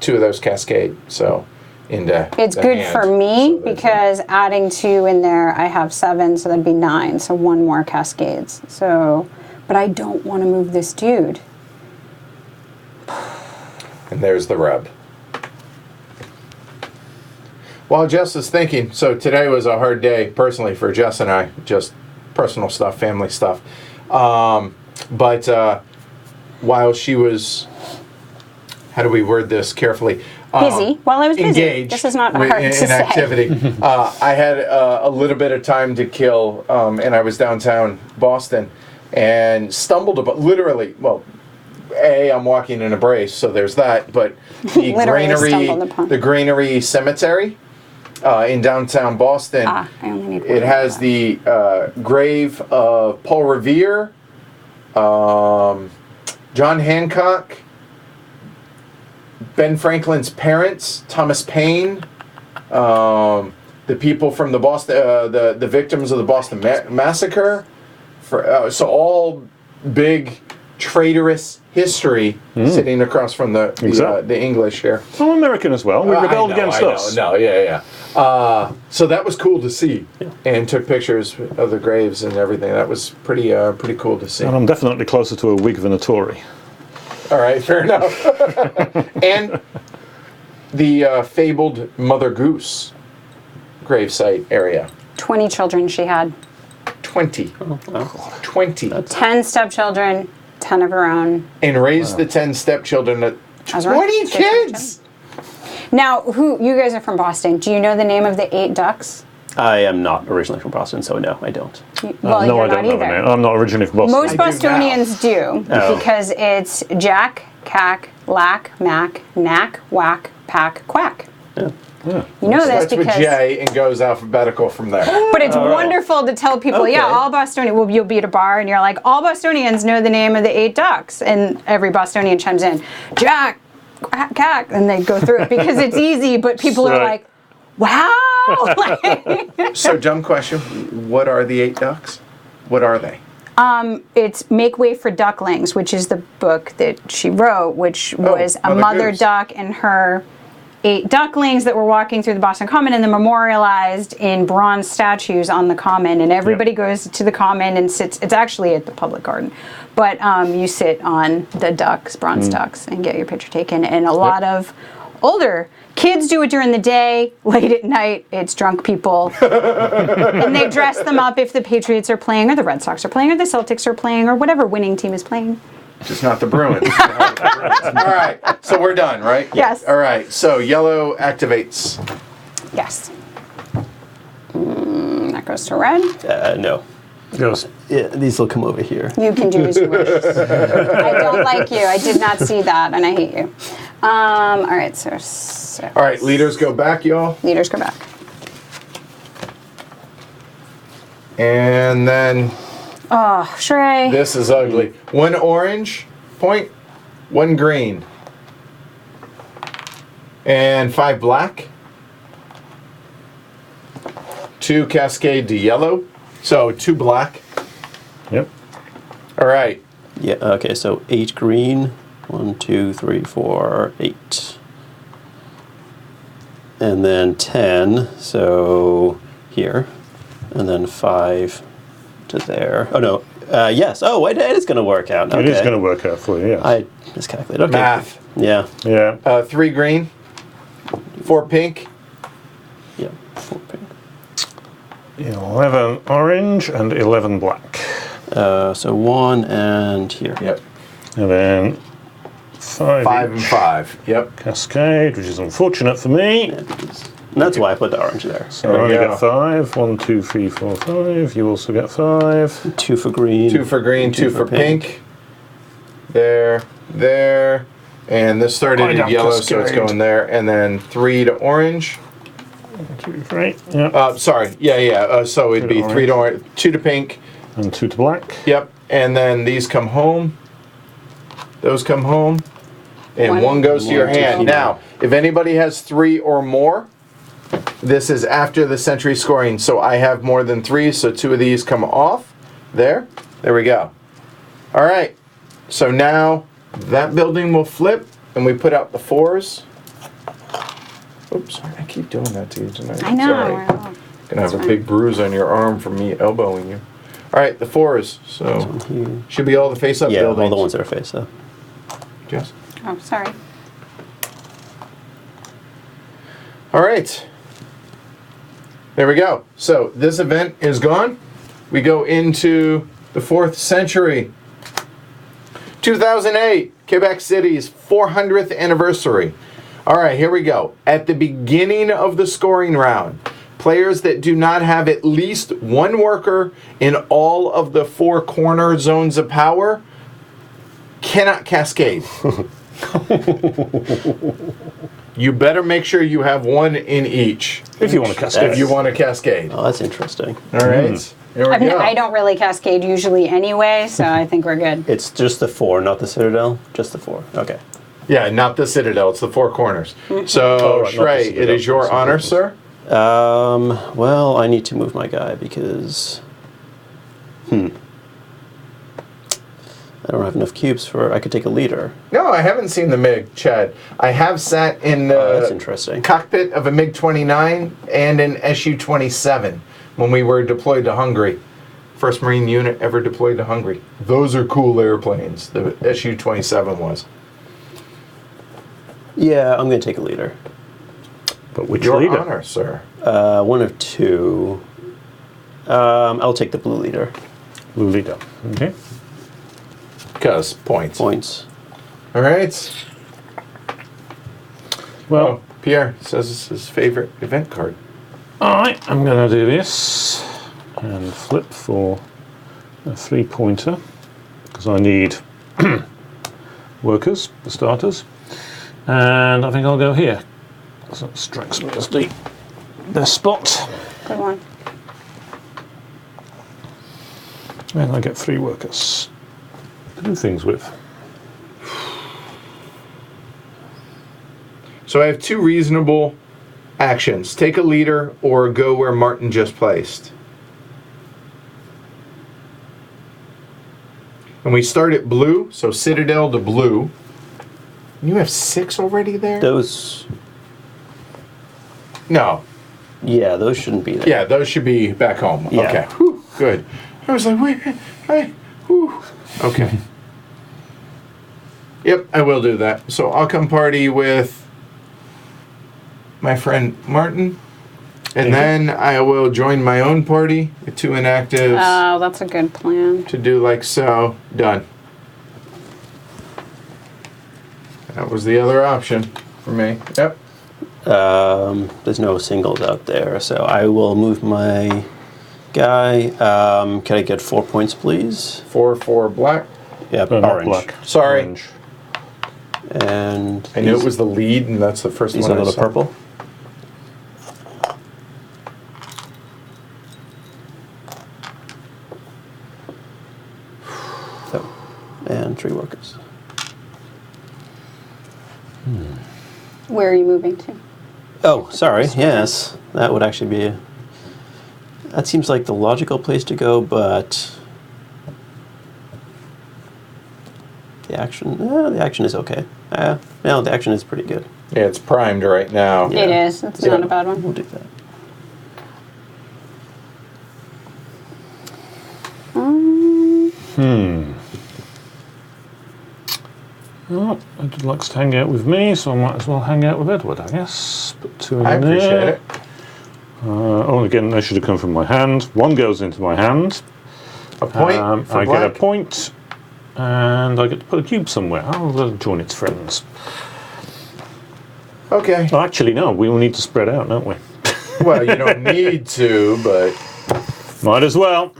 2 of those cascade. So into It's the good hand. for me So there's because adding 2 in there, I have 7, so that'd be 9. So 1 more cascades. So, but I don't want to move this dude. and there's the rub. While Jess is thinking, so today was a hard day personally for Jess and I, just personal stuff, family stuff. But while she was, how do we word this carefully? Busy. While I was busy. Engaged This is not wi- hard in, to in say. activity. I had a little bit of time to kill, and I was downtown Boston and stumbled about, literally, well, I'm walking in a brace, so there's that, but the Literally stumbled upon. Granary Cemetery in downtown Boston, I only need one. it has the grave of Paul Revere, John Hancock, Ben Franklin's parents, Thomas Paine, the people from the Boston, the victims of the Boston Massacre. So all big traitorous history sitting across from Exactly. the English here. I'm American as well. We rebelled I know, against I know. us. No, yeah. So that was cool to see, and took pictures of the graves and everything. That was pretty cool to see. And I'm definitely closer to a Whig than a Tory. All right, fair enough. And the fabled Mother Goose gravesite area. 20 children she had. 20. 20. 10 stepchildren, 10 of her own. And raised the 10 stepchildren to As her 20 stepchildren. kids! Now, you guys are from Boston. Do you know the name of the 8 ducks? I am not originally from Boston, so no, I don't. Well, No, you're I not don't know the either. name. I'm not originally from Boston. Most I do Bostonians do, Oh. because it's Jack, Cack, Lack, Mac, Knack, Whack, Pack, Quack. Yeah. You know this Starts with because... J and goes alphabetical from there. But it's wonderful to tell people, Okay. yeah, all Bostonians, well, you'll be at a bar and you're like, all Bostonians know the name of the 8 ducks. And every Bostonian chimes in, Jack, Quack, Cack, and they go through it because it's easy, but people are Right. like, wow. Like, So, dumb question. What are the 8 ducks? What are they? it's Make Way for Ducklings, which is the book that she wrote, which was a Mother mother Goose. duck and her 8 ducklings that were walking through the Boston Common and then memorialized in bronze statues on the Common. And everybody goes to the Common and sits. It's actually at the public garden, but you sit on the ducks, bronze ducks, and get your picture taken. And a lot of older kids do it during the day. Late at night, it's drunk people, and they dress them up if the Patriots are playing, or the Red Sox are playing, or the Celtics are playing, or whatever winning team is playing. Just not the Bruins. All right. So we're done, right? Yes. All right. So yellow activates. Yes. That goes to red. No. Goes. Yeah, these will come over here. You can do as you wish. I don't like you. I did not see that, and I hate you. All right, so six. All right. Leaders go back, y'all. Leaders go back. And then Oh, Shrey. this is ugly. 1 orange point, 1 green. And 5 black. 2 cascade to yellow. So 2 black. Yep. All right. Yeah. Okay. So 8 green. 1, 2, 3, 4, 8. And then 10. So here, and then 5 to there. Oh no. Yes. Oh, it is going to work out. Okay. It is going to work out for you, yeah. I miscalculated. Okay. Math. Yeah. Yeah. 3 green. 4 pink. Yeah. 4 pink. 11 orange and 11 black. So 1 and here. Yep. And then 5 5 each. and 5. Yep. Cascade, which is unfortunate for me. And that's why I put the orange there. So I There we only go. get 5. 1, 2, 3, 4, 5. You also get 5. 2 for green. 2 for green, 2 for pink. there, there, and this started I in got yellow, so it's cascade. going there, and then 3 to orange. 2 to 3. Yeah. Sorry, yeah. So it'd be 3 to orange, 2 to pink. And 2 to black. Yep, and then these come home. Those come home, and One. one goes to your One to hand. here. Now, if anybody has 3 or more, this is after the century scoring. So I have more than 3, so 2 of these come off. There we go. All right, so now that building will flip, and we put out the 4s. Oops, sorry, I keep doing that to you tonight. I know. Sorry. we're all- Gonna have a fine. big bruise on your arm from me elbowing you. All right, the 4s. So Here. should be all the face-up Yeah, buildings. all the ones that are face up. Yes. Oh, sorry. All right. There we go. So this event is gone. We go into the 4th century. 2008, Quebec City's 400th anniversary. All right, here we go. At the beginning of the scoring round, players that do not have at least one worker in all of the 4 corner zones of power cannot cascade. You better make sure you have one in each If you want to cascade. if you want to cascade. Oh, that's interesting. All right. Here we I mean, go. I don't really cascade usually anyway, so I think we're good. It's just the 4, not the Citadel? Just the 4. Okay. Yeah, not the Citadel. It's the 4 corners. So, Oh, right, not the Shrey, it Citadel. is your honor, sir. Well, I need to move my guy because... I don't have enough cubes for... I could take a leader. No, I haven't seen the MiG, Chad. I have sat in That's the interesting. cockpit of a MiG-29 and an Su-27 when we were deployed to Hungary. First Marine unit ever deployed to Hungary. Those are cool airplanes. The Su-27 was. Yeah, I'm going to take a leader. But which Your leader? honor, sir. One of 2. I'll take the blue leader. Blue leader. Okay. Because points. Points. All right. Well, Oh, Pierre says it's his favorite event card. alright, I'm going to do this and flip for a 3-pointer because I need workers, for starters. And I think I'll go here. So it strikes me as the best spot. Good one. And I get 3 workers to do things with. So I have 2 reasonable actions. Take a leader or go where Martin just placed. And we start at blue, so Citadel to blue. You have 6 already there? Those... No. Yeah, those shouldn't be there. Yeah, those should be back home. Yeah. Okay. Whew, good. I was like, wait, whew. Okay. Yep, I will do that. So I'll come party with my friend Martin. And then I will join my own party with 2 inactives Oh, that's a good plan. to do like so. Done. That was the other option for me. Yep. There's no singles out there, so I will move my guy. Can I get 4 points, please? 4 for black. Yeah, Not orange. black. Sorry. Orange. And I knew it was the lead, and that's the first these one are I the saw. purple. So, and 3 workers. Where are you moving to? Oh, sorry. Yes, that would actually be. That seems like the logical place to go, but the action is okay. No, the action is pretty good. Yeah, it's primed right now. Yeah. It is. It's not a bad one. We'll do that. Well, Edward likes to hang out with me, so I might as well hang out with Edward, I guess. Put 2 in I there. appreciate it. Oh, again, they should have come from my hand. 1 goes into my hand. A point for I black. get a point, and I get to put a cube somewhere. I'll join its friends. Okay. Well, actually, no, we will need to spread out, don't we? Well, you don't need to, but Might as well.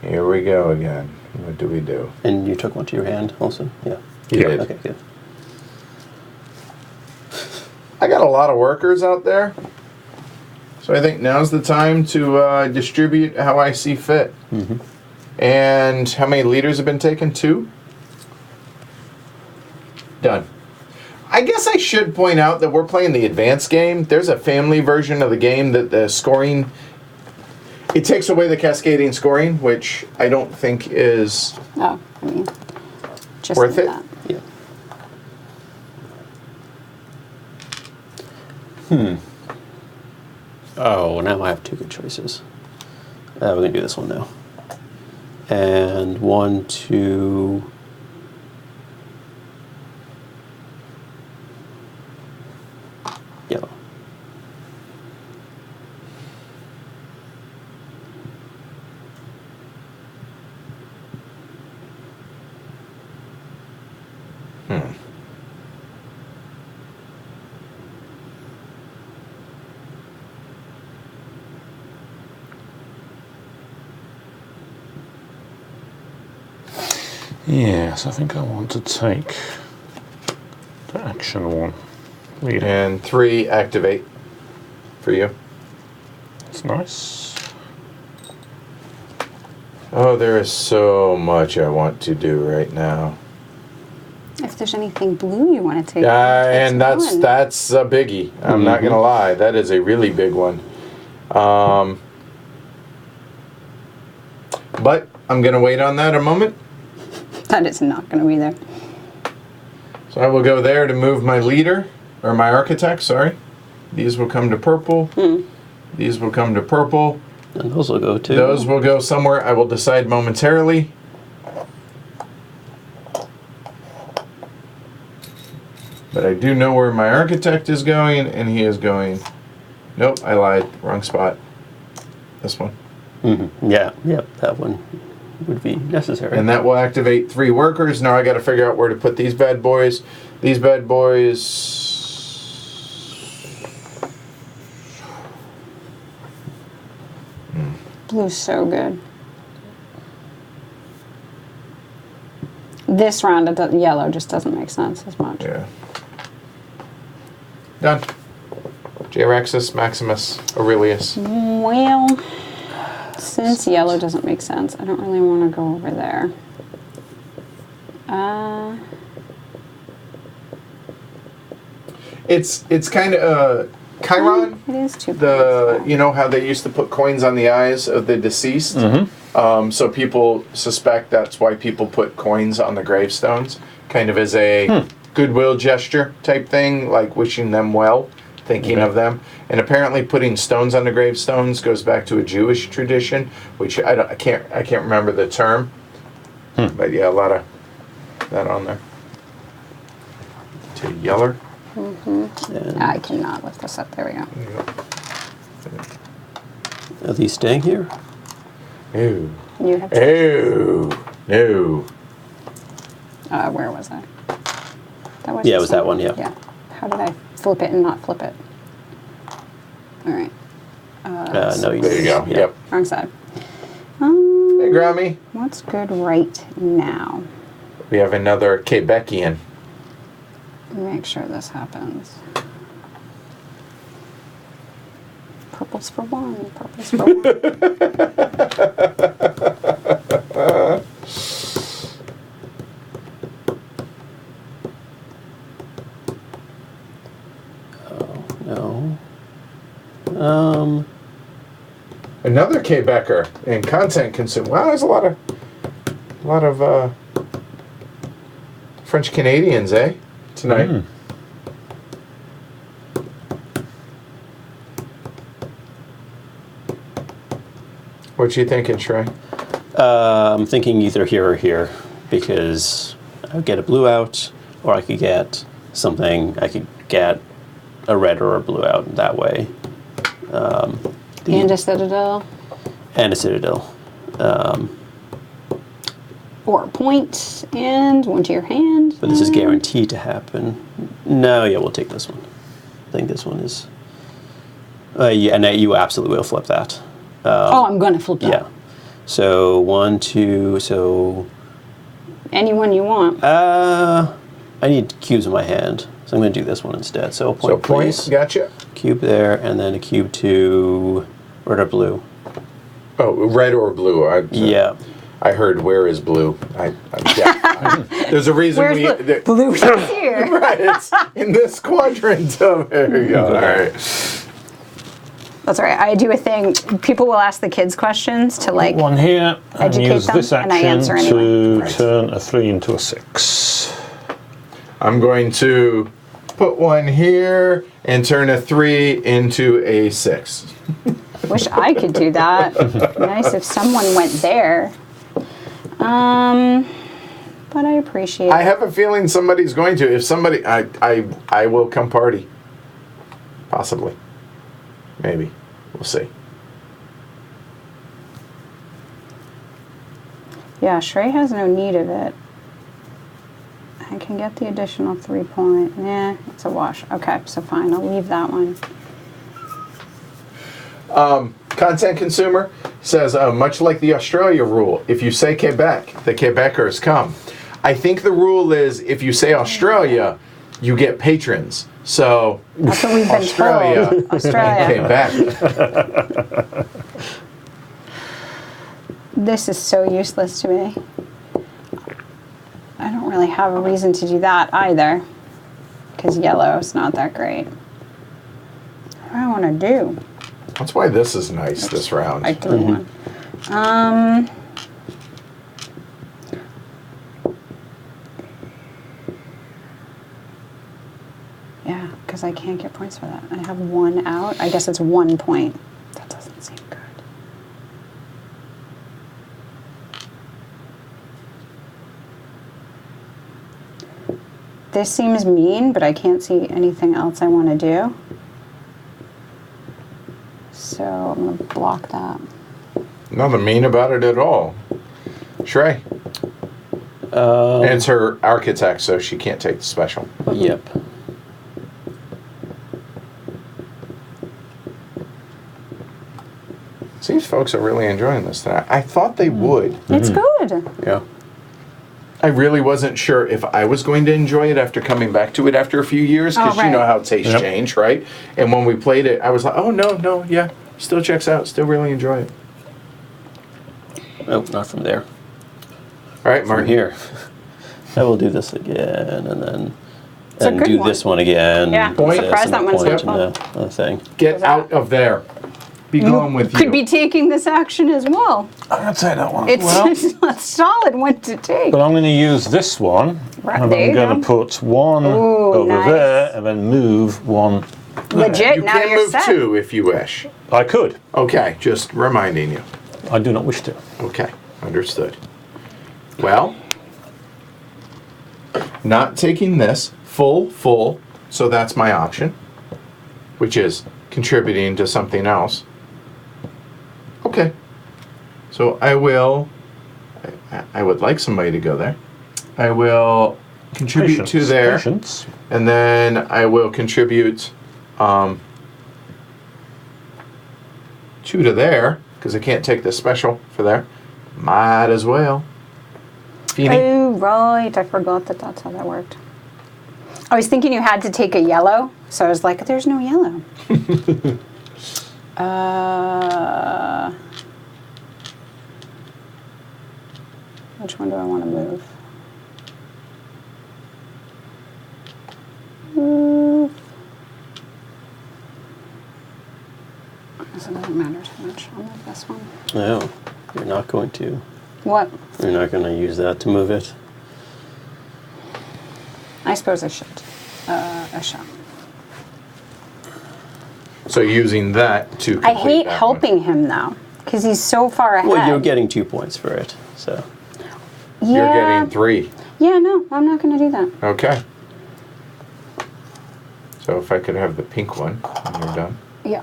here we go again. What do we do? And you took one to your hand also? Yeah. He did. Okay, good. I got a lot of workers out there. So I think now's the time to distribute how I see fit. Mm-hmm. And how many leaders have been taken? 2? Done. I guess I should point out that we're playing the advanced game. There's a family version of the game that the scoring... It takes away the cascading scoring, which I don't think is... Oh, I mean, just worth like it? that. Yeah. Oh, now I have 2 good choices. We're going to do this one now. And 1, 2... Yellow. Yes, I think I want to take the action one. Leader. And 3 activate for you. That's nice. Oh, there is so much I want to do right now. If there's anything blue you want to take, And that's one. that's a biggie. I'm not going to lie. That is a really big one. But I'm going to wait on that a moment. That is not going to be there. So I will go there to move my leader, or my architect, sorry. These will come to purple. These will come to purple. And those will go too. Those will go somewhere I will decide momentarily. But I do know where my architect is going, and he is going... Nope, I lied. Wrong spot. This one. Mm-hmm. Yeah, yep, that one would be necessary. And that will activate 3 workers. Now I got to figure out where to put these bad boys. These bad boys... Blue's so good. This round, yellow just doesn't make sense as much. Yeah. Done. J-Rexus, Maximus, Aurelius. Well, since yellow doesn't make sense, I don't really want to go over there. It's kind of Chiron. It is 2 The points. you know how they used to put coins on the eyes of the deceased. So people suspect that's why people put coins on the gravestones, kind of as a goodwill gesture type thing, like wishing them well, thinking of them. And apparently, putting stones on the gravestones goes back to a Jewish tradition, which I can't remember the term, but yeah, a lot of that on there. To yeller. And I cannot lift this up. There we go. are these staying here? Ew. You have to. Ew. No. Where was I? That was Yeah, it this was that one, yeah. Yeah. How did I flip it and not flip it? All right. No, you There you go. yeah. Yep. Wrong side. Hey, Grammy. What's good right now? We have another Quebecian. Make sure this happens. Purple's for 1. Purple's for 1. No. Another Quebecer and content consumed. Wow, there's a lot of French Canadians, eh? Tonight. What you thinking, Shrey? I'm thinking either here or here because I would get a blue out, or I could get something. I could get a red or a blue out that way. And a citadel. And a citadel. Or a point and 1 to your hand. But this is guaranteed to happen. No, yeah, we'll take this one. I think this one is. Yeah, and you absolutely will flip that. I'm going to flip that. Yeah. So 1, 2. So Anyone you want. I need cubes in my hand, so I'm going to do this one instead. So a point, So points, please. gotcha. Cube there, and then a cube to red or blue. Oh, red or blue? Yeah. I heard where is blue. There's a reason Where's blue? Blue's here. Right, it's in this quadrant. Oh, there you go. All right. That's all right. I do a thing. People will ask the kids questions to like. One here, and educate use them, this and I action answer to anyway. Right. turn a 3 into a 6. I'm going to put one here and turn a 3 into a 6. Wish I could do that. Nice if someone went there. But I appreciate I it. have a feeling somebody's going to. If somebody, I will come party. Possibly. Maybe. We'll see. Yeah, Shrey has no need of it. I can get the additional 3 point. Yeah, it's a wash. Okay, so fine. I'll leave that one. Content consumer says, much like the Australia rule, if you say Quebec, the Quebecers come. I think the rule is if you say Australia, you get patrons. So That's what we've been Australia, told. Australia. Quebec. This is so useless to me. I don't really have a reason to do that either. Because yellow is not that great. What do I want to do? That's why this is nice this round. I drew one. Yeah, because I can't get points for that. I have one out. I guess it's 1 point. That doesn't seem good. This seems mean, but I can't see anything else I want to do. So I'm going to block that. Nothing mean about it at all. Shrey. And it's her architect, so she can't take the special. Yep. These folks are really enjoying this tonight. I thought they would. It's good. Yeah. I really wasn't sure if I was going to enjoy it after coming back to it after a few years, because Oh, you know right. how tastes Yep. change, right? And when we played it, I was like, oh, no, yeah, still checks out, still really enjoy it. Oh, not from there. All right, From Martin. here. I will do this again, and then a good do one. this one again. Yeah, I'm Point. surprised that one's point not and the thing. Get out of there. Be gone with you. Could be taking this action as well. I'm going to take that one. It's a solid one to take. But I'm going to use this one, Right, and there I'm you going go. to put one Ooh, over nice. there, and then move one. Legit, You now can you're move set. 2 if you wish. I could. Okay, just reminding you. I do not wish to. Okay, understood. Well, not taking this full, so that's my option, which is contributing to something else. Okay. So I will, I would like somebody to go there. I will contribute to there, Patience. and then I will contribute 2 to there, because I can't take the special for there. Might as well. Feeny. Oh, right. I forgot that that's how that worked. I was thinking you had to take a yellow, so I was like, there's no yellow. Which one do I want to move? Move. So it doesn't matter too much. I'll move this one. No, you're not going to. What? You're not going to use that to move it. I suppose I should. I shall. So using that to complete I hate that helping him though, because he's so far ahead. Well, you're getting 2 points for it, so. one. You're getting 3. Yeah, no, I'm not going to do that. Okay. So if I could have the pink one when you're done. Yeah.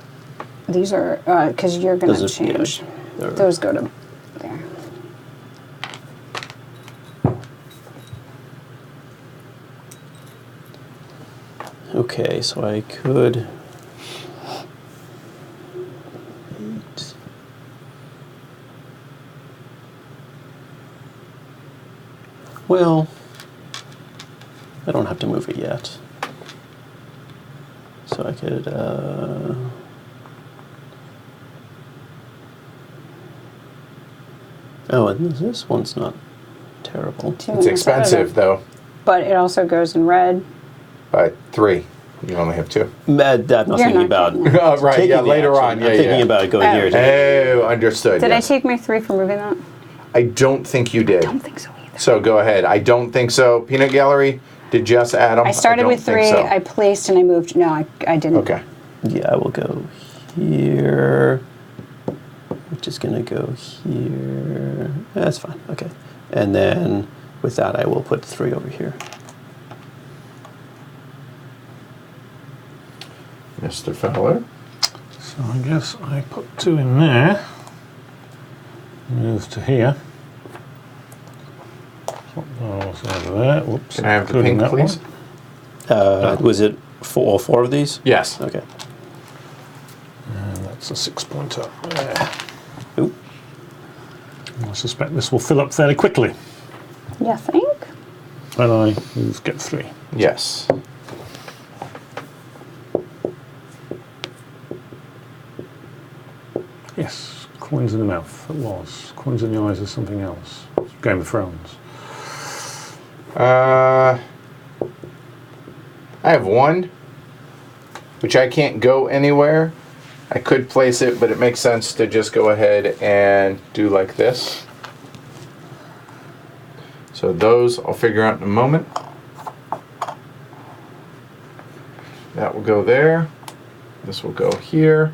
These are, because you're going to Those are- change. yeah, they're- Those go to there. Okay, so I could. 8. Well, I don't have to move it yet. So I could, oh, and this one's not terrible. Two It's in the expensive, center. though, But it also goes in red. by 3. You only have 2. I'm not You're thinking not about getting it. Oh, right, taking yeah, the later action. on. I'm Yeah, thinking yeah. about going Oh. here. To, Oh, understood. Did yes. I take my 3 for moving that? I don't think you did. I don't think so either. So go ahead. I don't think so. Peanut Gallery, did Jess add them? I started don't with 3. think so. I placed and I moved. No, I didn't. Okay. yeah, I will go here. Which is going to go here. That's fine. Okay. And then with that, I will put 3 over here. Mr. Fowler. So I guess I put 2 in there. Move to here. Swap those over there. Whoops. Can I have the including pink, that please? one. Was it all 4 of these? Yes. Okay. And that's a 6-pointer there. Oop. I suspect this will fill up fairly quickly You think? when I get 3. Yes. Yes, coins in the mouth. It was. Coins in the eyes is something else. Game of Thrones. I have 1, which I can't go anywhere. I could place it, but it makes sense to just go ahead and do like this. So those I'll figure out in a moment. That will go there. This will go here.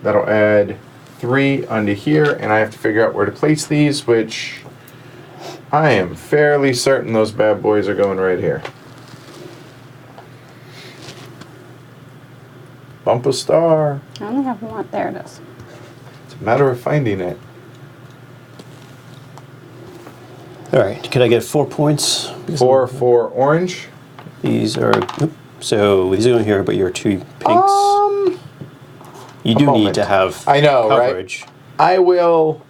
That'll add 3 onto here, and I have to figure out where to place these, which I am fairly certain those bad boys are going right here. Bump a star. I only have 1. There it is. It's a matter of finding it. All right. Can I get 4 points? 4 for orange. These are. Oop, so these are going here, but your 2 pinks. You do need moment. to have I know, right? coverage. I will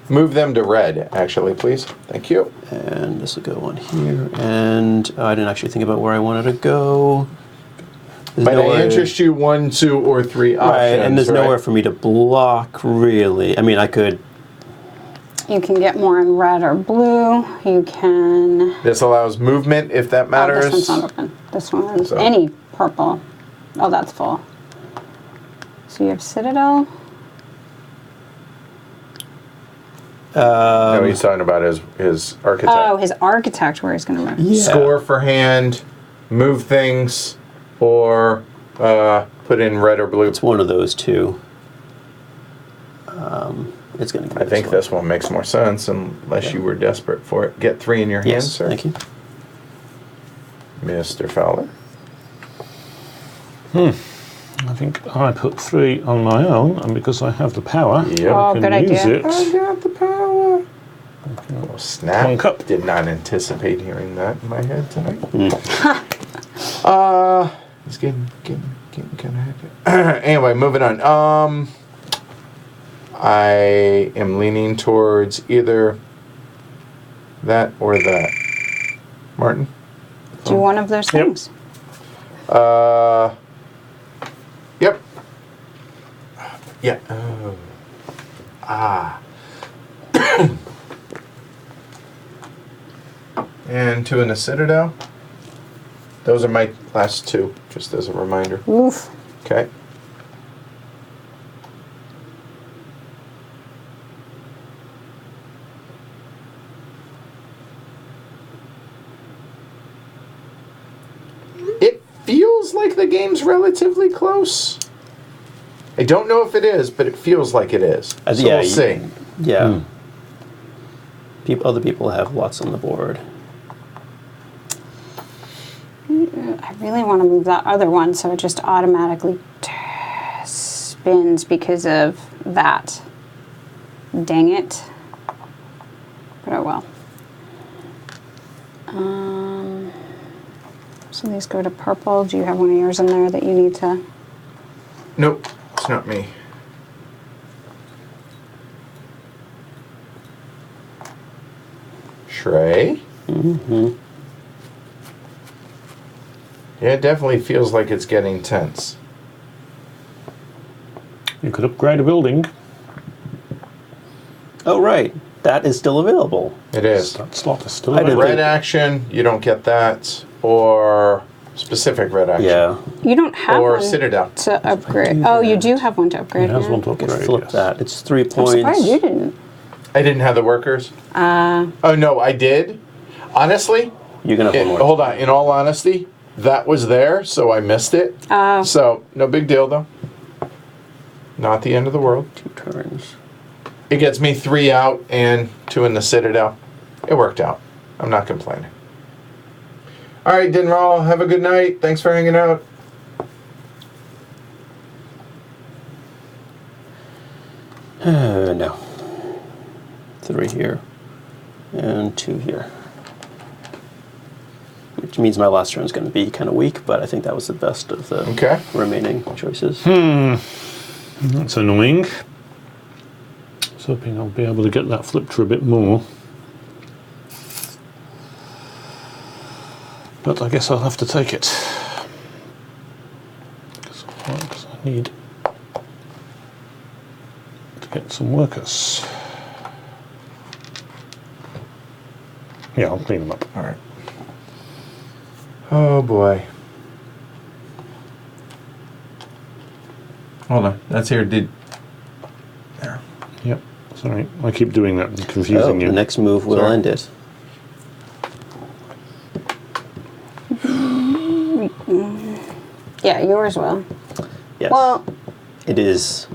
move them to red, actually, please. Thank you. And this will go on here. And I didn't actually think about where I wanted to go. There's But I nowhere- interest you 1, 2, or 3 options. Right, and there's right? nowhere for me to block, really. I mean, I could. You can get more in red or blue. You can. This allows movement if that Oh, matters. this one's not open. This one's So- any purple. Oh, that's full. So you have Citadel. No, he's talking about his architect. Oh, his architect, where he's going to move. Yeah. Score for hand, move things, or put in red or blue. It's one of those 2. It's going to be I think this one makes more sense unless you were desperate for it. Get 3 in your hand, Yes, sir. thank you. Mr. Fowler. I think I put 3 on my own, and because I have the power, Yep. Oh, I can good use idea. it. I got the power. Oh, snap. One cup. Did not anticipate hearing that in my head tonight. It's getting kind of hectic. Anyway, moving on. I am leaning towards either that or that. Martin? Do one of those Yep. things. Yep. Yeah. Oh. Ah. And 2 in the Citadel. Those are my last 2, just as a reminder. Oof. Okay. It feels like the game's relatively close. I don't know if it is, but it feels like it is. So yeah, we'll see. Yeah. Other people have lots on the board. I really want to move that other one, so it just automatically spins because of that. Dang it. But oh well. So these go to purple. Do you have one of yours in there that you need to? Nope, it's not me. Shrey? Mm-hmm. Yeah, it definitely feels like it's getting tense. You could upgrade a building. Oh, right. That is still available. It is. That slot is still I didn't available. Red action, you don't get that. Or specific red action. Yeah. You don't have Or one Citadel. to upgrade. Oh, you do have one to He upgrade. has yeah. one to Could upgrade. flip yes. that. It's 3 I'm points. surprised you didn't. I didn't have the workers. Oh, no, I did. Honestly, You can have one more. hold on. In all honesty, that was there, so I missed it. So, no big deal, though. Not the end of the world. 2 turns. It gets me 3 out and 2 in the Citadel. It worked out. I'm not complaining. All right, Dinral, have a good night. Thanks for hanging out. No. 3 here. And 2 here. Which means my last turn is going to be kind of weak, but I think that was the best of the Okay. remaining choices. That's annoying. I was hoping I'll be able to get that flipped for a bit more. But I guess I'll have to take it. Because I need to get some workers. Yeah, I'll clean them up. All right. Oh, boy. Hold on. That's here. There. Yep, sorry. I keep doing that and Oh, confusing you. the next move will Sorry. end it. Yeah, yours will. Yes. Well, It is.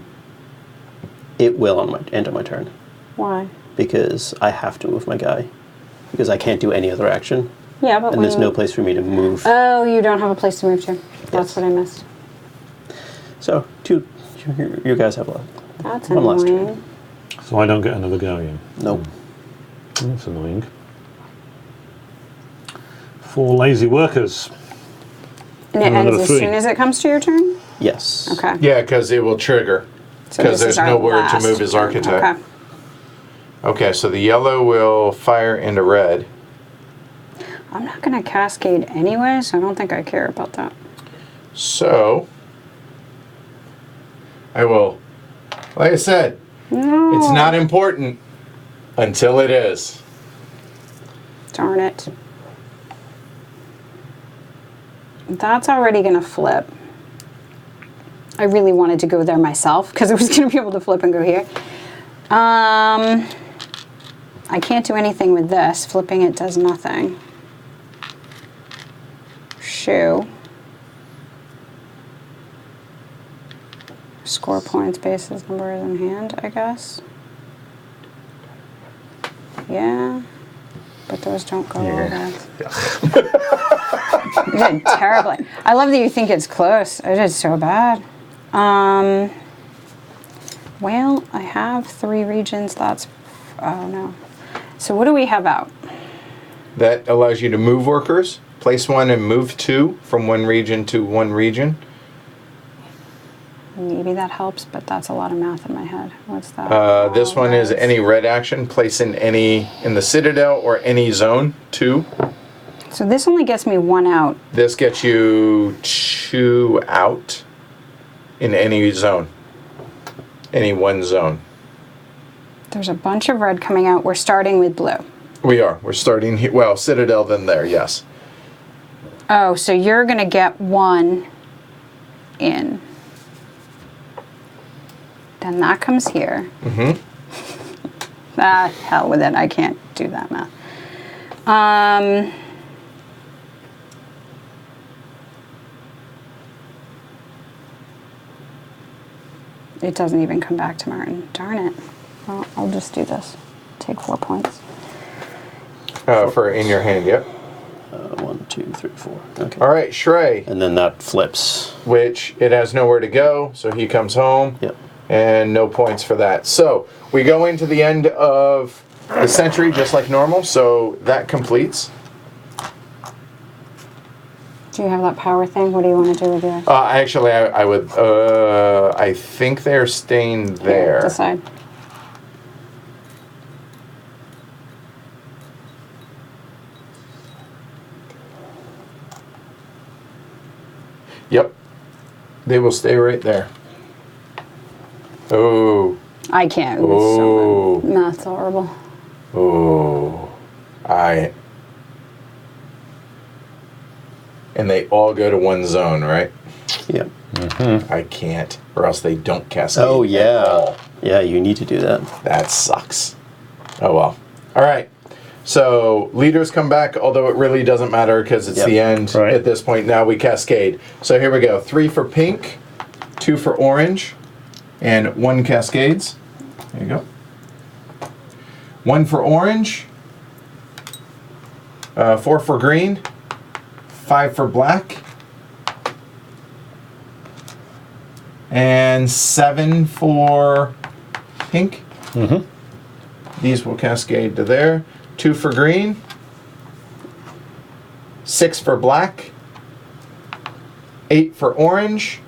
It will on my end of my turn. why? Because I have to move my guy. Because I can't do any other action. Yeah, but And there's no place for me to move. Oh, you don't have a place to move to. That's Yes. what I missed. So, you guys have left. That's One last turn. annoying. So I don't get another go in. Nope. That's annoying. 4 lazy workers. And it Another ends as 3. soon as it comes to your turn? Yes. Okay. Yeah, because it will trigger. So Because this is there's our nowhere to last move his turn. architect. Okay. Okay, so the yellow will fire into red. I'm not going to cascade anyway, so I don't think I care about that. So, I will, like I said, No. it's not important until it is. Darn it. That's already going to flip. I really wanted to go there myself because I was going to be able to flip and go here. I can't do anything with this. Flipping it does nothing. Shoe. Score points, bases, numbers in hand, I guess. Yeah. But those don't go over. You did terribly. I love that you think it's close. I did so bad. Well, I have 3 regions. That's, oh no. So what do we have out? That allows you to move workers, place 1 and move 2 from one region to one region. Maybe that helps, but that's a lot of math in my head. What's that? This one is any red action, place in the Citadel or any zone 2. So this only gets me 1 out. This gets you 2 out in any zone. Any one zone. There's a bunch of red coming out. We're starting with blue. We are. We're starting here. Well, Citadel, then there, yes. Oh, so you're going to get 1 in. Then that comes here. Mm-hmm. Hell with it. I can't do that math. It doesn't even come back to Martin. Darn it. Well, I'll just do this. Take 4 points. For in your hand, yep. 1, 2, 3, 4. Okay. All right, Shrey, And then that flips. which it has nowhere to go, so he comes home. Yep. And no points for that. So we go into the end of the century just like normal, so that completes. Do you have that power thing? What do you want to do with yours? Actually, I would, I think they're staying there. Decide. Yep. They will stay right there. Oh. I can't. Oh. Math's horrible. Oh. And they all go to one zone, right? Yeah. I can't, or else they don't cascade. Oh, at yeah. all. Yeah, you need to do that. That sucks. Oh well. All right. So leaders come back, although it really doesn't matter because it's Yep. the end Right. at this point. Now we cascade. So here we go. 3 for pink, 2 for orange, and 1 cascades. There you go. 1 for orange, 4 for green, 5 for black, and 7 for pink. These will cascade to there. 2 for green, 6 for black, 8 for orange,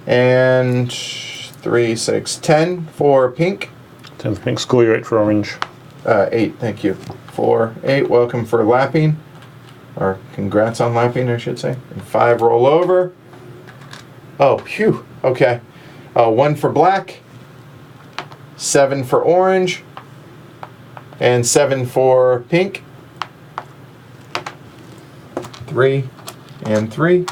and 3, 6, 10 for pink. 10 for pink, score your 8 for orange. 8, thank you. 4, 8, welcome for lapping. Or congrats on lapping, I should say. And 5 roll over. Oh, phew, okay. 1 for black, 7 for orange, and 7 for pink. 3 and 3.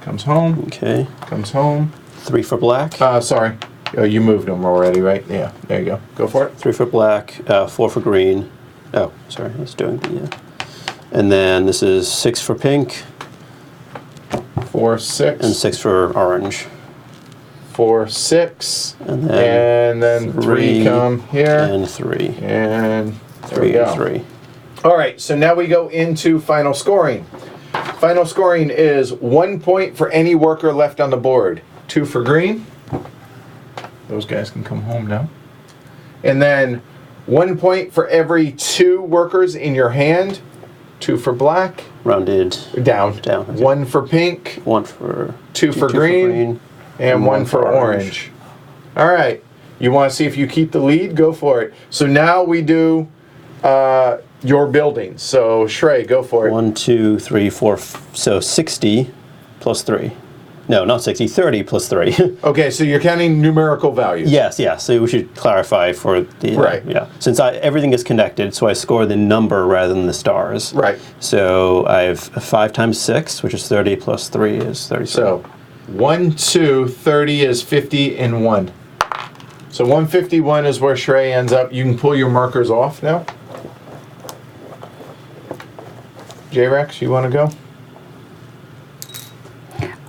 Comes home, Okay. comes home. 3 for black. Sorry. Oh, you moved them already, right? Yeah, there you go. Go for it. 3 for black. 4 for green. Oh, sorry. I was doing the... And then this is 6 for pink 4, 6. and 6 for orange. 4, 6. And then 3 come here. And 3. And there 3 we go. and 3. All right, so now we go into final scoring. Final scoring is 1 point for any worker left on the board. 2 for green. Those guys can come home now. And then 1 point for every 2 workers in your hand. 2 for black. Rounded. Down. Down. 1 for pink. 1 for... 2 for green. And 1 for orange. All right. You want to see if you keep the lead? Go for it. So now we do your buildings. So Shrey, go for it. 1, 2, 3, 4... So 60 plus 3. No, not 60. 30 plus 3. Okay, so you're counting numerical values. Yes. So we should clarify for the... Right. Yeah. Since everything is connected, so I score the number rather than the stars. Right. So I have 5 times 6, which is 30, plus 3 is 33. So 1, 2, 30 is 50 and 1. So 151 is where Shrey ends up. You can pull your markers off now. J-Rex, you want to go?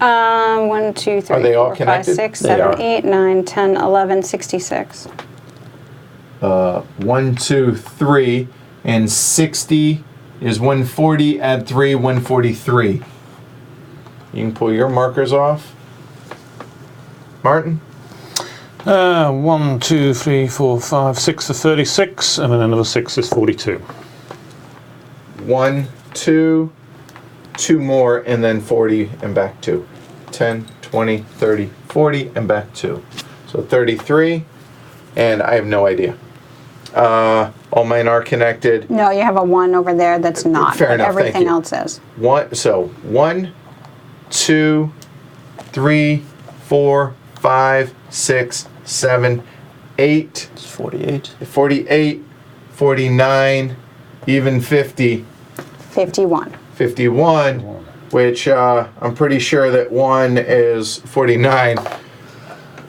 1, 2, 3, Are they all 4, 5, connected? 6, They 7, are. 8, 9, 10, 11, 66. 1, 2, 3, and 60 is 140. Add 3, 143. You can pull your markers off. Martin? 1, 2, 3, 4, 5, 6 is 36, and then another 6 is 42. 1, 2, 2 more, and then 40 and back 2. 10, 20, 30, 40, and back 2. So 33, and I have no idea. All mine are connected. No, you have a 1 over there that's not. Fair but enough, thank everything you. else is. 1, 2, 3, 4, 5, 6, 7, 8, It's 48. 48, 49, even 50, 51. 51, which I'm pretty sure that 1 is 49.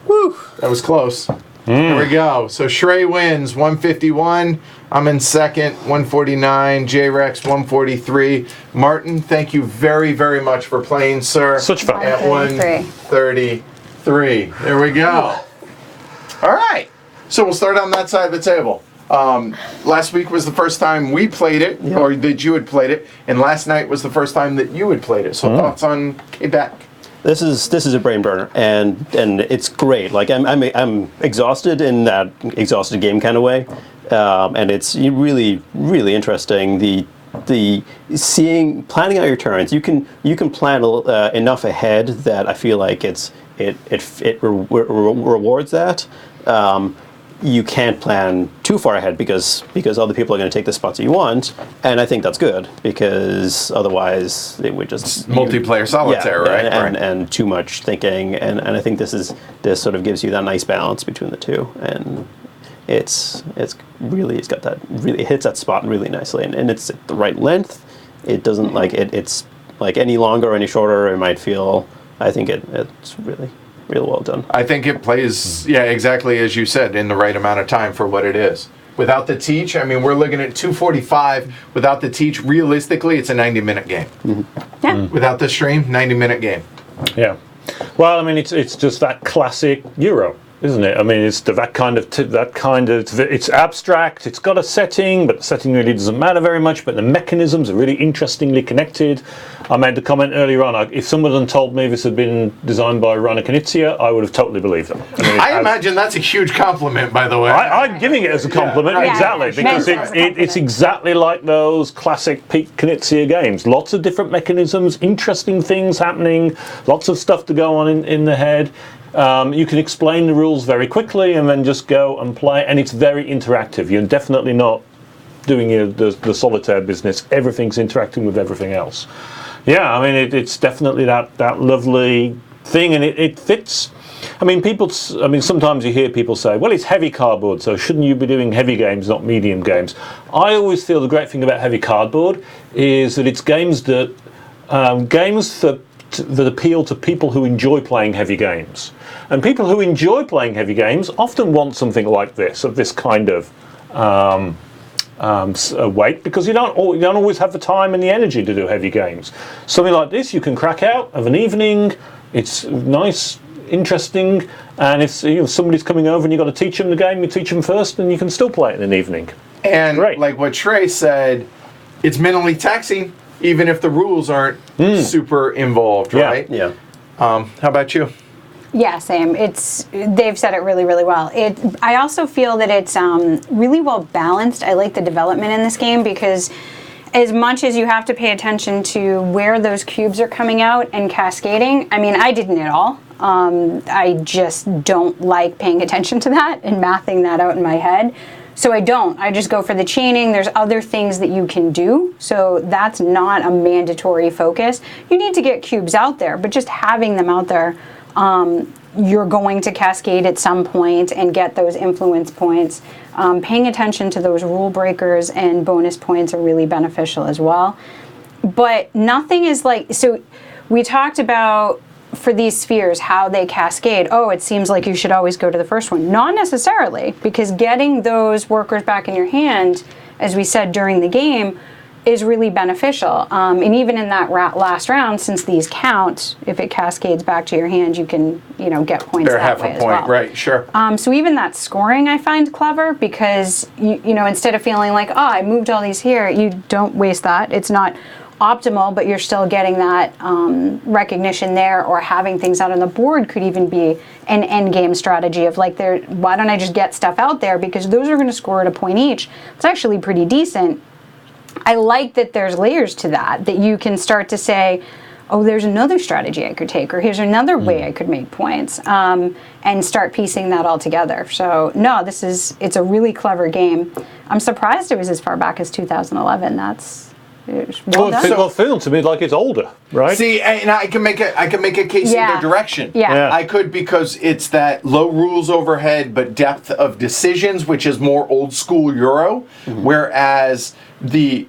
Woo, that was close. There we go. So Shrey wins 151. I'm in second, 149. J-Rex 143. Martin, thank you very, very much for playing, sir. Such fun. At 133. 133. There we go. All right. So we'll start on that side of the table. Last week was the first time we played it, or that you had played it, and last night was the first time that you had played it. So thoughts on Quebec? This is a brain burner, and it's great. Like I'm exhausted in that exhausted game kind of way, and it's really interesting. The planning out your turns. You can plan enough ahead that I feel like it rewards that. You can't plan too far ahead because other people are going to take the spots you want, and I think that's good because otherwise it would just Multiplayer solitaire, right? And too much thinking, and I think this sort of gives you that nice balance between the two, and it's got that really hits that spot really nicely, and it's at the right length. It doesn't like it's like any longer or any shorter. It might feel. I think it's really well done. I think it plays, exactly as you said, in the right amount of time for what it is. Without the teach, I mean, we're looking at 2:45. Without the teach, realistically, it's a 90-minute game. Mm-hmm. Yeah. Without the stream, 90-minute game. Yeah. Well, I mean, it's just that classic Euro, isn't it? I mean, it's that kind of it's abstract. It's got a setting, but the setting really doesn't matter very much. But the mechanisms are really interestingly connected. I made the comment earlier on. If someone had told me this had been designed by Rainer Knizia, I would have totally believed them. I imagine that's a huge compliment, by the way. I'm giving it as a compliment, exactly, because it's exactly like those classic Pete Knizia games. Lots of different mechanisms, interesting things happening, lots of stuff to go on in the head. You can explain the rules very quickly and then just go and play, and it's very interactive. You're definitely not doing the solitaire business. Everything's interacting with everything else. Yeah, I mean, it's definitely that lovely thing, and it fits. I mean, sometimes you hear people say, well, it's heavy cardboard, so shouldn't you be doing heavy games, not medium games? I always feel the great thing about heavy cardboard is that it's games that appeal to people who enjoy playing heavy games. And people who enjoy playing heavy games often want something like this, of this kind of weight, because you don't always have the time and the energy to do heavy games. Something like this you can crack out of an evening. It's nice, interesting, and if somebody's coming over and you've got to teach them the game, you teach them first, and you can still play it in an evening. And Great. like what Trey said, it's mentally taxing, even if the rules aren't super involved, right? Yeah. How about you? Yeah, same. They've said it really, really well. I also feel that it's really well balanced. I like the development in this game because as much as you have to pay attention to where those cubes are coming out and cascading, I mean, I didn't at all. I just don't like paying attention to that and mathing that out in my head. So I don't. I just go for the chaining. There's other things that you can do. So that's not a mandatory focus. You need to get cubes out there, but just having them out there, you're going to cascade at some point and get those influence points. Paying attention to those rule breakers and bonus points are really beneficial as well. But nothing is like, so we talked about for these spheres, how they cascade. Oh, it seems like you should always go to the first one. Not necessarily, because getting those workers back in your hand, as we said during the game, is really beneficial. And even in that last round, since these count, if it cascades back to your hand, you can, get points that way as well. Right? Sure. So even that scoring I find clever because you instead of feeling like, I moved all these here, you don't waste that. It's not optimal, but you're still getting that recognition there, or having things out on the board could even be an end game strategy of like, why don't I just get stuff out there, because those are going to score at a point each. It's actually pretty decent. I like that there's layers to that you can start to say, oh, there's another strategy I could take, or here's another way I could make points, and start piecing that all together. So no, it's a really clever game. I'm surprised it was as far back as 2011. Well, it feels to me like it's older, right? See, and I can make a case in their direction. Yeah. I could, because it's that low rules overhead but depth of decisions, which is more old school Euro, whereas the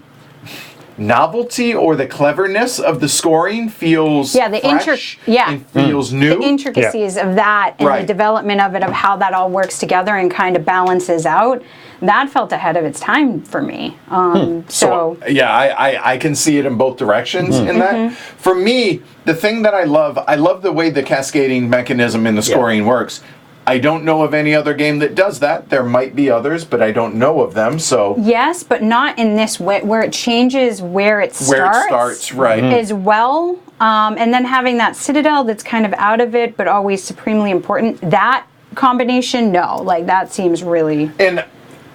novelty or the cleverness of the scoring feels fresh and feels new. The intricacies of that and the development of it, of how that all works together and kind of balances out, that felt ahead of its time for me. So I can see it in both directions in that. For me, the thing that I love the way the cascading mechanism in the scoring works. I don't know of any other game that does that. There might be others, but I don't know of them. So yes, but not in this way, where it changes where it starts, right? As well, and then having that citadel that's kind of out of it, but always supremely important. That combination, that seems really. And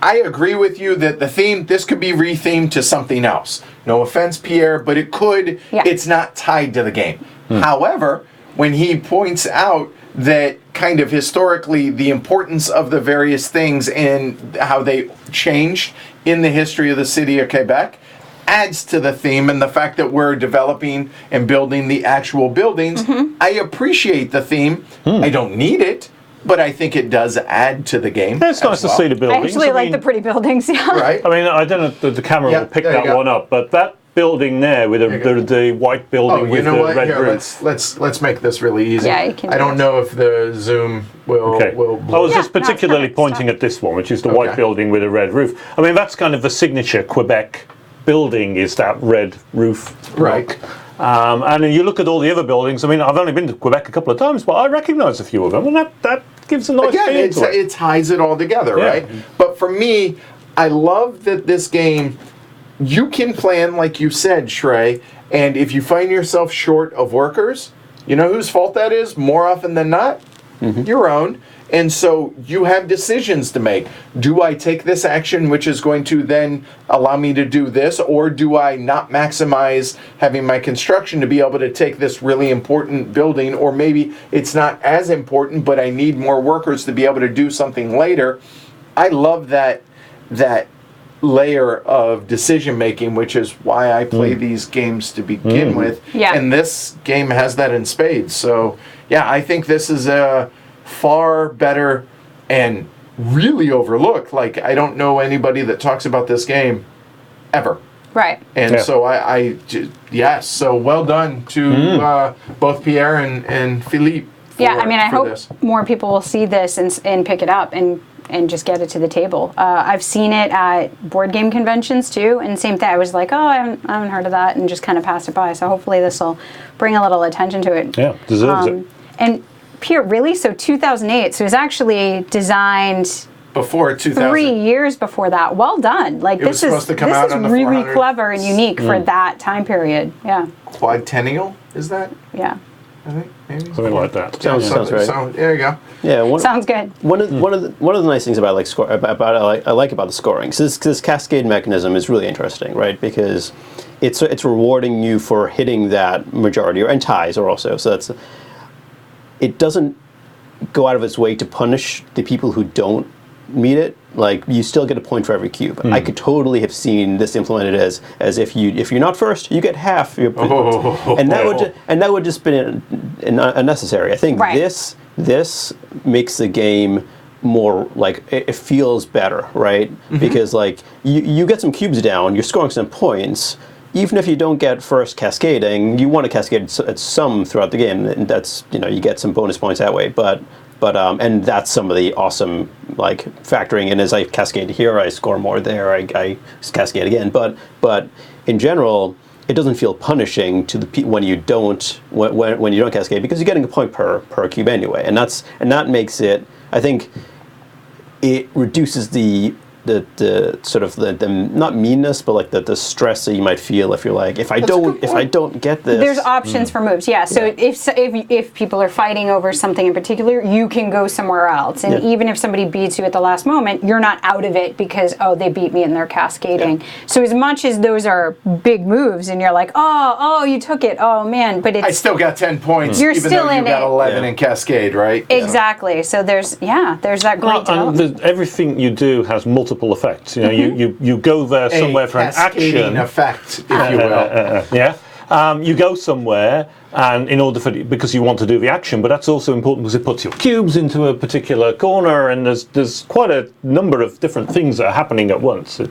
I agree with you that this could be rethemed to something else. No offense, Pierre, but it could. Yeah. It's not tied to the game. However, when he points out that kind of historically the importance of the various things and how they changed in the history of the city of Quebec adds to the theme, and the fact that we're developing and building the actual buildings. I appreciate the theme. I don't need it, but I think it does add to the game. It's nice to see the I buildings. actually like mean, the pretty buildings. Yeah. Right? I mean, I don't know if the camera Yeah, will pick there you that go. one up, but that building there with the white building Oh, you with know the what? red Here, roof. let's make this really easy. Yeah, you can I do don't it. know if the zoom will Okay. will I was Yeah, just no, it's particularly perfect. pointing at this one, which is the white Okay. building with a red roof. I mean, that's kind of the signature Quebec building, is that red roof. Right. look. And then you look at all the other buildings. I mean, I've only been to Quebec a couple of times, but I recognise a few of them, and that gives a nice Again, feel to it. it ties it all together, Yeah. right? But for me, I love that this game, you can plan, like you said, Shrey, and if you find yourself short of workers, you know whose fault that is more often than not? Your own. And so you have decisions to make. Do I take this action, which is going to then allow me to do this, or do I not maximize having my construction to be able to take this really important building, or maybe it's not as important, but I need more workers to be able to do something later. I love that layer of decision making, which is why I play these games to begin with. Yeah. And this game has that in spades. So yeah, I think this is a far better and really overlooked. Like, I don't know anybody that talks about this game ever. Right. And Yeah. so yes, so well done to both Pierre and Philippe. Yeah, I mean, I hope this. more people will see this and pick it up and just get it to the table. I've seen it at board game conventions too, and same thing. I was like, oh, I haven't heard of that, and just kind of passed it by. So hopefully this will bring a little attention to it. Yeah, deserves it. And Pierre, really? So 2008. So it was actually designed Before 2000. 3 years before that. Well done. Like, It was this is supposed to come out on the really 400. clever and unique for that time period. Yeah. Quadtennial, is that? Yeah. I think maybe Something like that. Sounds right. So there you go. Yeah, Sounds good. one of the nice things about I like about the scoring. So this cascade mechanism is really interesting, right? Because it's rewarding you for hitting that majority, and ties are also. So it doesn't go out of its way to punish the people who don't meet it. Like, you still get a point for every cube. I could totally have seen this implemented as if you're not first, you get half. And that would just been unnecessary. I think Right. this makes the game more like it feels better, right? Because like you get some cubes down, you're scoring some points. Even if you don't get first cascading, you want to cascade at some throughout the game, and that's, you get some bonus points that way. But and that's some of the awesome, like, factoring in. As I cascade here, I score more there. I cascade again. But in general, it doesn't feel punishing to when you don't cascade, because you're getting a point per cube anyway, and that makes it. I think it reduces the sort of the not meanness, but like the stress that you might feel if you're like, if I don't get this. There's options for moves, yeah. So if people are fighting over something in particular, you can go somewhere else. And even if somebody beats you at the last moment, you're not out of it because, oh, they beat me and they're cascading. Yeah. So as much as those are big moves and you're like, oh, you took it, oh man, but it's, I still got 10 points. You're even still though you in got it. 11 in Cascade, right? Exactly. So there's that great development. Everything you do has multiple effects. You go there somewhere for an action effect, if you will. You go somewhere, and in order because you want to do the action, but that's also important because it puts your cubes into a particular corner, and there's quite a number of different things that are happening at once.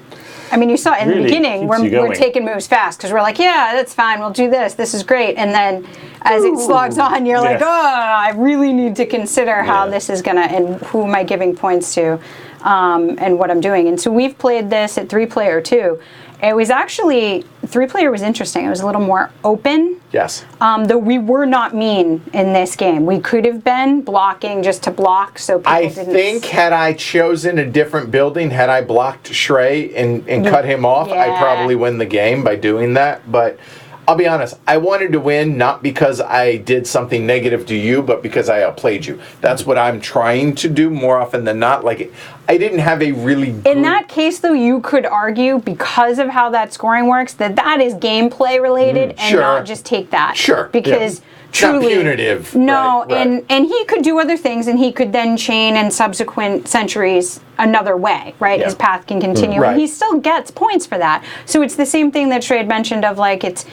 I mean, you saw in really the beginning, we're taking moves fast because we're like, yeah, that's fine, we'll do this, this is great. And then as it slogs on, you're like, oh, I really need to consider how this is going to, and who am I giving points to, and what I'm doing. And so we've played this at 3-player too. It was actually, 3-player was interesting. It was a little more open. Yes. Though we were not mean in this game. We could have been blocking just to block so people didn't... I think had I chosen a different building, had I blocked Shrey and cut him off, I'd probably win the game by doing that. But I'll be honest, I wanted to win not because I did something negative to you, but because I outplayed you. That's what I'm trying to do more often than not. Like, I didn't have a really good... In that case, though, you could argue, because of how that scoring works, that is gameplay related and not just take that. Sure. Because It's not truly... punitive. No, right. and he could do other things, and he could then chain in subsequent centuries another way, right? Yeah. His path can continue, Right. and he still gets points for that. So it's the same thing that Trey had mentioned of, like, it's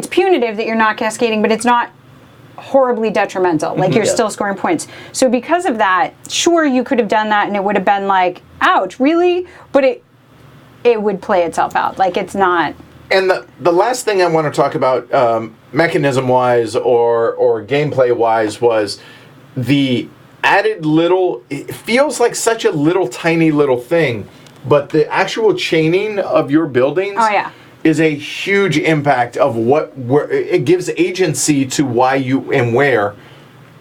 punitive that you're not cascading, but it's not horribly detrimental. Like, you're still scoring points. So because of that, sure, you could have done that, and it would have been like, ouch, really? But it would play itself out. Like, it's not... And the last thing I want to talk about, mechanism-wise or gameplay-wise, was the added little... It feels like such a little, tiny little thing, but the actual chaining of your buildings is a huge impact of where it gives agency to why you and where,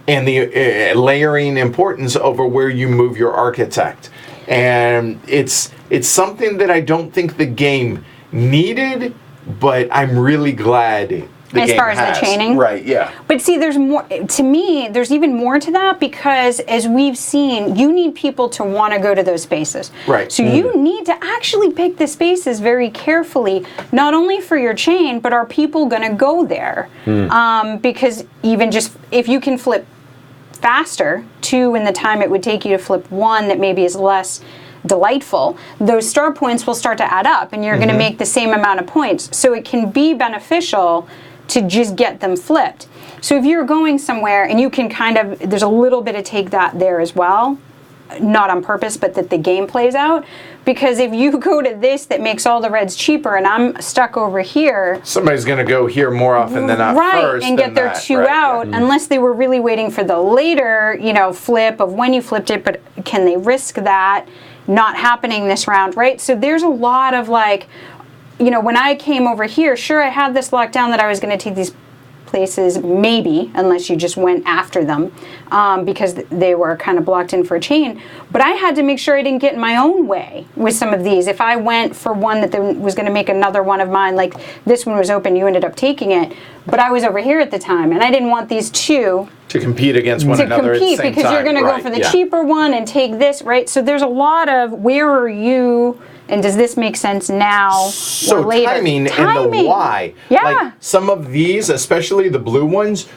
and the layering importance over where you move your architect. And it's something that I don't think the game needed, but I'm really glad the as game far as has. the chaining? Right, yeah. But see, there's more, to me, there's even more to that, because as we've seen, you need people to want to go to those spaces. Right. So you need to actually pick the spaces very carefully, not only for your chain, but are people going to go there? Because even just, if you can flip faster, 2 in the time it would take you to flip 1 that maybe is less delightful, those star points will start to add up, and you're going to make the same amount of points. So it can be beneficial to just get them flipped. So if you're going somewhere and you can kind of, there's a little bit of take that there as well, not on purpose, but that the game plays out. Because if you go to this that makes all the reds cheaper and I'm stuck over here, Somebody's going to go here more often than not first. and get their 2 out, unless they were really waiting for the later, flip of when you flipped it, but can they risk that not happening this round, right? So there's a lot of, like, when I came over here, sure, I had this locked down that I was going to take these places, maybe, unless you just went after them, because they were kind of blocked in for a chain. But I had to make sure I didn't get in my own way with some of these. If I went for one that was going to make another one of mine, like this one was open, you ended up taking it, but I was over here at the time, and I didn't want these 2 to compete against one another at the same because time. you're going to go for the cheaper one and take this, right? So there's a lot of, where are you, and does this make sense now So or later? timing and the why. Yeah. Like some of these, especially the blue ones,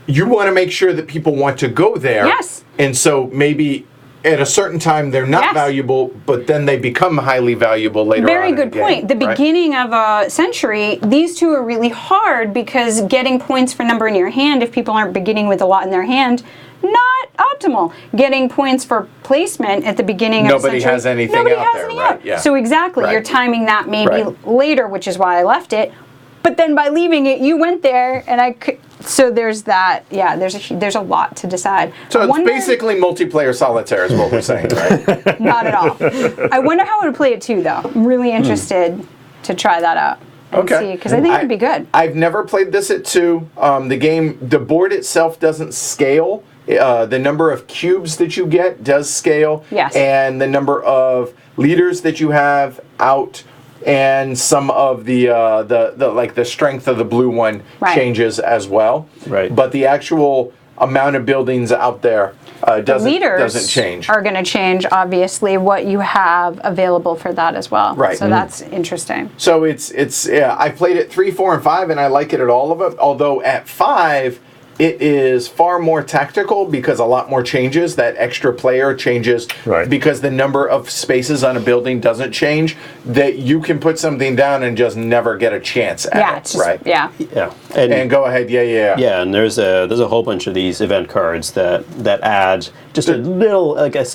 you want to make sure that people want to go there. Yes. And so maybe at a certain time they're not valuable, but then they become highly valuable later on. Very good point. The beginning of a century, these 2 are really hard, because getting points for number in your hand, if people aren't beginning with a lot in their hand, not optimal. Getting points for placement at the beginning of a century, nobody has anything out there, right? Yeah. So exactly, you're timing that maybe later, which is why I left it. But then by leaving it, you went there, and I could. So there's that. Yeah, there's a lot to decide. So it's basically multiplayer solitaire, is what we're saying, right? Not at all. I wonder how I would play it too, though. I'm really interested to try that out. Okay. Because I think it'd be good. I've never played this at 2. The board itself doesn't scale. The number of cubes that you get does scale. Yes. And the number of leaders that you have out, and some of the strength of the blue one changes as well. Right. But the actual amount of buildings out there doesn't change. Are going to change, obviously, what you have available for that as well. Right. So that's interesting. So I played it 3, 4, and 5, and I like it at all of it. Although at 5, it is far more tactical, because a lot more changes. That extra player changes because the number of spaces on a building doesn't change. That you can put something down and just never get a chance at it, right? Yeah. And go ahead, Yeah, and there's a whole bunch of these event cards that add just a little, like a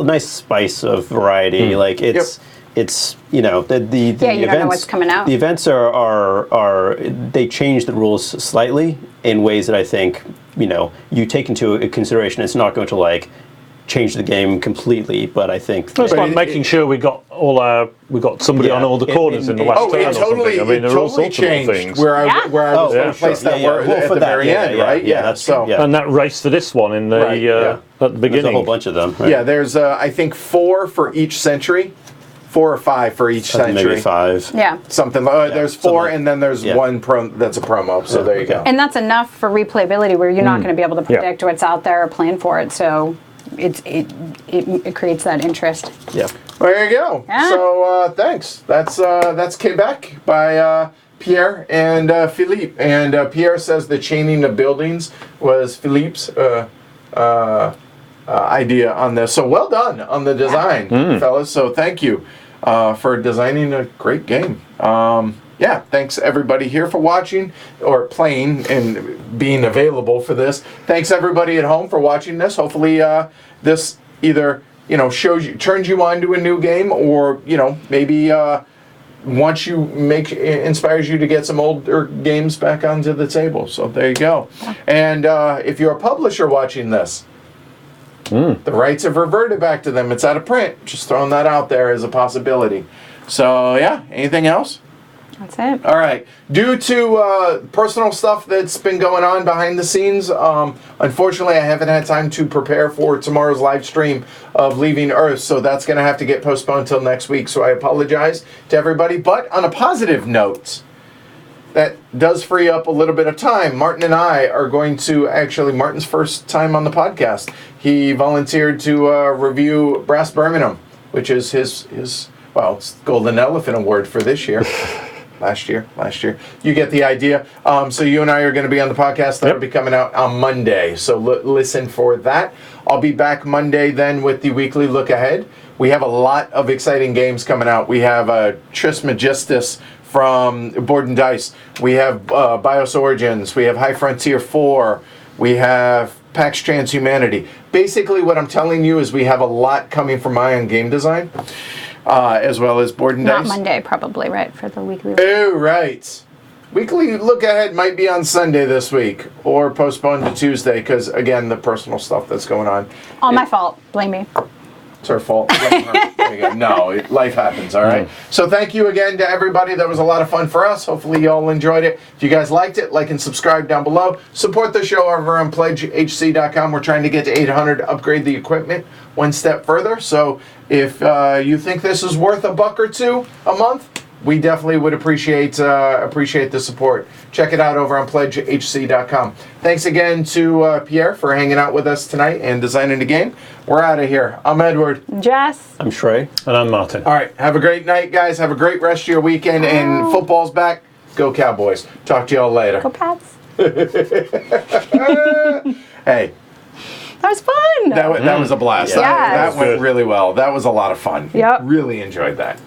nice spice of variety. Like it's the you events, don't know what's coming out. The events are they change the rules slightly in ways that I think you take into consideration. It's not going to like change the game completely, but I think it's like making sure we got somebody on all the corners in the last turn or something. I mean, there are all sorts of things. Where I was going to place that at the very end, right? And that race for this one in the at the beginning. There's a whole bunch of them. Right? Yeah, there's I think 4 for each century. 4 or 5 for each century. Maybe 5. Yeah. Something. There's 4, and then there's one that's a promo. So there you go. And that's enough for replayability, where you're not going to be able to predict what's out there or plan for it. So it creates that interest. Yeah. There you go. Yeah. So thanks. That's Quebec by Pierre and Philippe. And Pierre says the chaining of buildings was Philippe's idea on this. So well done on the design, fellas. So thank you for designing a great game. Yeah, thanks everybody here for watching or playing and being available for this. Thanks everybody at home for watching this. Hopefully this either turns you on to a new game, or maybe inspires you to get some older games back onto the table. So there you go. And if you're a publisher watching this, the rights have reverted back to them. It's out of print. Just throwing that out there as a possibility. So yeah, anything else? That's it. All right. Due to personal stuff that's been going on behind the scenes, unfortunately, I haven't had time to prepare for tomorrow's live stream of Leaving Earth, so that's going to have to get postponed till next week. So I apologize to everybody. But on a positive note, that does free up a little bit of time. Martin and I are going to Martin's first time on the podcast. He volunteered to review Brass Birmingham, which is his it's Golden Elephant Award for this year. Last year. You get the idea. So you and I are going to be on the podcast. That'll be coming out on Monday. So listen for that. I'll be back Monday then with the weekly look ahead. We have a lot of exciting games coming out. We have Trismegistus from Board and Dice. We have BIOS Origins. We have High Frontier 4. We have PAX Transhumanity. Basically what I'm telling you is we have a lot coming from Ion Game Design. As well as Board and Dice. Not Monday, probably, right, for the weekly. Oh, right. Weekly look ahead might be on Sunday this week, or postponed to Tuesday, because, again, the personal stuff that's going on. All my fault. Blame me. It's her fault. There you go. No, life happens, all right? So thank you again to everybody. That was a lot of fun for us. Hopefully you all enjoyed it. If you guys liked it, like and subscribe down below. Support the show over on pledgehc.com. We're trying to get to 800 to upgrade the equipment one step further. So if you think this is worth $1 or $2 a month, we definitely would appreciate the support. Check it out over on pledgehc.com. Thanks again to Pierre for hanging out with us tonight and designing the game. We're out of here. I'm Edward. Jess. I'm Shrey. And I'm Martin. All right. Have a great night, guys. Have a great rest of your weekend. And football's back. Go Cowboys. Talk to y'all later. Go Pats. Hey. That was fun. That was a blast. Yeah. That went Good. really well. That was a lot of fun. Yep. Really enjoyed that.